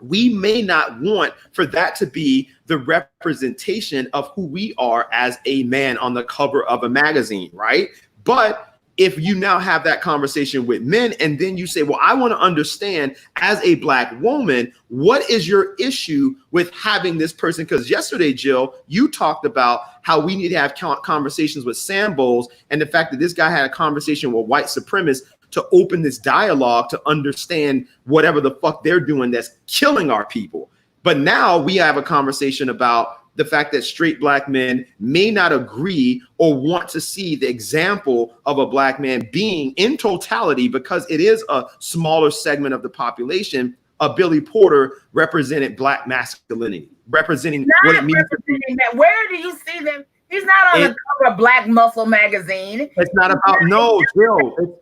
we may not want for that to be the representation of who we are as a man on the cover of a magazine, right? But if you now have that conversation with men and then you say, well, I want to understand as a Black woman, what is your issue with having this person? Because yesterday, Jill, you talked about how we need to have conversations with Sambos and the fact that this guy had a conversation with white supremacists to open this dialogue to understand whatever the fuck they're doing that's killing our people. But now we have a conversation about the fact that straight Black men may not agree or want to see the example of a Black man being in totality, because it is a smaller segment of the population. A Billy Porter represented Black masculinity, representing what it means. That. Where do you see them? He's not on the cover of Black Muscle magazine. It's not about, no, Jill.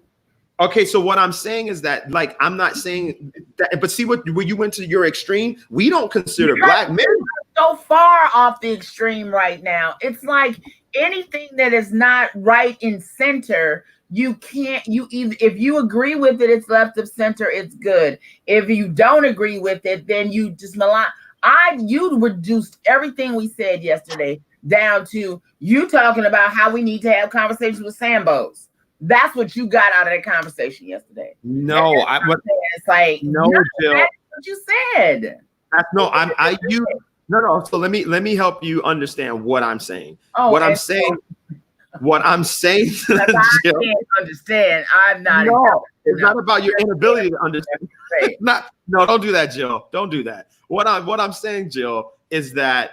Okay, so what I'm saying is that, like, I'm not saying that, but see when you went to your extreme, we don't consider Black men so far off the extreme right now. It's like anything that is not right in center, you can't, if you agree with it, it's left of center, it's good. If you don't agree with it, then you just malign. You reduced everything we said yesterday down to you talking about how we need to have conversations with Sambos. That's what you got out of that conversation yesterday. No, it's like no, Jill. That's what you said. No. So let me help you understand what I'm saying. I'm saying What I'm saying, I Jill, can't understand. I'm not. no, it's enough. not about your inability to understand. No, don't do that, Jill. Don't do that. What I'm saying, Jill, is that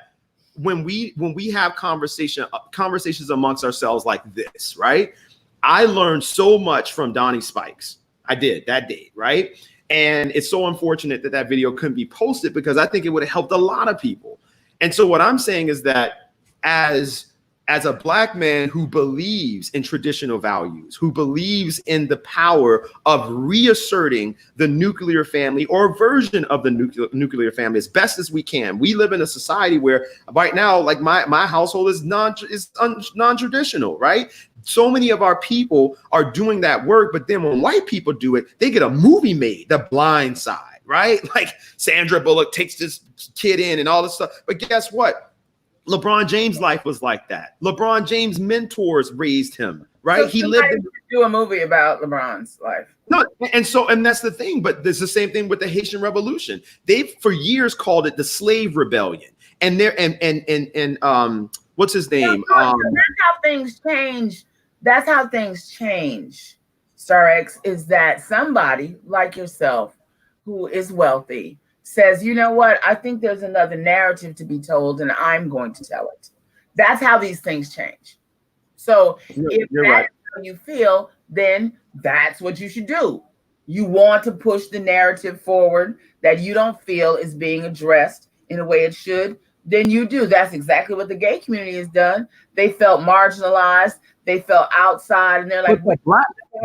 when we have conversations amongst ourselves like this, right? I learned so much from Donnie Spikes. I did that day, right? And it's so unfortunate that that video couldn't be posted because I think it would have helped a lot of people. And so what I'm saying is that as a Black man who believes in traditional values, who believes in the power of reasserting the nuclear family or a version of the nuclear family as best as we can. We live in a society where right now, like my household is non-traditional, right? So many of our people are doing that work, but then when white people do it, they get a movie made, The Blind Side, right? Like Sandra Bullock takes this kid in and all this stuff. But guess what? LeBron James' life was like that. LeBron James' mentors raised him, right? So he lived in do a movie about LeBron's life. No, and that's the thing. But there's the same thing with the Haitian Revolution. They've for years called it the slave rebellion. And there and what's his name? That's how things change. That's how things change. Star X is that somebody like yourself who is wealthy says, you know what? I think there's another narrative to be told, and I'm going to tell it. That's how these things change. So if that's right. How you feel, then that's what you should do. You want to push the narrative forward that you don't feel is being addressed in a way it should, then you do. That's exactly what the gay community has done. They felt marginalized. They felt outside, and they're like, but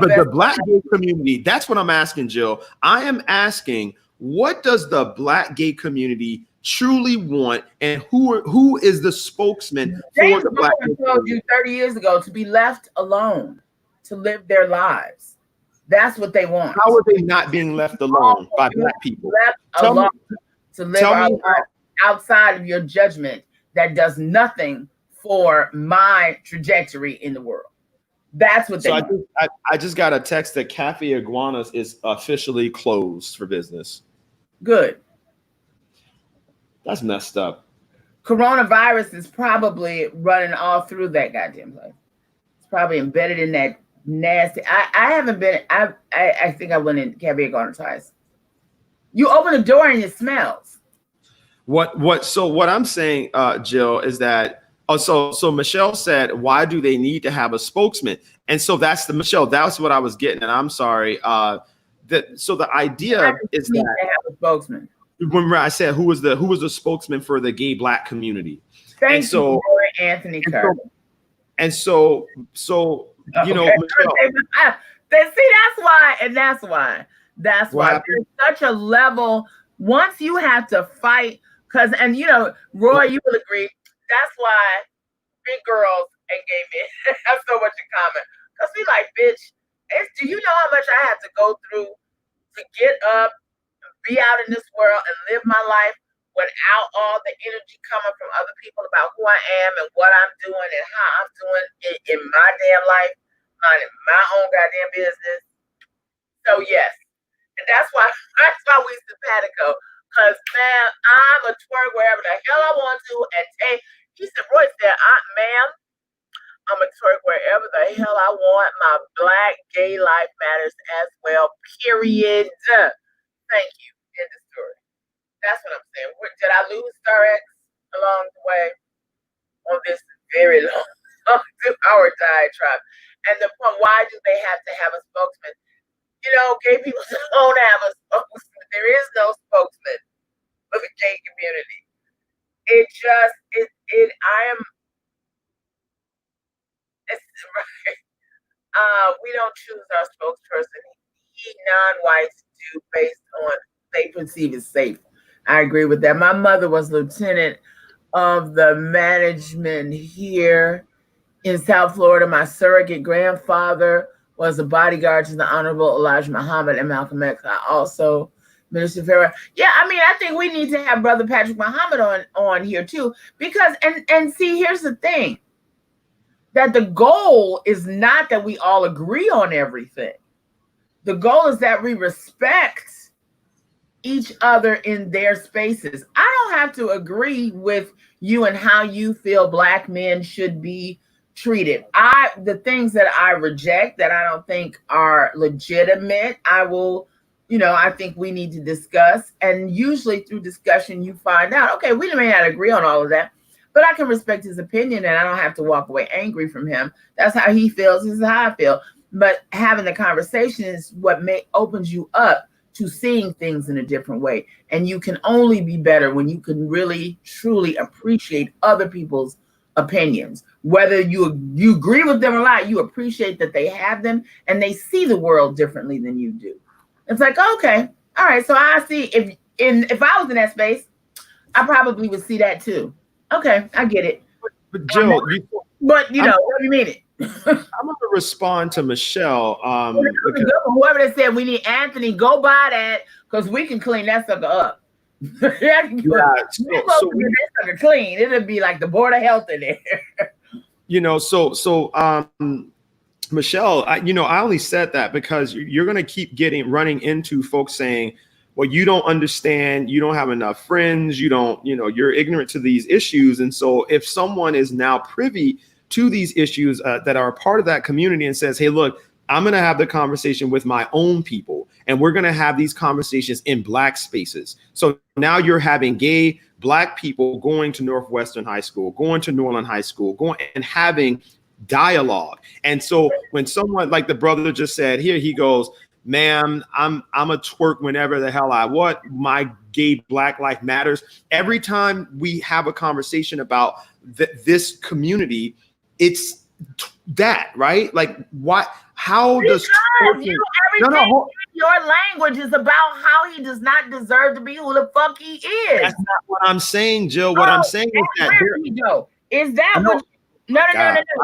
the Black gay community, that's what I'm asking, Jill. I am asking, what does the Black gay community truly want, and who is the spokesman for the Black gay community? Told you 30 years ago to be left alone, to live their lives. That's what they want. How are they not being left alone by Black people? Left alone to live our lives outside of your judgment that does nothing for my trajectory in the world. That's what they want. I just got a text that Cafe Iguanas is officially closed for business. Good. That's messed up. Coronavirus is probably running all through that goddamn place. It's probably embedded in that nasty. I haven't been. I think I went in Cafe Iguanas twice. You open the door and it smells. So what I'm saying, Jill, is that so Michelle said, why do they need to have a spokesman? And so Michelle, that's what I was getting. And I'm sorry. So the idea is that to have a spokesman. Remember, I said who was the spokesman for the gay Black community? Thank you, Anthony Carter. And so you know, Michelle, that's why there's such a level. Once you have to fight, and you know, Roy, you will agree. That's why big girls and gay men have so much in common. Because we like, bitch, do you know how much I have to go through to get up, be out in this world, and live my life without all the energy coming from other people about who I am and what I'm doing and how I'm doing in my damn life, minding my own goddamn business. So yes, and that's why we simpatico. Because man, I'm a twerk wherever the hell I want to, and he said, Roy said, ma'am, I'm a twerk wherever the hell I want. My Black gay life matters as well, period. Thank you. End of story. That's what I'm saying. Did I lose Star X along the way on this very long 2-hour diatribe? And the point, why do they have to have a spokesman? You know, gay people don't have a spokesman. There is no spokesman for the gay community. It's right. We don't choose our spokesperson. Non-whites do based on they perceive as safe. I agree with that. My mother was lieutenant of the management here in South Florida. My surrogate grandfather was a bodyguard to the Honorable Elijah Muhammad and Malcolm X. I also, Minister Farrah. Yeah, I mean, I think we need to have Brother Patrick Muhammad on here too, because and see, here's the thing, that the goal is not that we all agree on everything. The goal is that we respect each other in their spaces. I don't have to agree with you and how you feel Black men should be treated. The things that I reject that I don't think are legitimate, I will, I think we need to discuss. And usually through discussion, you find out, okay, we may not agree on all of that, but I can respect his opinion and I don't have to walk away angry from him. That's how he feels. This is how I feel. But having the conversation is what opens you up to seeing things in a different way. And you can only be better when you can really, truly appreciate other people's opinions. Whether you agree with them or not, you appreciate that they have them and they see the world differently than you do. It's like, okay, all right. So I see if I was in that space, I probably would see that too. Okay, I get it. But Jill, what do you mean it? I'm going to respond to Michelle. Whoever that said we need Anthony, go buy that because we can clean that sucker up. So get that sucker clean. It'll be like the Board of Health in there. Michelle, I only said that because you're going to keep running into folks saying, well, you don't understand, you don't have enough friends, you're ignorant to these issues. And so if someone is now privy to these issues that are a part of that community and says, hey, look, I'm going to have the conversation with my own people and we're going to have these conversations in Black spaces. So now you're having gay Black people going to Northwestern High School, going to Norland High School, going and having dialogue. And so when someone like the brother just said, here he goes, ma'am, I'm a twerk whenever the hell I want. My gay Black life matters. Every time we have a conversation about this community, it's that, right? Like what? How does your language is about how he does not deserve to be who the fuck he is? That's not what I'm saying, Jill. What I'm saying is that is that what? No.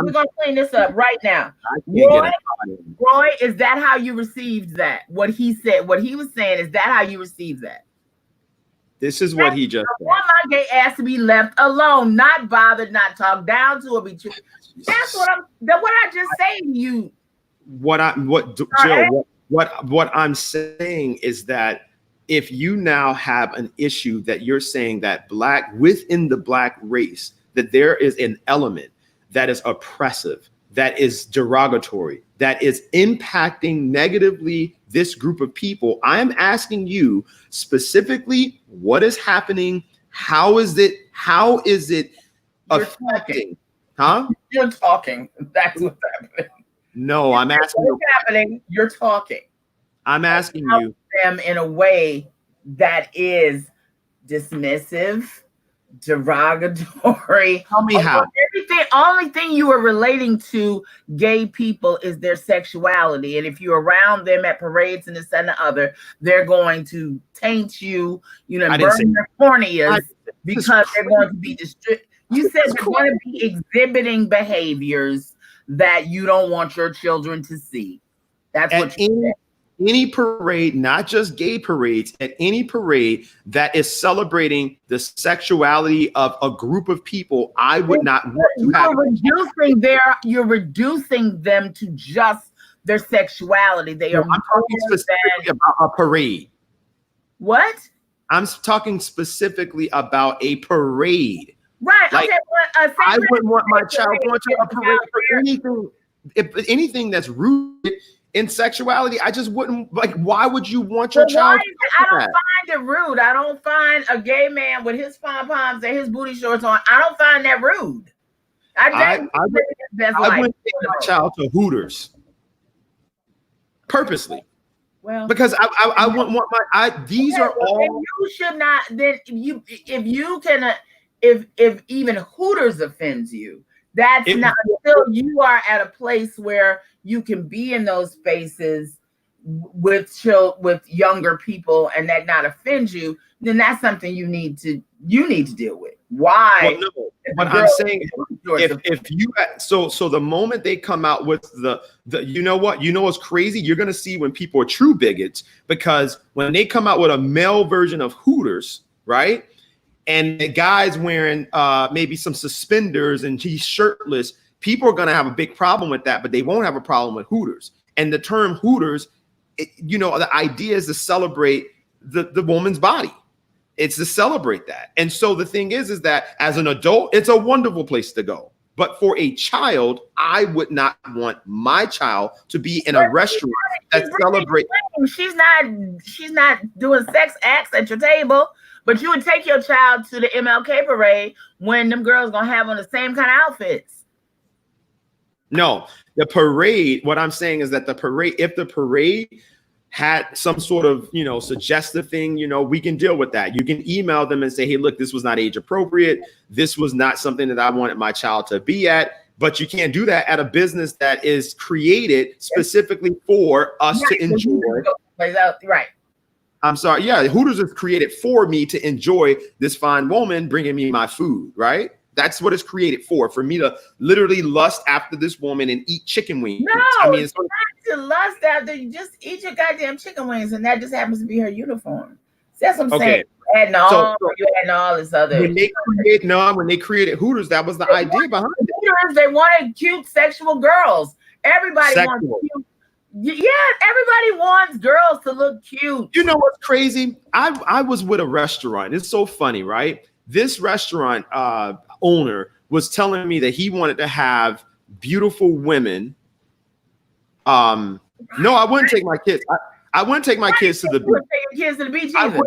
We're gonna clean this up right now. Roy, is that how you received that? What he said, what he was saying, is that how you received that? This is what he just said. I want my gay ass to be left alone, not bothered, not talked down to, or be treated. That's what I just say to you. What I'm saying is that if you now have an issue that you're saying that within the Black race, that there is an element that is oppressive, that is derogatory, that is impacting negatively this group of people, I am asking you specifically, what is happening? How is it affecting? Huh? You're talking. That's what's happening. No, I'm asking. What's happening? You're talking. I'm asking you them in a way that is dismissive, derogatory. Tell me how. Only thing you are relating to gay people is their sexuality, and if you're around them at parades and this and the other, they're going to taint you, burn their corneas because they're going to be You said they're going to be exhibiting behaviors that you don't want your children to see. That's what you said. Any parade, not just gay parades, at any parade that is celebrating the sexuality of a group of people, I would not want to have. You're reducing them to just their sexuality. I'm talking specifically about a parade. What? I'm talking specifically about a parade. Right. Like, okay. I wouldn't want my child going to a parade for anything. If anything that's rooted in sexuality, I just wouldn't why would you want your child to I don't find it rude. I don't find a gay man with his pom-poms and his booty shorts on. I don't find that rude. I wouldn't take my child to Hooters purposely. Well, because I wouldn't want these are all. You should not. Then if even Hooters offends you, that's not until you are at a place where you can be in those spaces with younger people and that not offend you, then that's something you need to deal with. Why? Well, no, what I'm saying, if you so the moment they come out with the what's crazy, you're gonna see when people are true bigots, because when they come out with a male version of Hooters, right? And the guy's wearing maybe some suspenders and he's shirtless, people are going to have a big problem with that, but they won't have a problem with Hooters. And the term Hooters, the idea is to celebrate the woman's body. It's to celebrate that. And so the thing is that as an adult, it's a wonderful place to go. But for a child, I would not want my child to be in a restaurant that celebrates. She's not doing sex acts at your table, but you would take your child to the MLK parade when them girls gonna have on the same kind of outfits. No, the parade, what I'm saying is that the parade, if the parade had some sort of, suggestive thing, we can deal with that. You can email them and say, hey, look, this was not age appropriate. This was not something that I wanted my child to be at. But you can't do that at a business that is created specifically for us to enjoy. Right. I'm sorry. Yeah, Hooters is created for me to enjoy this fine woman bringing me my food, right? That's what it's created for me to literally lust after this woman and eat chicken wings. No, I mean, it's not to lust after. You just eat your goddamn chicken wings, and that just happens to be her uniform. That's what I'm saying. You adding all this other. When they created Hooters, that was the idea behind it. Hooters, they wanted cute sexual girls. Everybody wants cute. Yeah, everybody wants girls to look cute. You know what's crazy? I was with a restaurant. It's so funny, right? This restaurant owner was telling me that he wanted to have beautiful women. No, I wouldn't take my kids. I wouldn't take my kids to the beach. Take your kids to the beach either.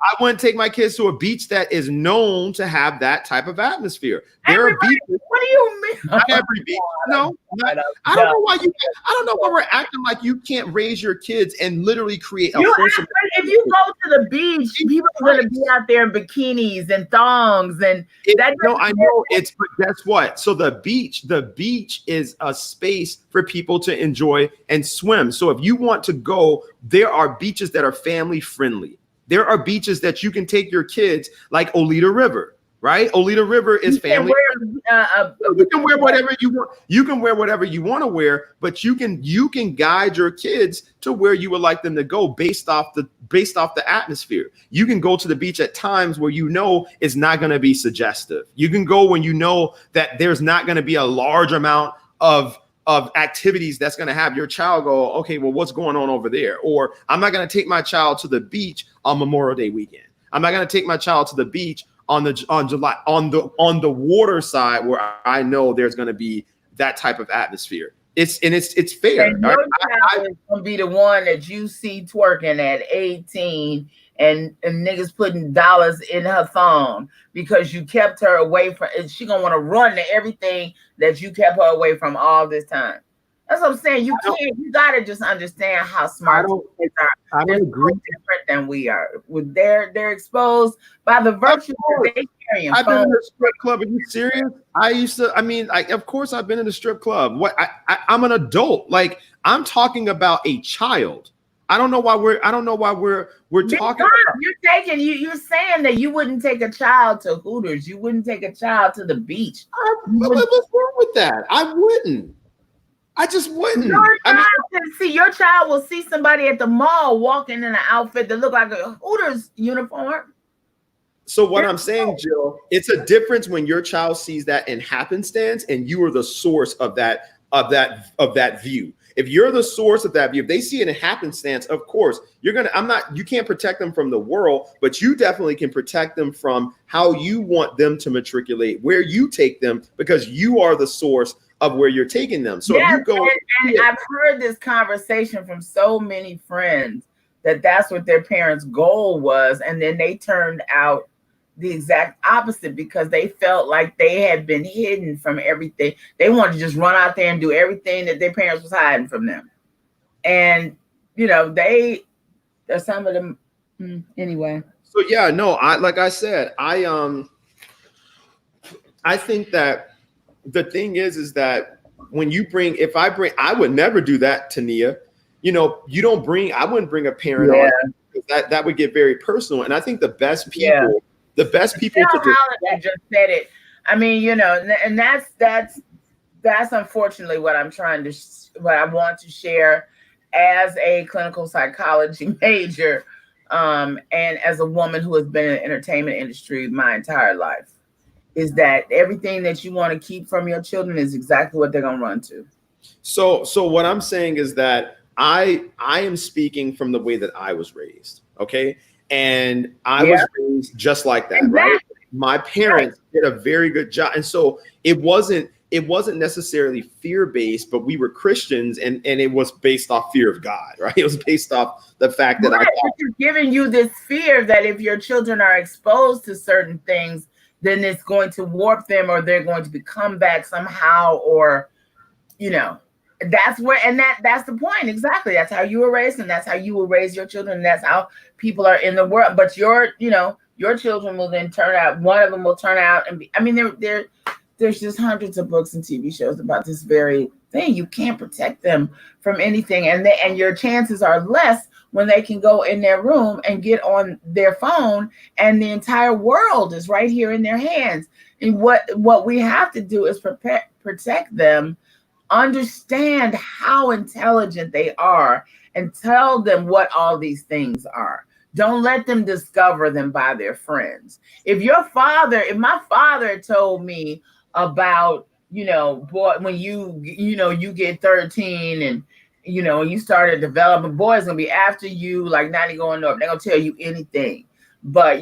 I wouldn't take my kids to a beach that is known to have that type of atmosphere. There are beaches. What do you mean? Not every beach. No, I don't know why we're acting like you can't raise your kids and literally create a wholesome. If you go to the beach, people are going to be out there in bikinis and thongs and that. No, I know but guess what? So the beach is a space for people to enjoy and swim. So if you want to go, there are beaches that are family friendly. There are beaches that you can take your kids, like Olita River, right? Olita River is family. You can wear whatever you want. You can wear whatever you want to wear, but you can guide your kids to where you would like them to go based off the atmosphere. You can go to the beach at times where it's not going to be suggestive. You can go when that there's not going to be a large amount of activities that's going to have your child go, okay, well, what's going on over there? Or I'm not going to take my child to the beach on Memorial Day weekend. I'm not going to take my child to the beach on the water side where I know there's going to be that type of atmosphere. It's fair. And your child is going to be the one that you see twerking at 18 and niggas putting dollars in her thong because you kept her away from it. She gonna want to run to everything that you kept her away from all this time. That's what I'm saying. You gotta just understand how smart kids are. They're so different than we are. They're exposed by the virtue that they carry. I've been in a strip club. Are you serious? Of course I've been in a strip club. I'm an adult. Like, I'm talking about a child. I don't know why we're talking about. You're saying that you wouldn't take a child to Hooters. You wouldn't take a child to the beach. What's wrong with that? I wouldn't. I just wouldn't. Your child will see somebody at the mall walking in an outfit that look like a Hooters uniform. So what I'm saying, Jill, it's a difference when your child sees that in happenstance and you are the source of that view. If you're the source of that view, if they see it in happenstance, of course, you can't protect them from the world, but you definitely can protect them from how you want them to matriculate, where you take them, because you are the source of where you're taking them. So if you go, and I've heard this conversation from so many friends that's what their parents' goal was. And then they turned out the exact opposite because they felt like they had been hidden from everything. They wanted to just run out there and do everything that their parents was hiding from them. And there's some of them anyway. So yeah, no, I think that the thing is that when I would never do that to Nia. I wouldn't bring a parent on, because that would get very personal. And I think the best people Holiday just said it. I mean, and that's unfortunately what I want to share as a clinical psychology major, and as a woman who has been in the entertainment industry my entire life, is that everything that you want to keep from your children is exactly what they're gonna run to. So what I'm saying is that I am speaking from the way that I was raised, okay? And I was raised just like that, right? My parents did a very good job. And so it wasn't it wasn't necessarily fear-based, but we were Christians, and it was based off fear of God, right? It was based off the fact that it's giving you this fear that if your children are exposed to certain things, then it's going to warp them, or they're going to become bad somehow, or, you know, that's where, and that's the point. Exactly. That's how you were raised, and that's how you will raise your children. And that's how people are in the world. But your children will then turn out, one of them will turn out and be, I mean, there's just hundreds of books and TV shows about this very thing. You can't protect them from anything. And your chances are less when they can go in their room and get on their phone, and the entire world is right here in their hands. And what we have to do is protect them, understand how intelligent they are, and tell them what all these things are. Don't let them discover them by their friends. If my father told me about, boy, when you get 13 and, you started developing, boys gonna be after you like 90 going up. They're gonna tell you anything, but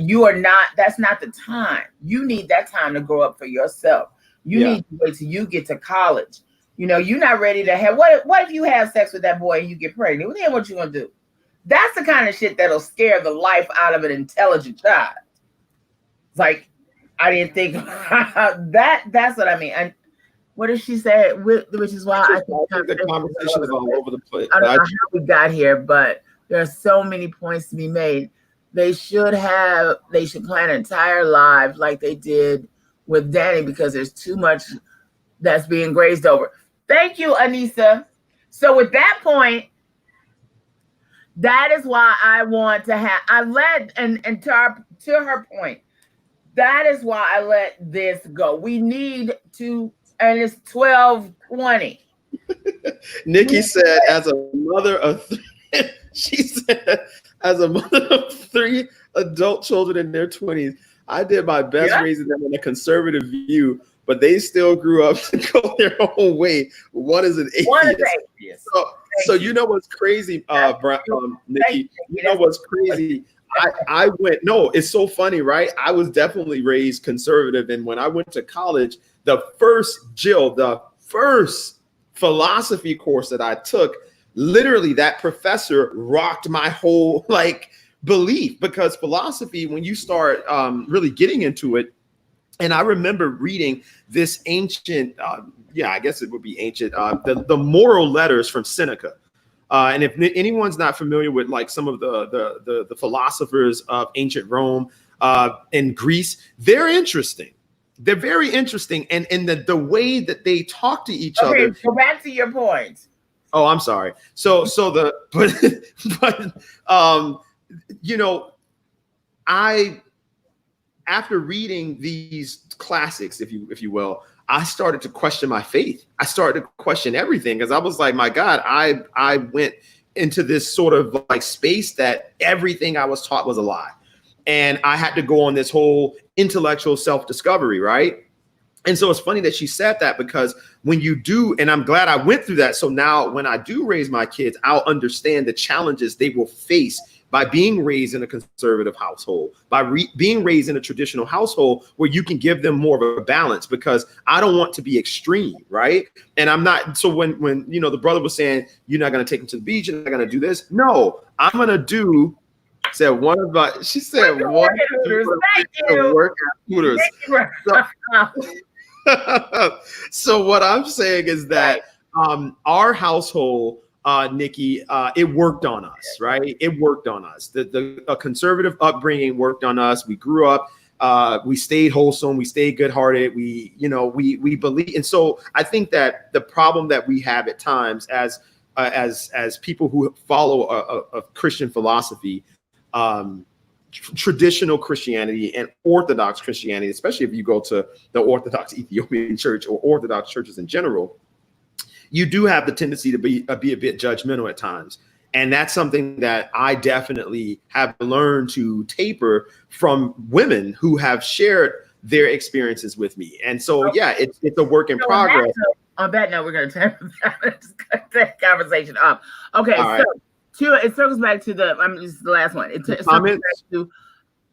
that's not the time. You need that time to grow up for yourself. You need to wait till you get to college. You're not ready to have, what if you have sex with that boy and you get pregnant? Then what you gonna do? That's the kind of shit that'll scare the life out of an intelligent child. It's like, I didn't think that's what I mean. And what did she say? Which is why I think the conversation is all over the place. I don't know how we got here, but there are so many points to be made. They should plan entire lives like they did with Danny, because there's too much that's being grazed over. Thank you, Anissa. So with that point, that is why I want to have, to her point, that is why I let this go. We need to, and it's 12:20. Nikki said, as a mother of three, she said, as a mother of 3 adult children in their 20s, I did my best raising them in a conservative view, but they still grew up to go their own way. One is an atheist. So you know what's crazy, Nikki? You know what's crazy? I went, no, it's so funny, right? I was definitely raised conservative. And when I went to college, the first philosophy course that I took, literally that professor rocked my whole belief, because philosophy, when you start really getting into it, and I remember reading this ancient, I guess it would be ancient, the moral letters from Seneca. And if anyone's not familiar with some of the philosophers of ancient Rome and Greece, they're interesting. They're very interesting. And the way that they talk to each other. Go back to your point. Oh, I'm sorry. After reading these classics, if you will, I started to question my faith. I started to question everything, because I was like, my God, I went into this sort of space that everything I was taught was a lie. And I had to go on this whole intellectual self-discovery, right? And so it's funny that she said that, because when you do, and I'm glad I went through that. So now when I do raise my kids, I'll understand the challenges they will face by being raised in a conservative household, by being raised in a traditional household where you can give them more of a balance, because I don't want to be extreme, right? And I'm not, so when the brother was saying, you're not going to take them to the beach, you're not going to do this. No, I'm going to do, said one of my, she said one workout hooters. So what I'm saying is that our household, Nikki, it worked on us, right? It worked on us. A conservative upbringing worked on us. We grew up, we stayed wholesome, we stayed good-hearted, we believe. And so I think that the problem that we have at times as people who follow a Christian philosophy, traditional Christianity and Orthodox Christianity, especially if you go to the Orthodox Ethiopian church or Orthodox churches in general, you do have the tendency to be a bit judgmental at times. And that's something that I definitely have learned to taper from women who have shared their experiences with me. And so, it's a work in progress. On that note, we're going to turn that conversation up. Okay, so it circles back to this is the last one. It circles back to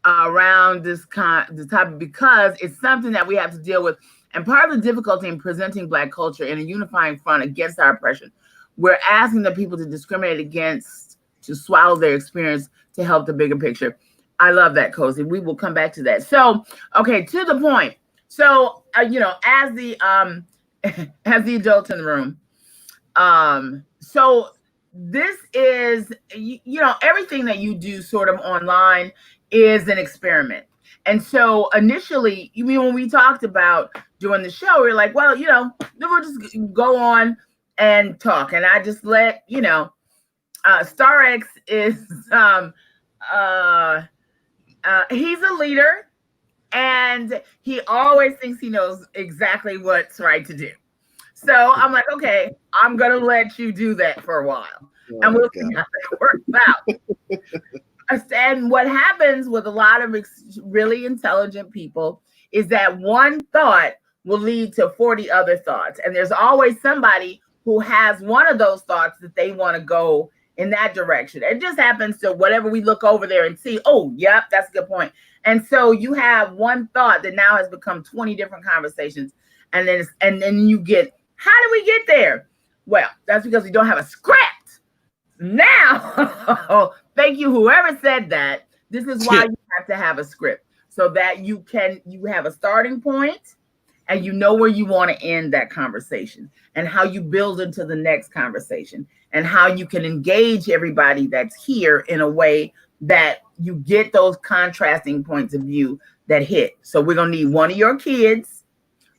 around this topic because it's something that we have to deal with. And part of the difficulty in presenting Black culture in a unifying front against our oppression, we're asking the people to discriminate against, to swallow their experience to help the bigger picture. I love that, Cozy. We will come back to that. So, okay, to the point. So, as the as the adults in the room, so this is, everything that you do sort of online is an experiment. And so initially, when we talked about doing the show, we were like, well, we'll just go on and talk. And I just let, Star X is, he's a leader and he always thinks he knows exactly what's right to do. So I'm like, okay, I'm going to let you do that for a while. And we'll see how that works out. And what happens with a lot of really intelligent people is that one thought will lead to 40 other thoughts. And there's always somebody who has one of those thoughts that they want to go in that direction. It just happens to whatever we look over there and see, oh, yep, that's a good point. And so you have one thought that now has become 20 different conversations. And then you get, how do we get there? Well, that's because we don't have a script. Now, thank you, whoever said that. This is why you have to have a script so that you have a starting point and you know where you want to end that conversation and how you build into the next conversation and how you can engage everybody that's here in a way that you get those contrasting points of view that hit. So we're going to need one of your kids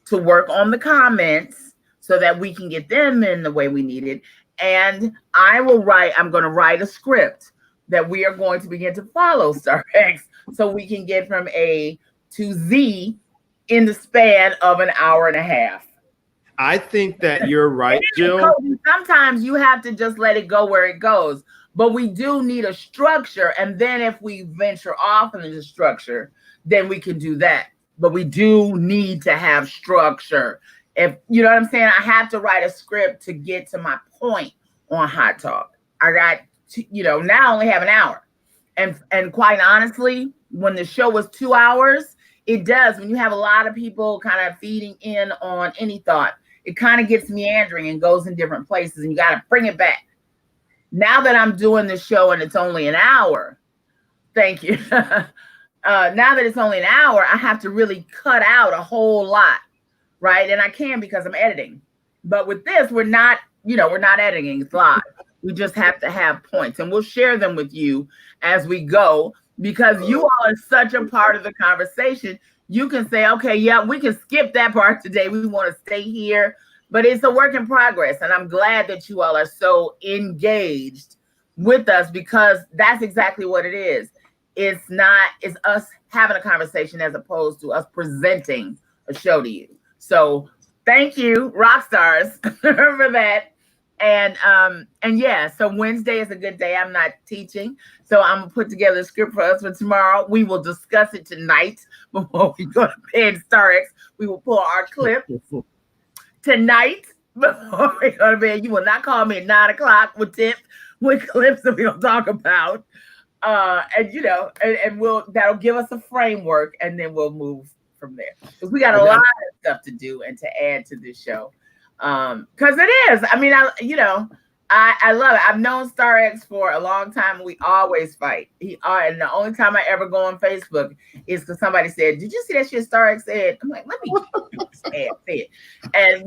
to work on the comments so that we can get them in the way we need it. And I'm going to write a script that we are going to begin to follow, Star X, so we can get from A to Z in the span of an hour and a half. I think that you're right, Jill. Sometimes you have to just let it go where it goes, but we do need a structure. And then if we venture off into the structure, then we can do that. But we do need to have structure. If you know what I'm saying, I have to write a script to get to my point on Hot Talk. I got, now I only have an hour. And quite honestly, when the show was 2 hours, it does. When you have a lot of people kind of feeding in on any thought, it kind of gets meandering and goes in different places and you got to bring it back. Now that I'm doing the show and it's only an hour, thank you. Now that it's only an hour, I have to really cut out a whole lot. Right. And I can because I'm editing. But with this, we're not editing. It's live. We just have to have points and we'll share them with you as we go because you all are such a part of the conversation. You can say, okay, yeah, we can skip that part today. We want to stay here, but it's a work in progress. And I'm glad that you all are so engaged with us because that's exactly what it is. It's us having a conversation as opposed to us presenting a show to you. So thank you, rock stars, for that. And yeah, so Wednesday is a good day. I'm not teaching. So I'm gonna put together a script for us for tomorrow. We will discuss it tonight before we go to bed. Star X, we will pull our clip tonight before we go to bed. You will not call me at 9 o'clock with clips that we'll talk about. And that'll give us a framework and then we'll move from there because we got a lot of stuff to do and to add to this show because it is. I mean, I love it. I've known Star X for a long time and we always fight. And the only time I ever go on Facebook is because somebody said, "Did you see that shit Star X said?" I'm like, let me say it. And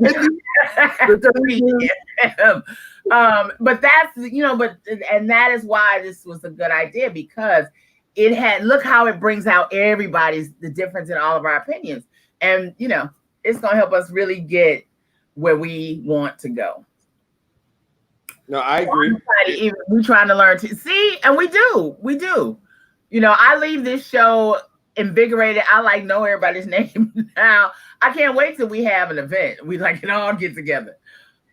but that's and that is why this was a good idea because look how it brings out the difference in all of our opinions. And, it's going to help us really get where we want to go. No, I agree. We're trying to learn to see, and we do. I leave this show invigorated. I know everybody's name now. I can't wait till we have an event. We can all get together.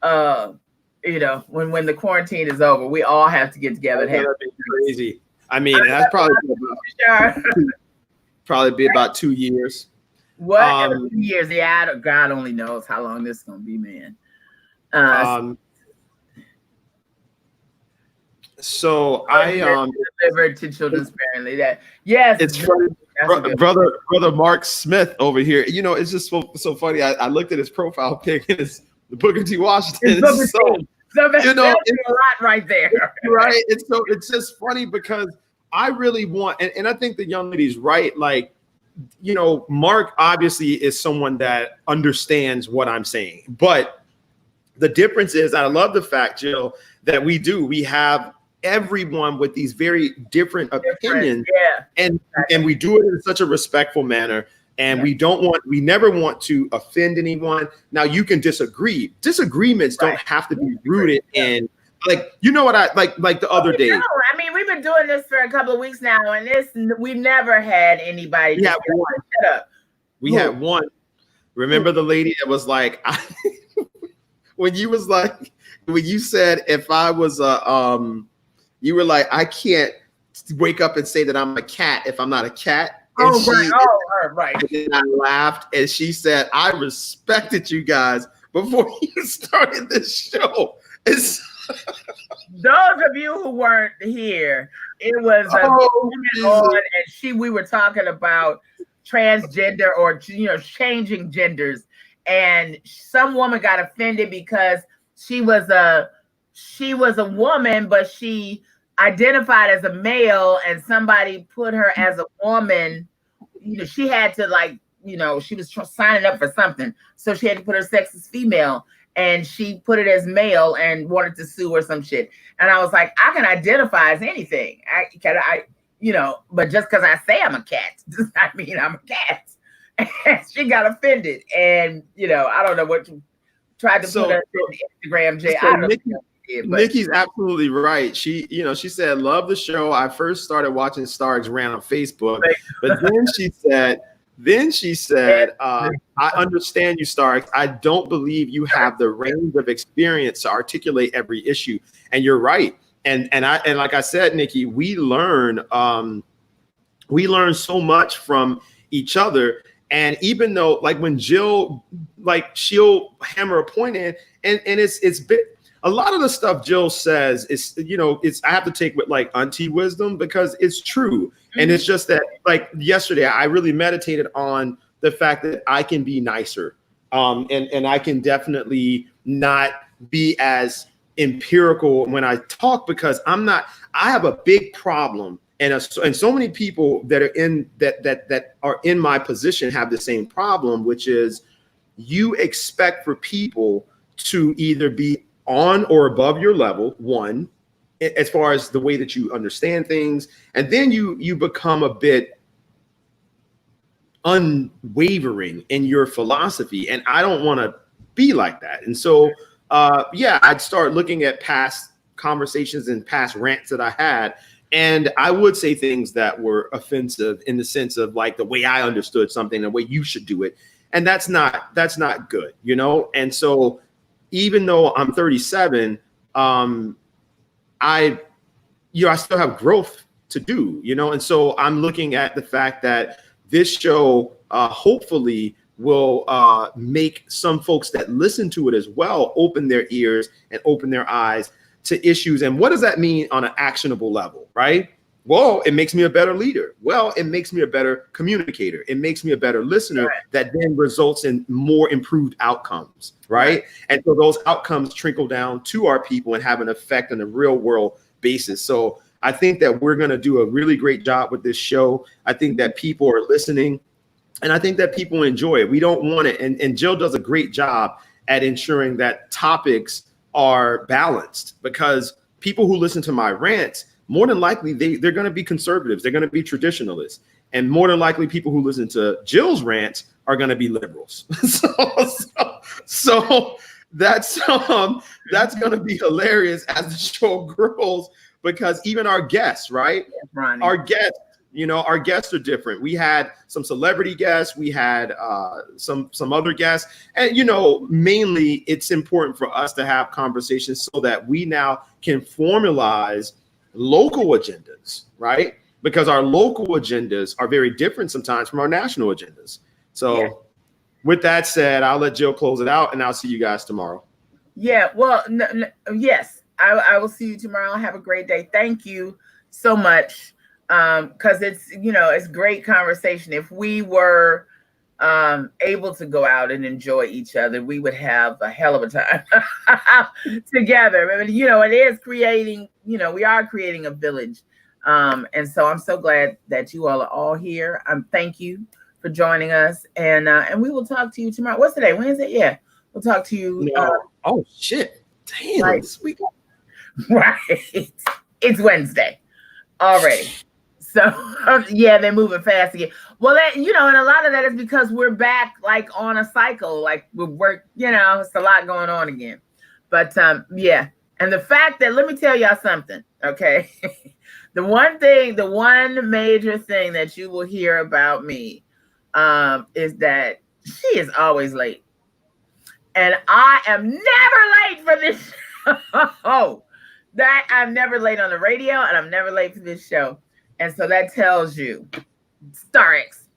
When the quarantine is over, we all have to get together. That'd be crazy. I mean, that's probably be about 2 years. What? 2 years? Yeah, God only knows how long this is gonna be, man. So I delivered to children sparingly. That yes, it's funny, brother Mark Smith over here. You know, it's just so funny. I looked at his profile pic and it's the Booker T. Washington. So that's, you know, it's a lot right there. Right. And so it's just funny because I really want, and I think the young lady's right. Like, you know, Mark obviously is someone that understands what I'm saying, but the difference is, I love the fact, Jill, that we have everyone with these very different opinions, and we do it in such a respectful manner. And we never want to offend anyone. Now you can disagree. Disagreements don't have to be rooted in, like, you know what I like the other day. No, I mean, we've been doing this for a couple of weeks now, and we've never had anybody. We had one. Remember the lady that was like, when you said if I was you were like, I can't wake up and say that I'm a cat if I'm not a cat. And right. And I laughed, and she said, I respected you guys before you started this show. Those of you who weren't here, it was a woman on, and we were talking about transgender or, you know, changing genders, and some woman got offended because she was a woman, but she identified as a male, and somebody put her as a woman. You know, she had to, like, you know, she was signing up for something, so she had to put her sex as female, and she put it as male and wanted to sue or some shit. And I was like, I can identify as anything. I you know, but just because I say I'm a cat does not mean I'm a cat. And she got offended, and you know, I don't know what you tried to put us in Instagram. Jay, I don't know. Nikki's absolutely right. She said, love the show. I first started watching Starks ran on Facebook, but then she said, I understand you, Starks. I don't believe you have the range of experience to articulate every issue. And you're right. And like I said, Nikki, we learn so much from each other. And even though, like, when Jill, like, she'll hammer a point in, and it's bit. A lot of the stuff Jill says is, you know, I have to take with like auntie wisdom because it's true. Mm-hmm. And it's just that, like, yesterday, I really meditated on the fact that I can be nicer. And I can definitely not be as empirical when I talk, because I have a big problem. And so many people that are that are in my position have the same problem, which is you expect for people to either be on or above your level, one, as far as the way that you understand things, and then you become a bit unwavering in your philosophy, and I don't want to be like that. And so I'd start looking at past conversations and past rants that I had, and I would say things that were offensive in the sense of, like, the way I understood something, the way you should do it, and that's not good, you know. And so even though I'm 37, I still have growth to do, you know? And so I'm looking at the fact that this show hopefully will make some folks that listen to it as well open their ears and open their eyes to issues. And what does that mean on an actionable level, right? Well, it makes me a better leader. Well, it makes me a better communicator. It makes me a better listener, that then results in more improved outcomes, right? And so those outcomes trickle down to our people and have an effect on a real world basis. So I think that we're going to do a really great job with this show. I think that people are listening, and I think that people enjoy it. We don't want it. And Jill does a great job at ensuring that topics are balanced, because people who listen to my rants, more than likely, they're going to be conservatives. They're going to be traditionalists. And more than likely, people who listen to Jill's rants are going to be liberals. So that's going to be hilarious as the show grows, because even our guests, right? Our guests are different. We had some celebrity guests. We had some other guests. And, you know, mainly it's important for us to have conversations so that we now can formalize local agendas, right? Because our local agendas are very different sometimes from our national agendas. So with that said, I'll let Jill close it out, and I'll see you guys tomorrow. Yeah, well, yes. I will see you tomorrow. Have a great day. Thank you so much. Because it's, it's great conversation. If we were able to go out and enjoy each other, we would have a hell of a time together. I mean, it is creating, we are creating a village. And so I'm so glad that you all are all here. Thank you for joining us. And we will talk to you tomorrow. What's today? Wednesday? Yeah. We'll talk to you. Oh shit. Damn. Right. Right. It's Wednesday already. So yeah, they're moving fast again. Well, and a lot of that is because we're back like on a cycle, like we work, it's a lot going on again. But yeah. And the fact that, let me tell y'all something, okay? The one major thing that you will hear about me is that she is always late. And I am never late for this show. That I'm never late on the radio, and I'm never late for this show. And so that tells you, Star X,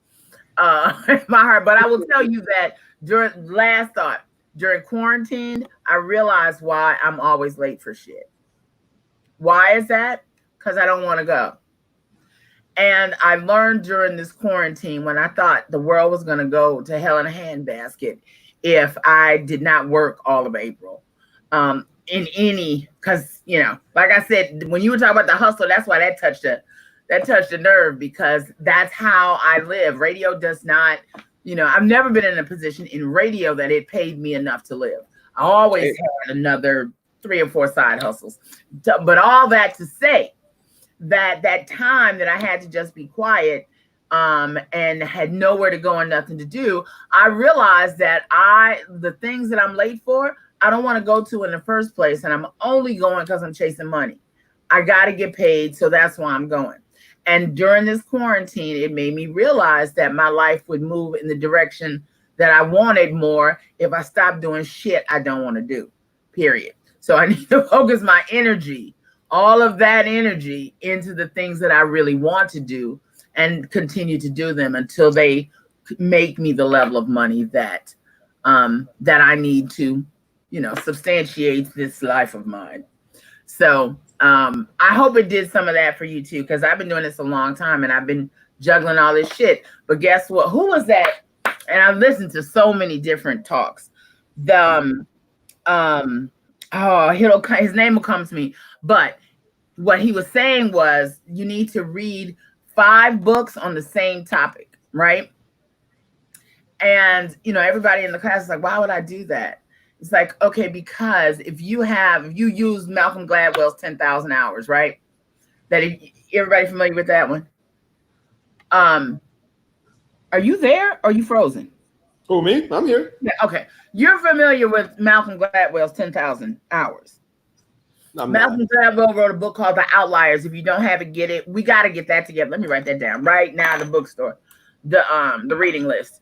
my heart. But I will tell you that during quarantine, I realized why I'm always late for shit. Why is that? Because I don't want to go. And I learned during this quarantine, when I thought the world was going to go to hell in a handbasket if I did not work all of April. Because, like I said, when you were talking about the hustle, that's why that touched a nerve, because that's how I live. Radio does not, I've never been in a position in radio that it paid me enough to live. I always had another 3 or 4 side hustles. But all that to say that time that I had to just be quiet and had nowhere to go and nothing to do, I realized that the things that I'm late for, I don't want to go to in the first place. And I'm only going because I'm chasing money. I got to get paid. So that's why I'm going. And during this quarantine, it made me realize that my life would move in the direction that I wanted more if I stopped doing shit I don't want to do, period. So I need to focus my energy, all of that energy, into the things that I really want to do and continue to do them until they make me the level of money that I need to, substantiate this life of mine. So I hope it did some of that for you too, because I've been doing this a long time and I've been juggling all this shit. But guess what? Who was that? And I've listened to so many different talks. His name will come to me. But what he was saying was, you need to read 5 books on the same topic, right? And everybody in the class is like, why would I do that? It's like, okay, because if you use Malcolm Gladwell's 10,000 hours, right? Everybody familiar with that one? Are you there or are you frozen? Oh, me? I'm here. Yeah, okay. You're familiar with Malcolm Gladwell's 10,000 hours. Malcolm Gladwell wrote a book called The Outliers. If you don't have it, get it. We got to get that together. Let me write that down right now in the bookstore, the reading list.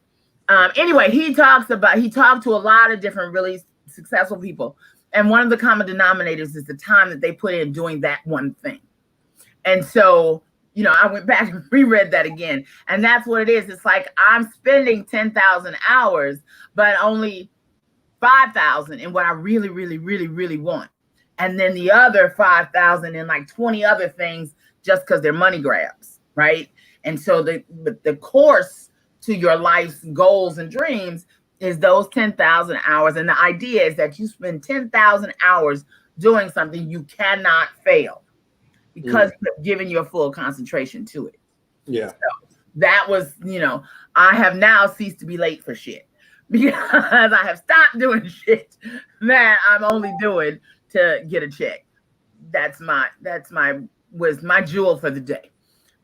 Anyway, he talked to a lot of different really successful people. And one of the common denominators is the time that they put in doing that one thing. And so, I went back and reread that again. And that's what it is. It's like I'm spending 10,000 hours, but only 5,000 in what I really, really, really, really want. And then the other 5,000 in like 20 other things just because they're money grabs, right? And so the course to your life's goals and dreams is those 10,000 hours. And the idea is that you spend 10,000 hours doing something you cannot fail because you've given your full concentration to it. Yeah. So that was, I have now ceased to be late for shit because I have stopped doing shit that I'm only doing to get a check. That's my jewel for the day.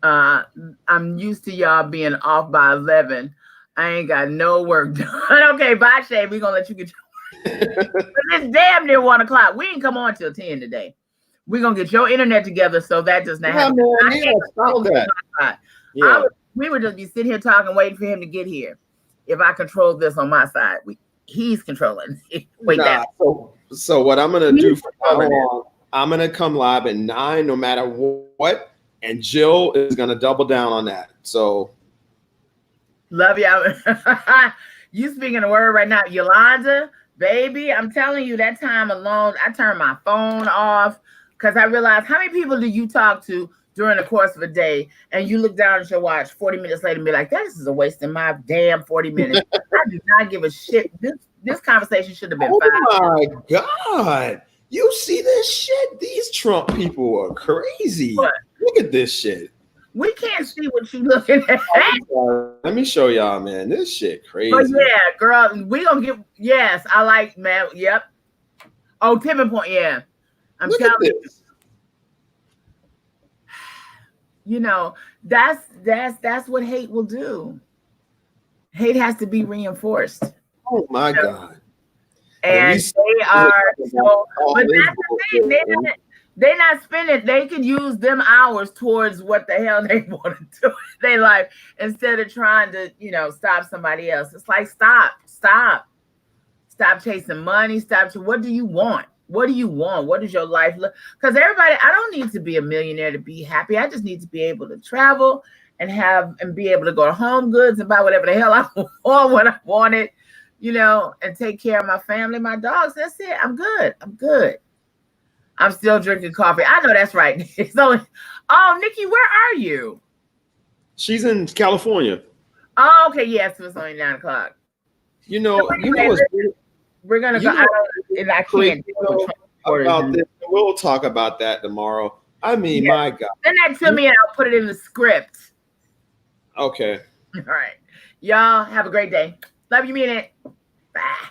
I'm used to y'all being off by 11. I ain't got no work done. Okay, bye, Shay. We're going to let you get your work. It's damn near 1 o'clock. We ain't come on till 10 today. We're going to get your internet together so that does not happen. We would just be sitting here talking, waiting for him to get here. If I control this on my side, he's controlling. So what I'm going to do from now on, I'm going to come live at 9 no matter what. And Jill is going to double down on that. So. Love y'all. You speaking a word right now. Yolanda, Baby, I'm telling you, that time alone, I turned my phone off because I realized how many people do you talk to during the course of a day, and you look down at your watch 40 minutes later and be like, this is a waste of my damn 40 minutes. I do not give a shit. This conversation should have been 5 my God. You see this shit? These Trump people are crazy. What? Look at this shit. We can't see what you looking at. Let me show y'all, man. This shit crazy. But yeah, girl, we gonna get, yes, I like, man, yep. Oh, tipping point, yeah. I'm telling you. You know, that's what hate will do. Hate has to be reinforced. Oh my God. And they are so, but that's the thing. They're not spending, they could use them hours towards what the hell they want to do in their life instead of trying to, you know, stop somebody else. It's like, stop chasing money. What do you want? What do you want? What does your life look? Because everybody, I don't need to be a millionaire to be happy. I just need to be able to travel and be able to go to Home Goods and buy whatever the hell I want when I want it, you know, and take care of my family, my dogs. That's it. I'm good. I'm still drinking coffee. I know that's right. It's only, oh, Nikki, where are you? She's in California. Oh, okay. Yes, it's only 9 o'clock. You know, we're gonna go. And I can't about this. We'll talk about that tomorrow. I mean, my God. Send that to me and I'll put it in the script. Okay. All right. Y'all have a great day. Love you, mean it. Bye.